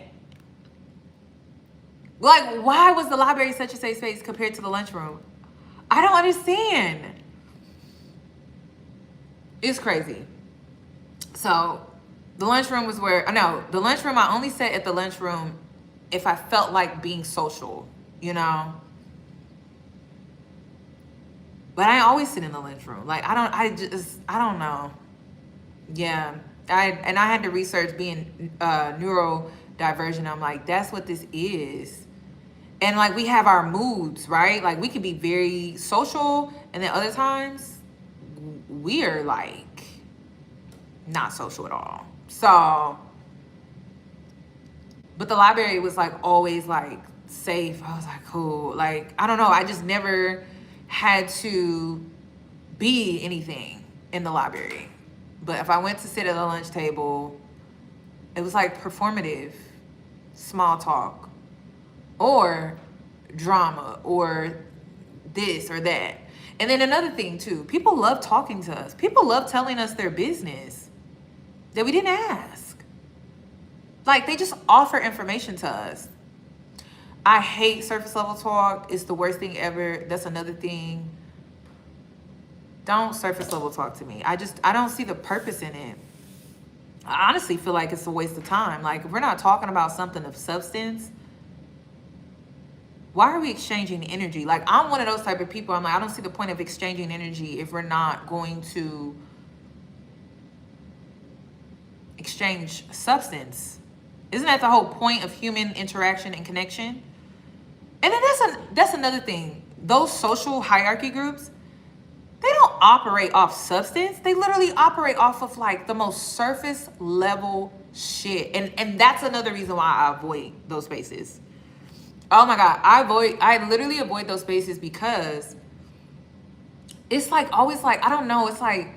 Like, why was the library such a safe space compared to the lunchroom? I don't understand. It's crazy. So the lunchroom was where, the lunchroom, I only sat at the lunchroom if I felt like being social, But I always sit in the lunchroom. Like, I don't know. Yeah. I had to research being neurodivergent. I'm like, that's what this is. And like, we have our moods, right? Like, we can be very social, and then other times we are like not social at all. So, but the library was like always like safe. I was like, cool. Like, I don't know. I just never had to be anything in the library. But if I went to sit at a lunch table, it was like performative, small talk, or drama, or this or that. And then another thing too, people love talking to us. People love telling us their business that we didn't ask. Like, they just offer information to us. I hate surface level talk. It's the worst thing ever. That's another thing. Don't surface level talk to me. I don't see the purpose in it. I honestly feel like it's a waste of time. Like, if we're not talking about something of substance, why are we exchanging energy? Like, I'm one of those type of people. I'm like, I don't see the point of exchanging energy if we're not going to exchange substance. Isn't that the whole point of human interaction and connection? And then that's another thing. Those social hierarchy groups, they don't operate off substance. They literally operate off of like the most surface level shit. And that's another reason why I avoid those spaces. Oh my God, I literally avoid those spaces because it's like always like, I don't know, it's like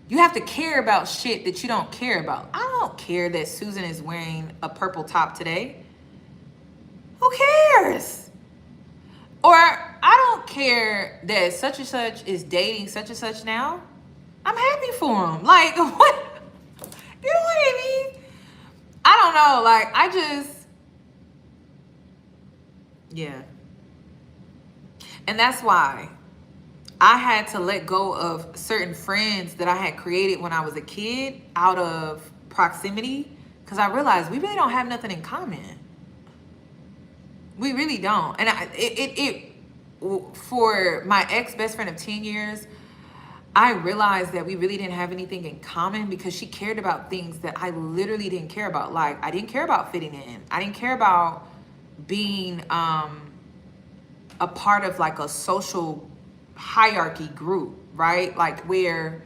you have to care about shit that you don't care about. I don't care that Susan is wearing a purple top today. Who cares? Or I don't care that such and such is dating such and such now. I'm happy for him. Like, what? You know what I mean? I don't know. Like, yeah. And that's why I had to let go of certain friends that I had created when I was a kid out of proximity, because I realized we really don't have nothing in common. We really don't. And for my ex-best friend of 10 years, I realized that we really didn't have anything in common because she cared about things that I literally didn't care about. Like, I didn't care about fitting in. I didn't care about being a part of like a social hierarchy group, right? Like, where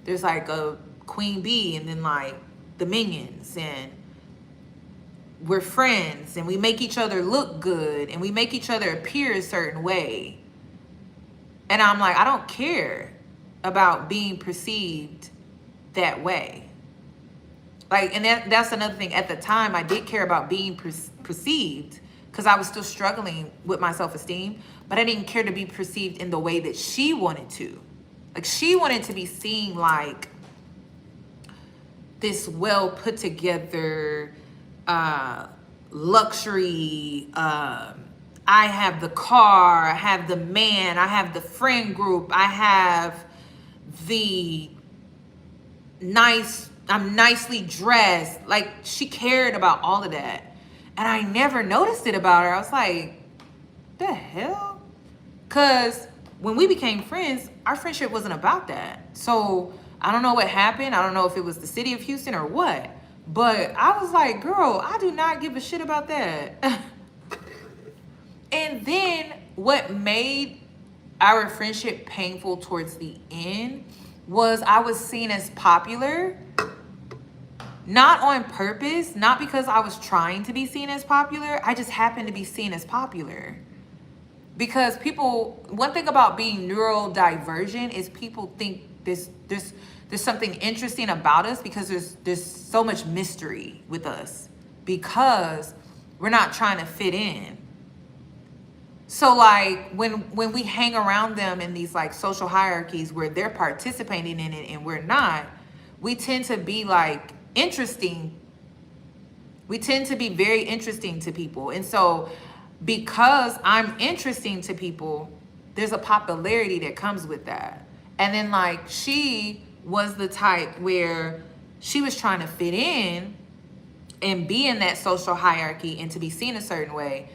there's like a queen bee and then like the minions, and we're friends and we make each other look good and we make each other appear a certain way. And I'm like, I don't care about being perceived that way. Like, and that's another thing. At the time, I did care about being perceived because I was still struggling with my self-esteem, but I didn't care to be perceived in the way that she wanted to. Like, she wanted to be seen like this well put together luxury. I have the car, I have the man, I have the friend group, I have the I'm nicely dressed. Like, she cared about all of that. And I never noticed it about her. I was like, the hell? Because when we became friends, our friendship wasn't about that. So I don't know what happened. I don't know if it was the city of Houston or what. But I was like, girl, I do not give a shit about that. And then what made our friendship painful towards the end was I was seen as popular, not on purpose, not because I was trying to be seen as popular. I just happened to be seen as popular. Because people, one thing about being neurodivergent is people think there's something interesting about us because there's so much mystery with us because we're not trying to fit in. So like when we hang around them in these like social hierarchies where they're participating in it and we're not, we tend to be like interesting. We tend to be very interesting to people. And so because I'm interesting to people, there's a popularity that comes with that. And then like she was the type where she was trying to fit in and be in that social hierarchy and to be seen a certain way.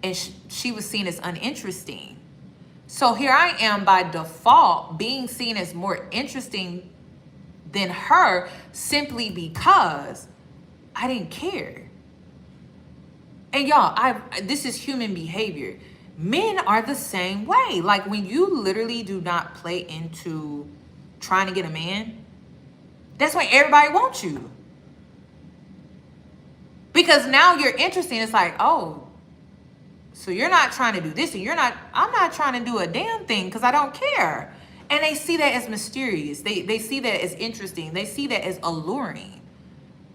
And she was seen as uninteresting. So here I am by default being seen as more interesting than her simply because I didn't care. And y'all, this is human behavior. Men are the same way. Like when you literally do not play into trying to get a man, that's when everybody wants you. Because now you're interesting. It's like, oh, so you're not trying to do this, and I'm not trying to do a damn thing because I don't care. And they see that as mysterious. They see that as interesting. They see that as alluring.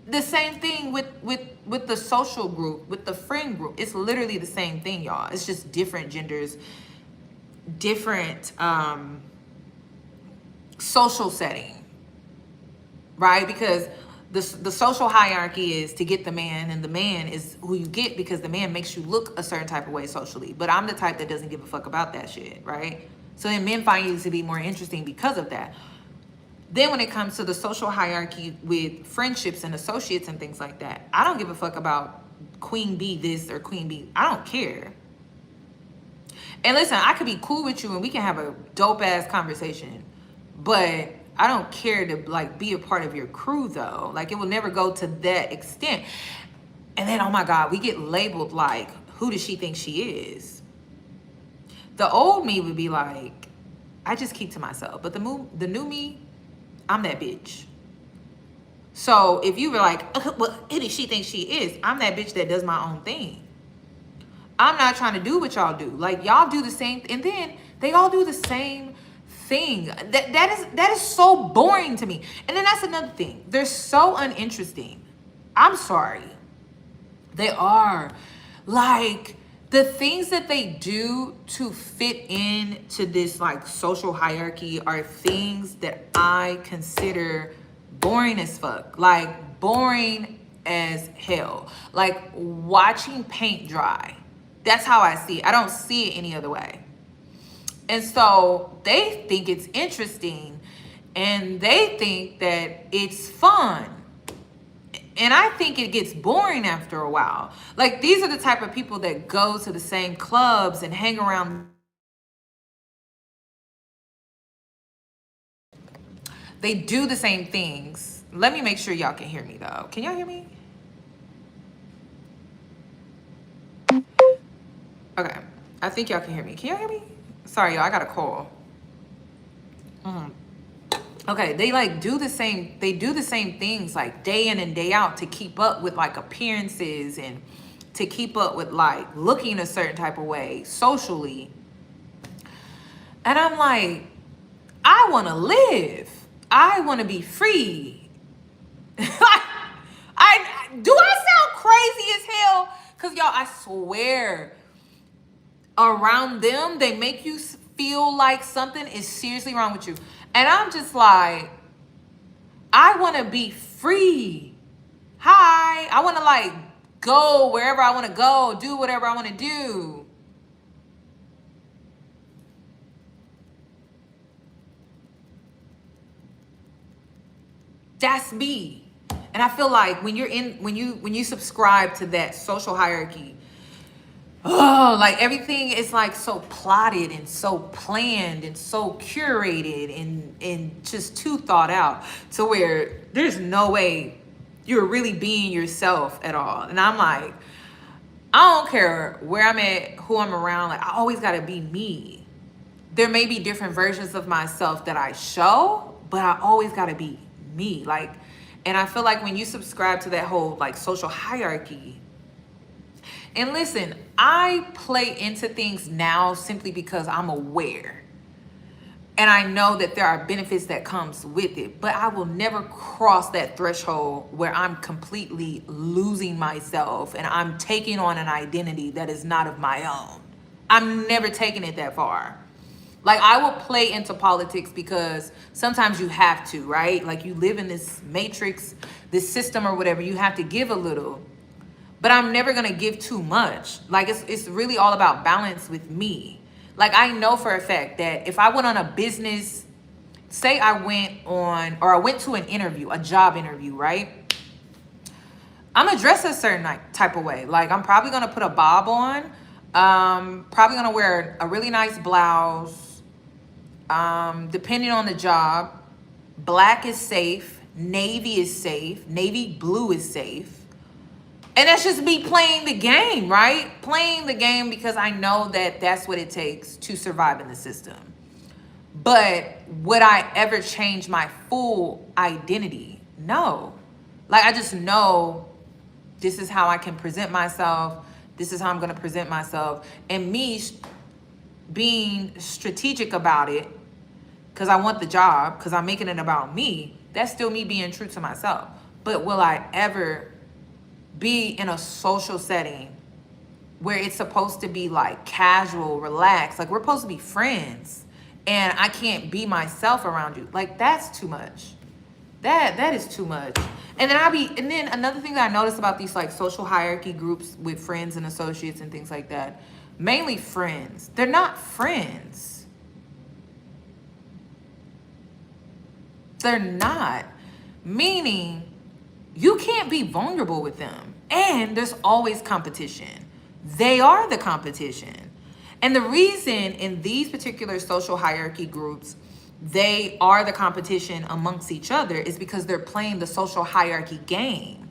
The same thing with the social group, with the friend group. It's literally the same thing, y'all. It's just different genders, different social setting, right? Because the social hierarchy is to get the man, and the man is who you get because the man makes you look a certain type of way socially. But I'm the type that doesn't give a fuck about that shit, right? So then men find you to be more interesting because of that. Then when it comes to the social hierarchy with friendships and associates and things like that, I don't give a fuck about queen bee this or queen bee. I don't care. And listen, I could be cool with you and we can have a dope ass conversation, but I don't care to like be a part of your crew though. Like it will never go to that extent. And then, oh my God, we get labeled like, who does she think she is? The old me would be like, I just keep to myself. But the new me, I'm that bitch. So if you were like, well, who does she think she is? I'm that bitch that does my own thing. I'm not trying to do what y'all do. Like y'all do the same, and then they all do the same thing. That is so boring to me. And then that's another thing. They're so uninteresting. I'm sorry. They are. Like the things that they do to fit into this like social hierarchy are things that I consider boring as fuck. Like boring as hell. Like watching paint dry. That's how I see it. I don't see it any other way. And so they think it's interesting and they think that it's fun. And I think it gets boring after a while. Like these are the type of people that go to the same clubs and hang around. They do the same things. Let me make sure y'all can hear me though. Can y'all hear me? Okay. I think y'all can hear me. Can y'all hear me? Sorry, y'all. I got a call. Okay, they like do the same things like day in and day out to keep up with like appearances and to keep up with like looking a certain type of way socially. And I'm like, I want to live. I want to be free. Do I sound crazy as hell? Because y'all, I swear, around them, they make you feel like something is seriously wrong with you. And I'm just like, I want to be free. Hi. I want to like go wherever I want to go, do whatever I want to do. That's me. And I feel like when you subscribe to that social hierarchy, oh, like everything is like so plotted and so planned and so curated and just too thought out, to where there's no way you're really being yourself at all. And I'm like, I don't care where I'm at, who I'm around, like I always gotta be me. There may be different versions of myself that I show, but I always gotta be me. Like, and I feel like when you subscribe to that whole like social hierarchy, and listen, I play into things now simply because I'm aware. And I know that there are benefits that comes with it, but I will never cross that threshold where I'm completely losing myself and I'm taking on an identity that is not of my own. I'm never taking it that far. Like, I will play into politics because sometimes you have to, right? Like, you live in this matrix, this system or whatever, you have to give a little. But I'm never gonna give too much. Like, it's really all about balance with me. Like, I know for a fact that if I went on a business, say I went to an interview, a job interview, right? I'm gonna dress a certain type of way. Like, I'm probably gonna put a bob on. Probably gonna wear a really nice blouse. Depending on the job, black is safe, navy is safe, navy blue is safe. And that's just me playing the game, right? Playing the game because I know that that's what it takes to survive in the system. But would I ever change my full identity? No. Like, I just know this is how I can present myself. This is how I'm going to present myself. And me being strategic about it because I want the job, because I'm making it about me, that's still me being true to myself. But will I ever be in a social setting where it's supposed to be like casual, relaxed, like we're supposed to be friends, and I can't be myself around you? Like, that's too much. That is too much. And then another thing that I noticed about these like social hierarchy groups with friends and associates and things like that, mainly friends, they're not friends. They're not. Meaning, you can't be vulnerable with them. And there's always competition. They are the competition. And the reason in these particular social hierarchy groups, they are the competition amongst each other is because they're playing the social hierarchy game.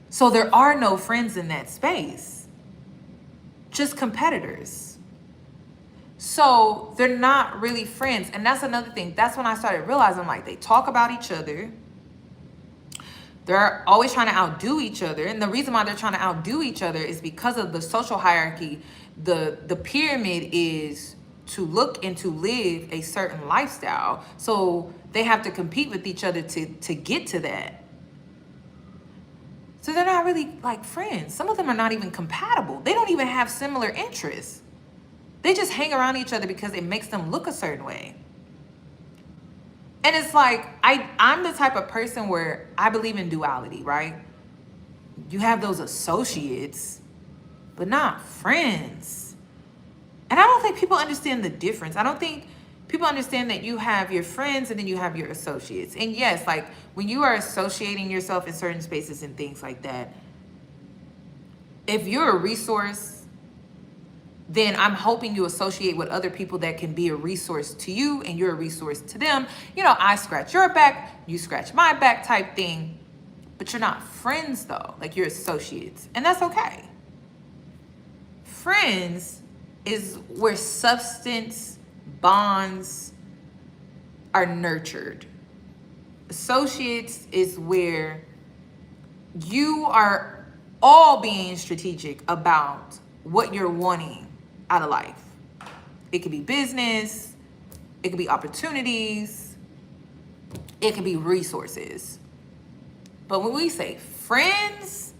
So there are no friends in that space, just competitors. So they're not really friends. And that's another thing. That's when I started realizing, like, they talk about each other. They're always trying to outdo each other. And the reason why they're trying to outdo each other is because of the social hierarchy. The pyramid is to look and to live a certain lifestyle. So they have to compete with each other to get to that. So they're not really like friends. Some of them are not even compatible. They don't even have similar interests. They just hang around each other because it makes them look a certain way. And it's like, I'm the type of person where I believe in duality, right? You have those associates, but not friends. And I don't think people understand the difference. I don't think people understand that you have your friends and then you have your associates. And yes, like when you are associating yourself in certain spaces and things like that, if you're a resource, then I'm hoping you associate with other people that can be a resource to you and you're a resource to them. You know, I scratch your back, you scratch my back type thing. But you're not friends though, like you're associates. And that's okay. Friends is where substance bonds are nurtured. Associates is where you are all being strategic about what you're wanting out of life. It could be business. It could be opportunities. It could be resources. But when we say friends,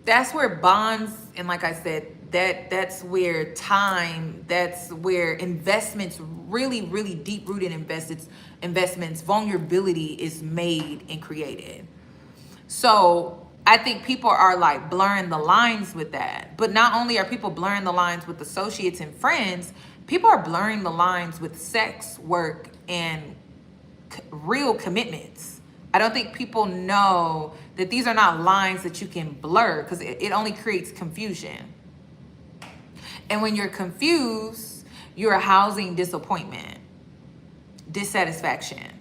that's where bonds, and like I said, that's where time, that's where investments, really deep-rooted investments, vulnerability is made and created. So I think people are like blurring the lines with that. But not only are people blurring the lines with associates and friends, people are blurring the lines with sex, work, and real commitments. I don't think people know that these are not lines that you can blur, because it only creates confusion. And when you're confused, you're housing disappointment, dissatisfaction.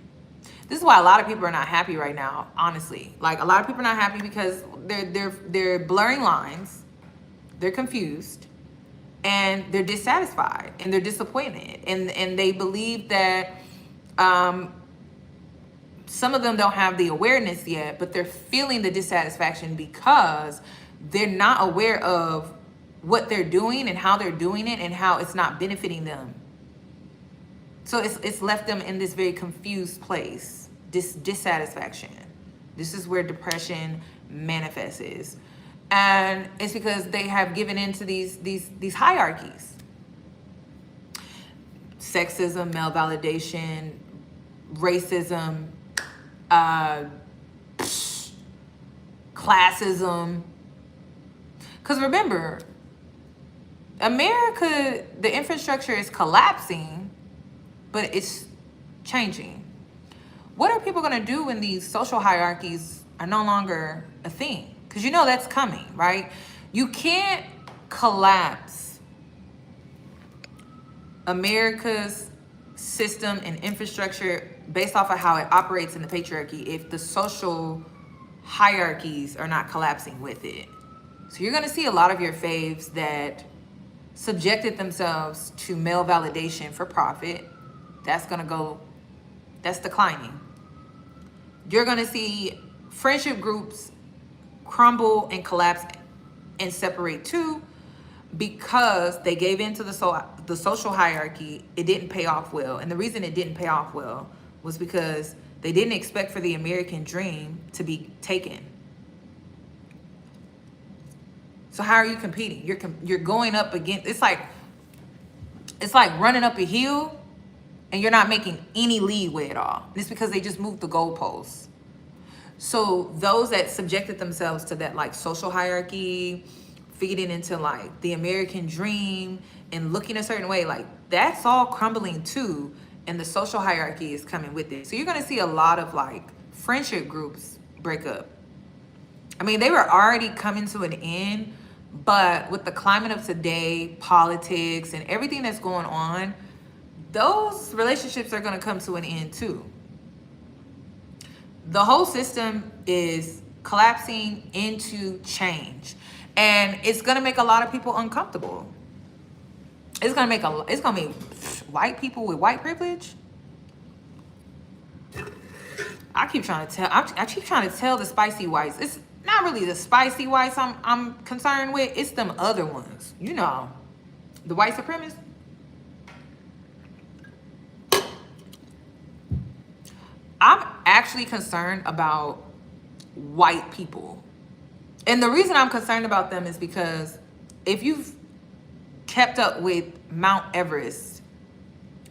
This is why a lot of people are not happy right now, honestly. Like, a lot of people are not happy because they're blurring lines, they're confused, and they're dissatisfied, and they're disappointed, and they believe that some of them don't have the awareness yet, but they're feeling the dissatisfaction because they're not aware of what they're doing and how they're doing it and how it's not benefiting them. So it's left them in this very confused place, dissatisfaction. This is where depression manifests. And it's because they have given into these hierarchies. Sexism, male validation, racism, classism. Because remember, America, the infrastructure is collapsing, but it's changing. What are people going to do when these social hierarchies are no longer a thing? Because you know that's coming, right? You can't collapse America's system and infrastructure based off of how it operates in the patriarchy if the social hierarchies are not collapsing with it. So you're going to see a lot of your faves that subjected themselves to male validation for profit. That's declining. You're going to see friendship groups crumble and collapse and separate too, because they gave into the social hierarchy. It didn't pay off well. And the reason it didn't pay off well was because they didn't expect for the American dream to be taken. So how are you competing? You're going up against, it's like running up a hill and you're not making any leeway at all. And it's because they just moved the goalposts. So those that subjected themselves to that like social hierarchy, feeding into like the American dream and looking a certain way, like that's all crumbling too, and the social hierarchy is coming with it. So you're going to see a lot of like friendship groups break up. I mean, they were already coming to an end, but with the climate of today, politics and everything that's going on, those relationships are going to come to an end too. The whole system is collapsing into change, and it's going to make a lot of people uncomfortable. It's going to make white people with white privilege. I keep trying to tell the spicy whites. It's not really the spicy whites I'm concerned with. It's them other ones. You know, the white supremacists. I'm actually concerned about white people. And the reason I'm concerned about them is because if you've kept up with Mount Everest,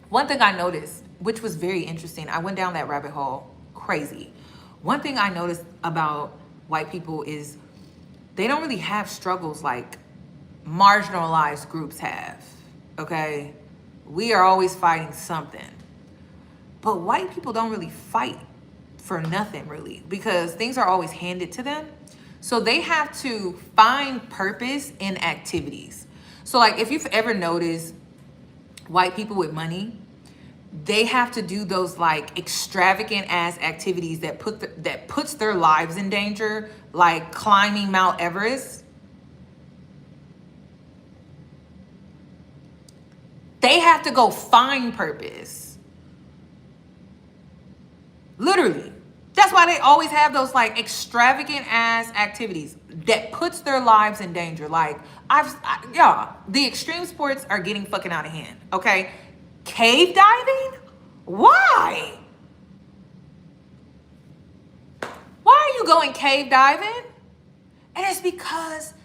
one thing I noticed, which was very interesting, I went down that rabbit hole crazy. One thing I noticed about white people is they don't really have struggles like marginalized groups have, okay? We are always fighting something. But white people don't really fight for nothing, really, because things are always handed to them. So they have to find purpose in activities. So like if you've ever noticed white people with money, they have to do those like extravagant ass activities that puts their lives in danger, like climbing Mount Everest. They have to go find purpose. Literally. That's why they always have those like extravagant ass activities. that puts their lives in danger. Like, the extreme sports are getting fucking out of hand, okay? Cave diving? Why? Why are you going cave diving? And it's because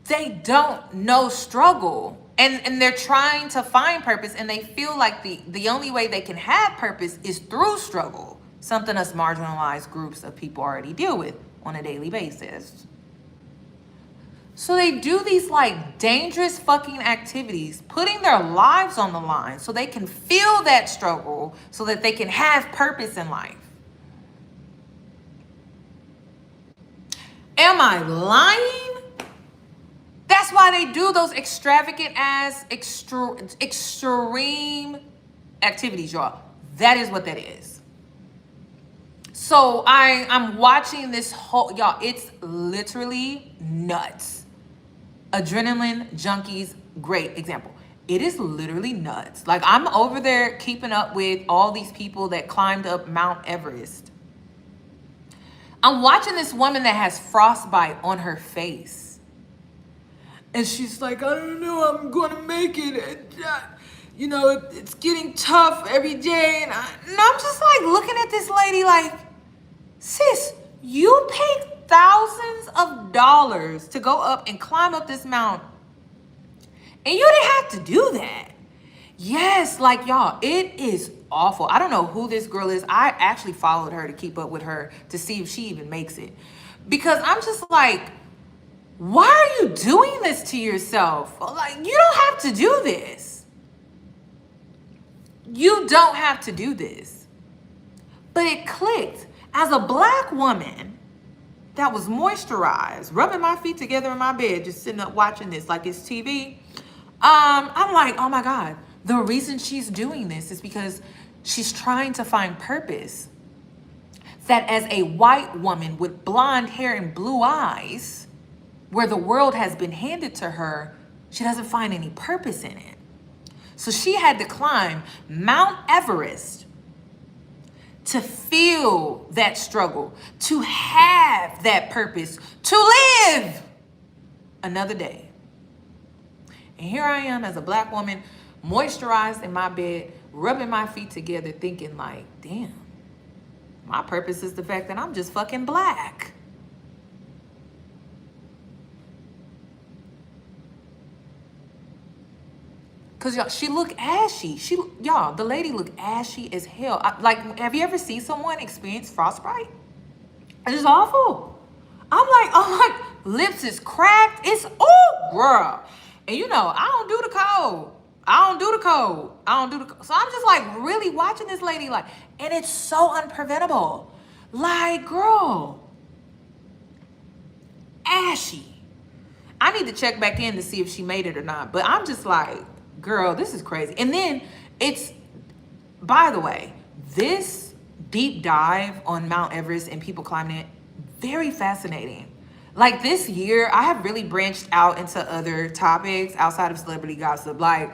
they don't know struggle. And they're trying to find purpose, and they feel like the only way they can have purpose is through struggle. Something us marginalized groups of people already deal with on a daily basis. So they do these like dangerous fucking activities, putting their lives on the line so they can feel that struggle, so that they can have purpose in life. Am I lying? That's why they do those extravagant ass extreme activities, y'all. That is what that is. So I'm watching this whole, y'all, it's literally nuts. Adrenaline junkies, great example. It is literally nuts. Like, I'm over there keeping up with all these people that climbed up Mount Everest. I'm watching this woman that has frostbite on her face. And she's like, I don't know, I'm going to make it. You know, it's getting tough every day. And I'm just like looking at this lady like, sis, you paid thousands of dollars to go up and climb up this mountain. And you didn't have to do that. Yes, like, y'all, it is awful. I don't know who this girl is. I actually followed her to keep up with her to see if she even makes it. Because I'm just like, why are you doing this to yourself? Like, you don't have to do this. You don't have to do this. But it clicked. As a black woman that was moisturized, rubbing my feet together in my bed, just sitting up watching this like it's TV, I'm like, oh my God, the reason she's doing this is because she's trying to find purpose. That as a white woman with blonde hair and blue eyes, where the world has been handed to her, she doesn't find any purpose in it. So she had to climb Mount Everest to feel that struggle, to have that purpose, to live another day. And here I am as a black woman, moisturized in my bed, rubbing my feet together, thinking like, damn, my purpose is the fact that I'm just fucking black. Cause y'all, she look ashy. Y'all, the lady look ashy as hell. Like, have you ever seen someone experience frostbite? It's awful. I'm like, oh my, lips is cracked. It's, oh, girl. And you know, I don't do the cold. So I'm just like really watching this lady like, and it's so unpreventable. Like, girl, ashy. I need to check back in to see if she made it or not. But I'm just like, girl, this is crazy. And then it's, by the way, this deep dive on Mount Everest and people climbing it, very fascinating. Like, this year, I have really branched out into other topics outside of celebrity gossip. Like,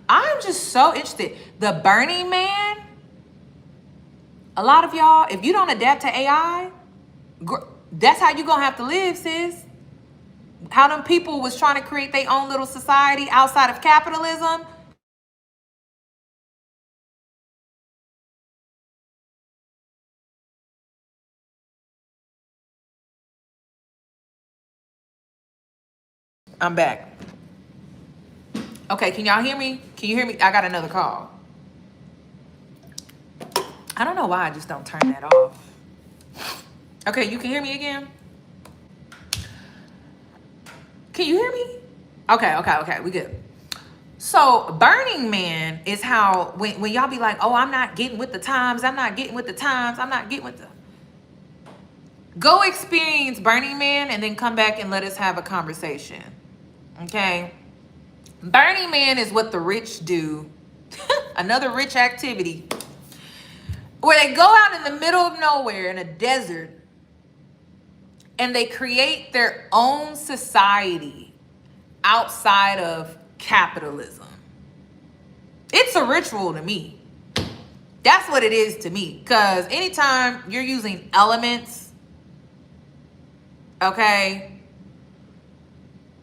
I'm just so interested. The Burning Man, a lot of y'all, if you don't adapt to AI, that's how you gonna have to live, sis. How them people was trying to create their own little society outside of capitalism. I'm back. Okay, can y'all hear me? Can you hear me? I got another call. I don't know why I just don't turn that off. Okay, you can hear me again? Can you hear me? Okay, we good. So Burning Man is how, when y'all be like, oh, I'm not getting with the times, go experience Burning Man and then come back and let us have a conversation. Okay? Burning Man is what the rich do. Another rich activity. Where they go out in the middle of nowhere in a desert and they create their own society outside of capitalism. It's a ritual to me. That's what it is to me. Because anytime you're using elements, okay,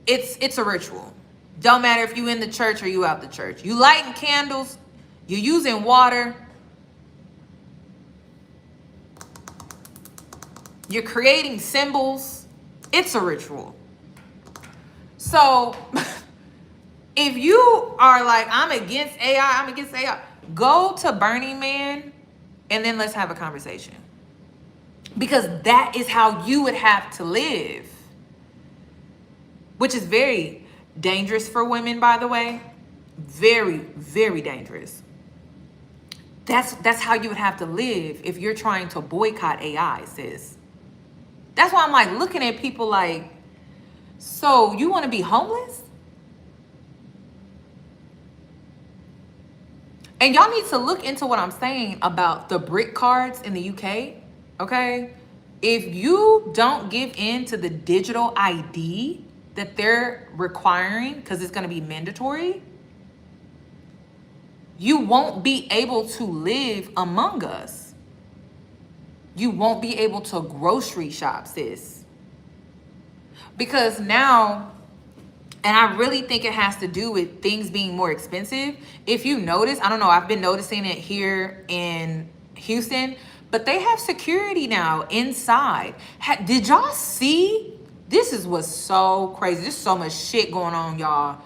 It's a ritual. Don't matter if you in the church or you out the church. You lighting candles, you using water, you're creating symbols. It's a ritual. So if you are like, I'm against AI, go to Burning Man and then let's have a conversation. Because that is how you would have to live. Which is very dangerous for women, by the way. Very, very dangerous. That's how you would have to live if you're trying to boycott AI, sis. That's why I'm like looking at people like, so you want to be homeless? And y'all need to look into what I'm saying about the brick cards in the UK, okay? If you don't give in to the digital ID that they're requiring, because it's going to be mandatory, you won't be able to live among us. You won't be able to grocery shop, sis. Because now, and I really think it has to do with things being more expensive. If you notice, I don't know, I've been noticing it here in Houston, but they have security now inside. Did y'all see? This was so crazy. There's so much shit going on, y'all.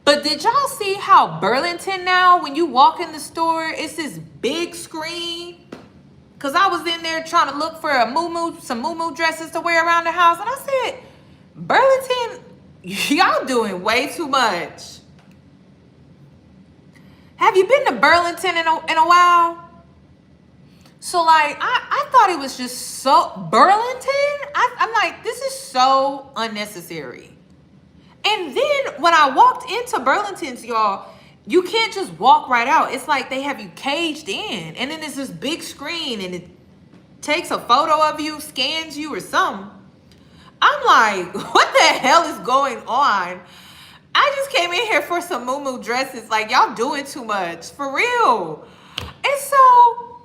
But did y'all see how Burlington now, when you walk in the store, it's this big screen? Because I was in there trying to look for some muumuu dresses to wear around the house. And I said, Burlington, y'all doing way too much. Have you been to Burlington in a while? So like, I thought it was just so, Burlington? I'm like, this is so unnecessary. And then when I walked into Burlington's, y'all, you can't just walk right out. It's like they have you caged in. And then there's this big screen and it takes a photo of you, scans you or something. I'm like, what the hell is going on? I just came in here for some muumuu dresses. Like, y'all doing too much, for real. And so,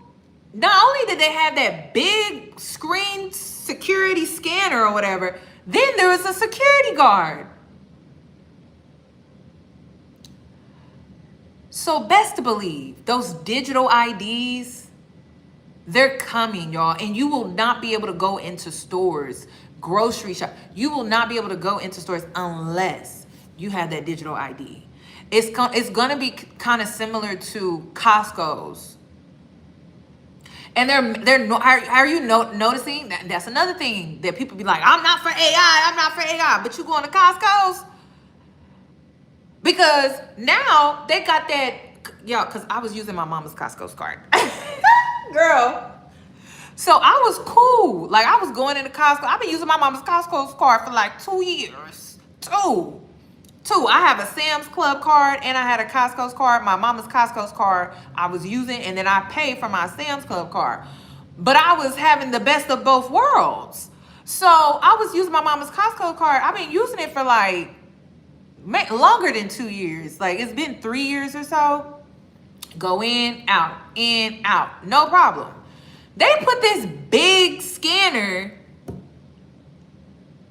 not only did they have that big screen security scanner or whatever, then there was a security guard. So best to believe, those digital IDs, they're coming, y'all. And you will not be able to go into stores, grocery shop. You will not be able to go into stores unless you have that digital ID. It's going to be kind of similar to Costco's. And are you noticing that? That's another thing that people be like, I'm not for AI, but you going to Costco's? Because now they got that, y'all, because I was using my mama's Costco's card. Girl. So I was cool. Like, I was going into Costco. I've been using my mama's Costco's card for like 2 years. Two. I have a Sam's Club card and I had a Costco's card. My mama's Costco's card I was using, and then I paid for my Sam's Club card. But I was having the best of both worlds. So I was using my mama's Costco card. I've been using it for like longer than 2 years. Like, it's been 3 years or so. Go in, out, no problem. They put this big scanner.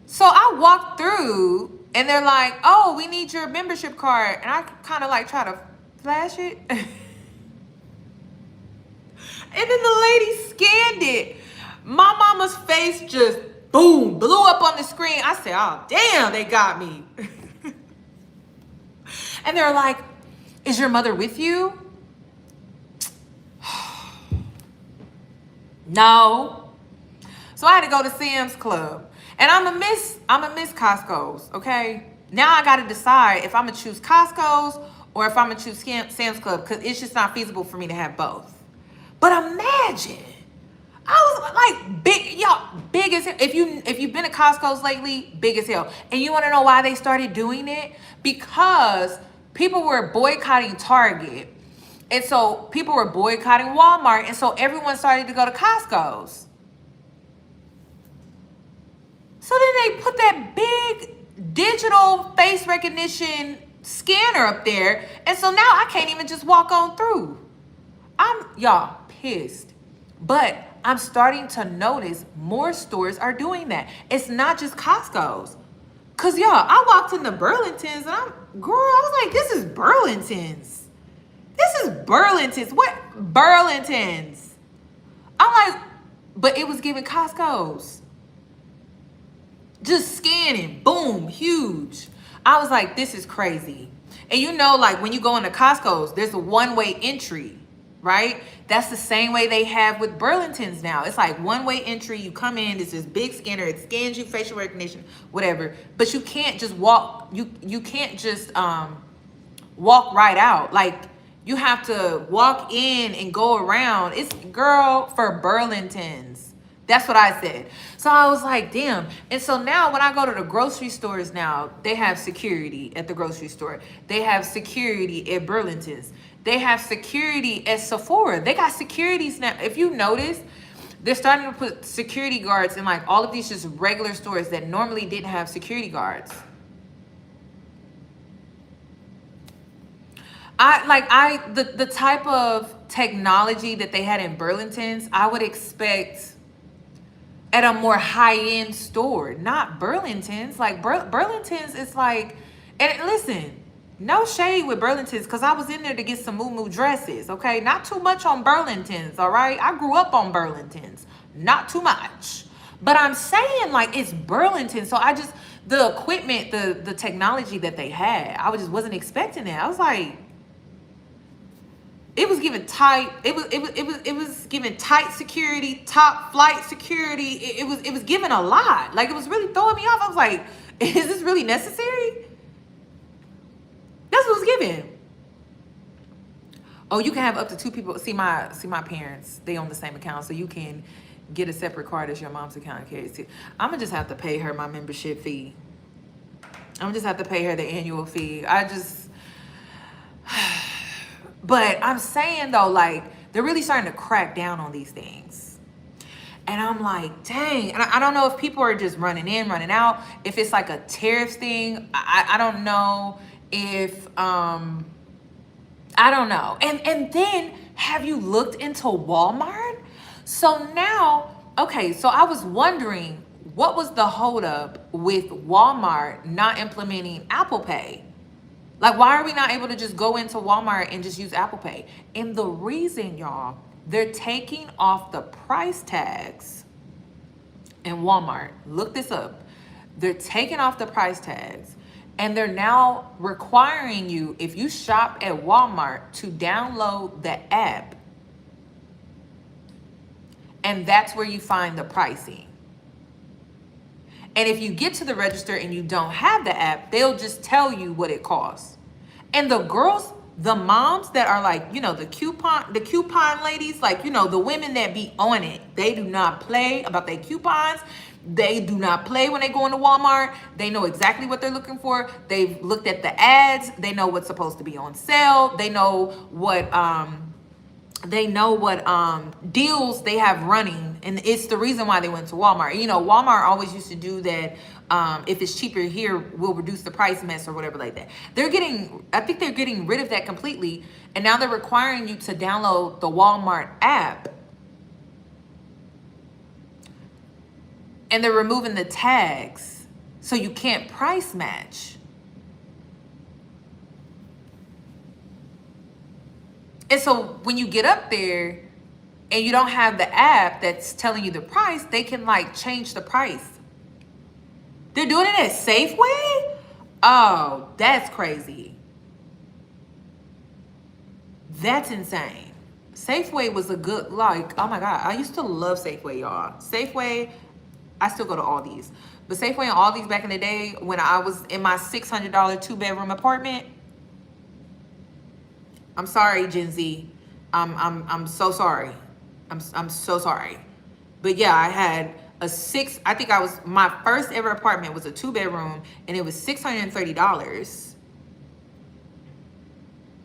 So I walked through and they're like, oh, we need your membership card. And I kind of like try to flash it. And then the lady scanned it. My mama's face just, boom, blew up on the screen. I said, oh, damn, they got me. And they're like, is your mother with you? No. So I had to go to Sam's Club. And I'm a miss Costco's, okay? Now I got to decide if I'm going to choose Costco's or if I'm going to choose Sam's Club, because it's just not feasible for me to have both. But imagine, I was like big as hell. If you've been to Costco's lately, big as hell. And you want to know why they started doing it? Because people were boycotting Target. And so people were boycotting Walmart. And so everyone started to go to Costco's. So then they put that big digital face recognition scanner up there. And so now I can't even just walk on through. Y'all, pissed. But I'm starting to notice more stores are doing that. It's not just Costco's. Cause y'all, I walked into Burlington's and I was like, this is Burlington's. This is Burlington's. What? Burlington's. I'm like, but it was giving Costco's. Just scanning, boom, huge. I was like, this is crazy. And you know, like when you go into Costco's, there's a one-way entry, right? That's the same way they have with Burlington's now. It's like one-way entry. You come in, it's this big scanner. It scans you, facial recognition, whatever. But you can't just walk. You can't just walk right out. Like you have to walk in and go around. It's girl for Burlington's. That's what I said. So I was like, damn. And so now when I go to the grocery stores now, they have security at the grocery store. They have security at Burlington's. They have security at Sephora. They got securities now. If you notice, they're starting to put security guards in like all of these just regular stores that normally didn't have security guards. The type of technology that they had in Burlington's, I would expect at a more high-end store, not Burlington's. Like Burlington's is like, and listen, no shade with Burlington's because I was in there to get some moo dresses, okay? Not too much on Burlington's, all right? I grew up on Burlington's, not too much. But I'm saying like it's Burlington, so the equipment, the technology that they had, I just wasn't expecting that. I was like, it was given tight. It was given tight security, top flight security. It was given a lot. Like it was really throwing me off. I was like, is this really necessary? That's what was given. Oh, you can have up to 2 people. See my parents. They own the same account, so you can get a separate card as your mom's account carries too. I'm gonna just have to pay her my membership fee. I'm gonna just have to pay her the annual fee. But I'm saying though, like they're really starting to crack down on these things. And I'm like, dang. And I don't know if people are just running in, running out. If it's like a tariff thing, I don't know if, I don't know. And then have you looked into Walmart? So now, okay, so I was wondering what was the holdup with Walmart not implementing Apple Pay? Like, why are we not able to just go into Walmart and just use Apple Pay? And the reason, y'all, they're taking off the price tags in Walmart. Look this up. They're taking off the price tags and they're now requiring you, if you shop at Walmart, to download the app. And that's where you find the pricing. And if you get to the register and you don't have the app, they'll just tell you what it costs. And the girls, the moms that are like, you know, the coupon ladies, like, you know, the women that be on it, they do not play about their coupons. They do not play when they go into Walmart. They know exactly what they're looking for. They've looked at the ads. They know what's supposed to be on sale. They know what deals they have running, and it's the reason why they went to Walmart. You know, Walmart always used to do that. If it's cheaper here, we'll reduce the price mess or whatever like that. I think they're getting rid of that completely, and now they're requiring you to download the Walmart app, and they're removing the tags so you can't price match. And so when you get up there and you don't have the app that's telling you the price, they can like change the price. They're doing it at Safeway? Oh, that's crazy. That's insane. Safeway was a good, like, oh my God. I used to love Safeway, y'all. Safeway, I still go to Aldi's. But Safeway and Aldi's back in the day when I was in my $600 2-bedroom apartment, I'm sorry, Gen Z. I'm so sorry. I'm so sorry. But yeah, I had my first ever apartment was a 2-bedroom and it was $630.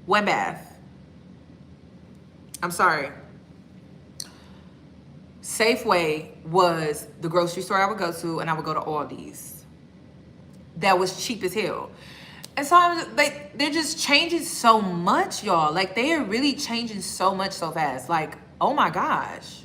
1 bath. I'm sorry. Safeway was the grocery store I would go to, and I would go to Aldi's. That was cheap as hell. And so they're just changing so much, y'all. Like, they are really changing so much so fast. Like, oh my gosh.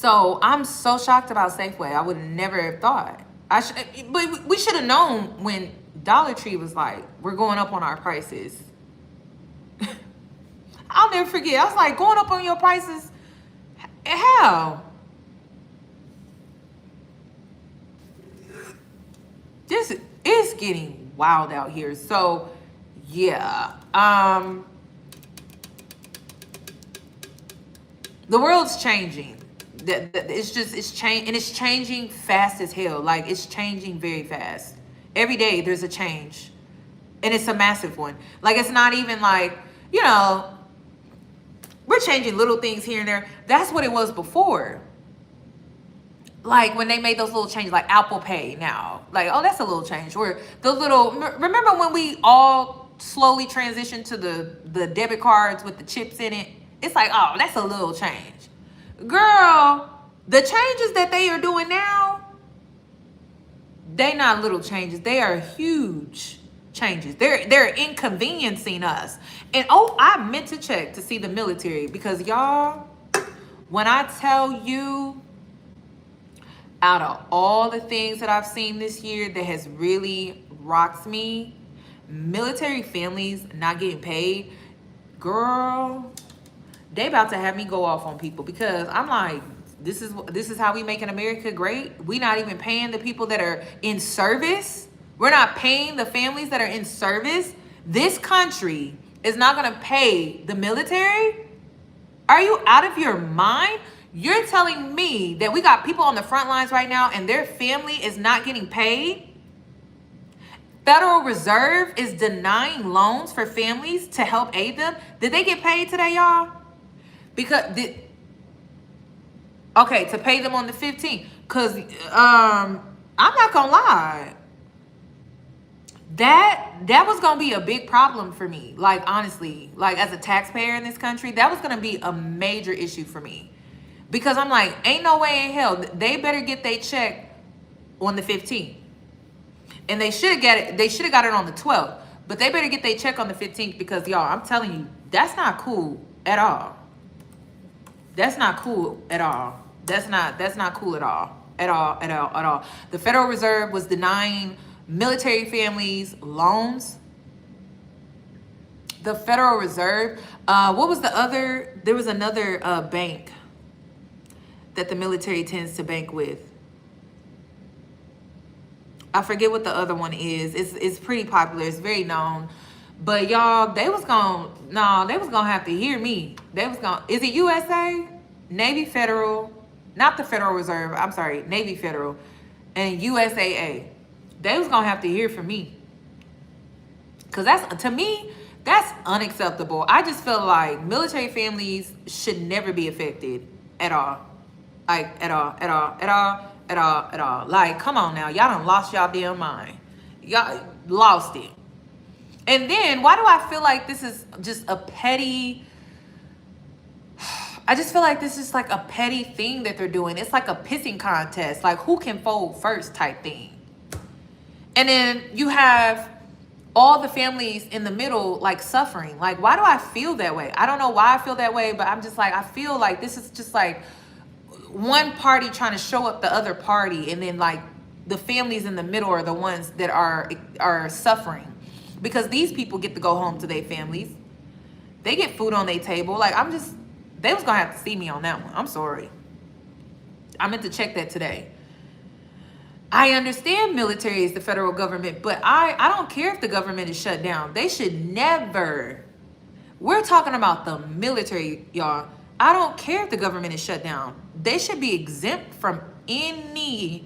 So I'm so shocked about Safeway. I would never have thought. But we should have known when Dollar Tree was like, we're going up on our prices. I'll never forget. I was like, going up on your prices? How? This is getting wild out here. So yeah. The world's changing. It's changing, and it's changing fast as hell. Like, it's changing very fast. Every day there's a change, and it's a massive one. Like, it's not even like, you know, we're changing little things here and there. That's what it was before. Like, when they made those little changes, like Apple Pay now, like, oh, that's a little change. Or the little, remember when we all slowly transitioned to the debit cards with the chips in it? It's like, oh, that's a little change. Girl, the changes that they are doing now, they not little changes. They are huge changes. They're inconveniencing us. And oh, I meant to check to see the military, because y'all, when I tell you, out of all the things that I've seen this year that has really rocked me, military families not getting paid, girl, they about to have me go off on people, because I'm like, this is how we making America great? We not even paying the people that are in service. We're not paying the families that are in service. This country is not gonna pay the military? Are you out of your mind? You're telling me that we got people on the front lines right now and their family is not getting paid? Federal Reserve is denying loans for families to help aid them. Did they get paid today, y'all? Because okay, to pay them on the 15th. Cause I'm not gonna lie. That was gonna be a big problem for me. Like, honestly, like, as a taxpayer in this country, that was gonna be a major issue for me. Because I'm like, ain't no way in hell. They better get their check on the 15th. And they should have got it on the 12th. But they better get their check on the 15th, because y'all, I'm telling you, that's not cool at all. That's not cool at all. That's not cool at all. At all. The Federal Reserve was denying military families loans. The Federal Reserve, what was the other? There was another bank that the military tends to bank with. I forget what the other one is. It's pretty popular. It's very known. But y'all, they was gonna have to hear me. Is it USA? Navy Federal, not the Federal Reserve, I'm sorry, Navy Federal, and USAA. They was gonna have to hear from me. Cause to me, that's unacceptable. I just feel like military families should never be affected at all. Like, at all. Like, come on now. Y'all done lost y'all damn mind. Y'all lost it. And then, why do I feel like this is just a petty... I just feel like this is like a petty thing that they're doing. It's like a pissing contest. Like, who can fold first type thing. And then you have all the families in the middle, like, suffering. Like, why do I feel that way? I don't know why I feel that way, but I'm just like, I feel like this is just like one party trying to show up the other party, and then like the families in the middle are the ones that are suffering, because these people get to go home to their families. They get food on their table. Like, they was gonna have to see me on that one. I'm sorry. I meant to check that today. I understand military is the federal government, but I don't care if the government is shut down. They should never. We're talking about the military, y'all. I don't care if the government is shut down. They should be exempt from any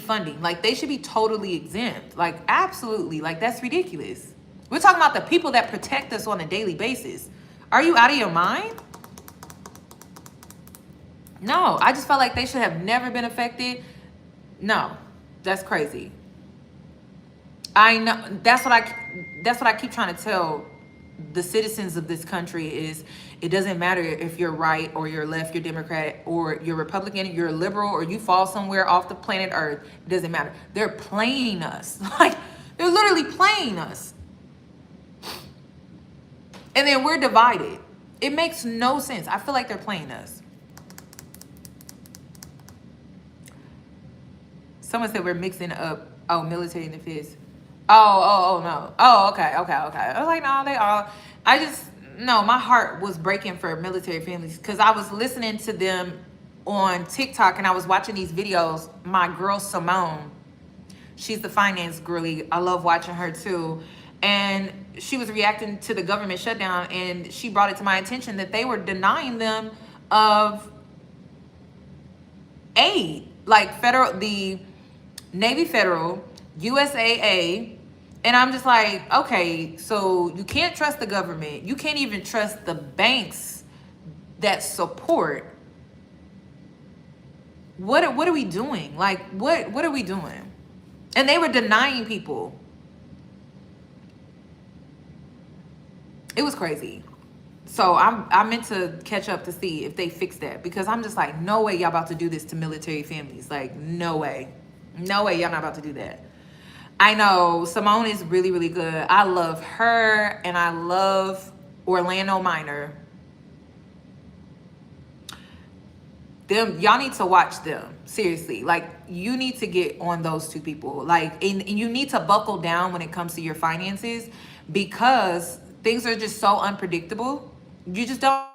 funding. Like, they should be totally exempt. Like, absolutely. Like, that's ridiculous. We're talking about the people that protect us on a daily basis. Are you out of your mind? No, I just felt like they should have never been affected. No, that's crazy. I know. That's what I keep trying to tell the citizens of this country is, it doesn't matter if you're right or you're left, you're Democrat or you're Republican, you're liberal, or you fall somewhere off the planet Earth. It doesn't matter. They're playing us. Like, they're literally playing us. And then we're divided. It makes no sense. I feel like they're playing us. Someone said we're mixing up. Oh, military and defense. Oh, no. Oh, okay. I was like, no, they all. I just no. My heart was breaking for military families because I was listening to them on TikTok and I was watching these videos. My girl Simone, she's the finance girly. I love watching her too. And she was reacting to the government shutdown, and she brought it to my attention that they were denying them of aid, like the Navy Federal, USAA. And I'm just like, okay, so you can't trust the government. You can't even trust the banks that support. What are we doing? Like, what are we doing? And they were denying people. It was crazy. So I meant to catch up to see if they fixed that, because I'm just like, no way y'all about to do this to military families. Like, no way. No way y'all not about to do that. I know Simone is really, really good. I love her, and I love Orlando Minor. Them, y'all need to watch them. Seriously. Like, you need to get on those two people. Like, and you need to buckle down when it comes to your finances, because things are just so unpredictable. You just don't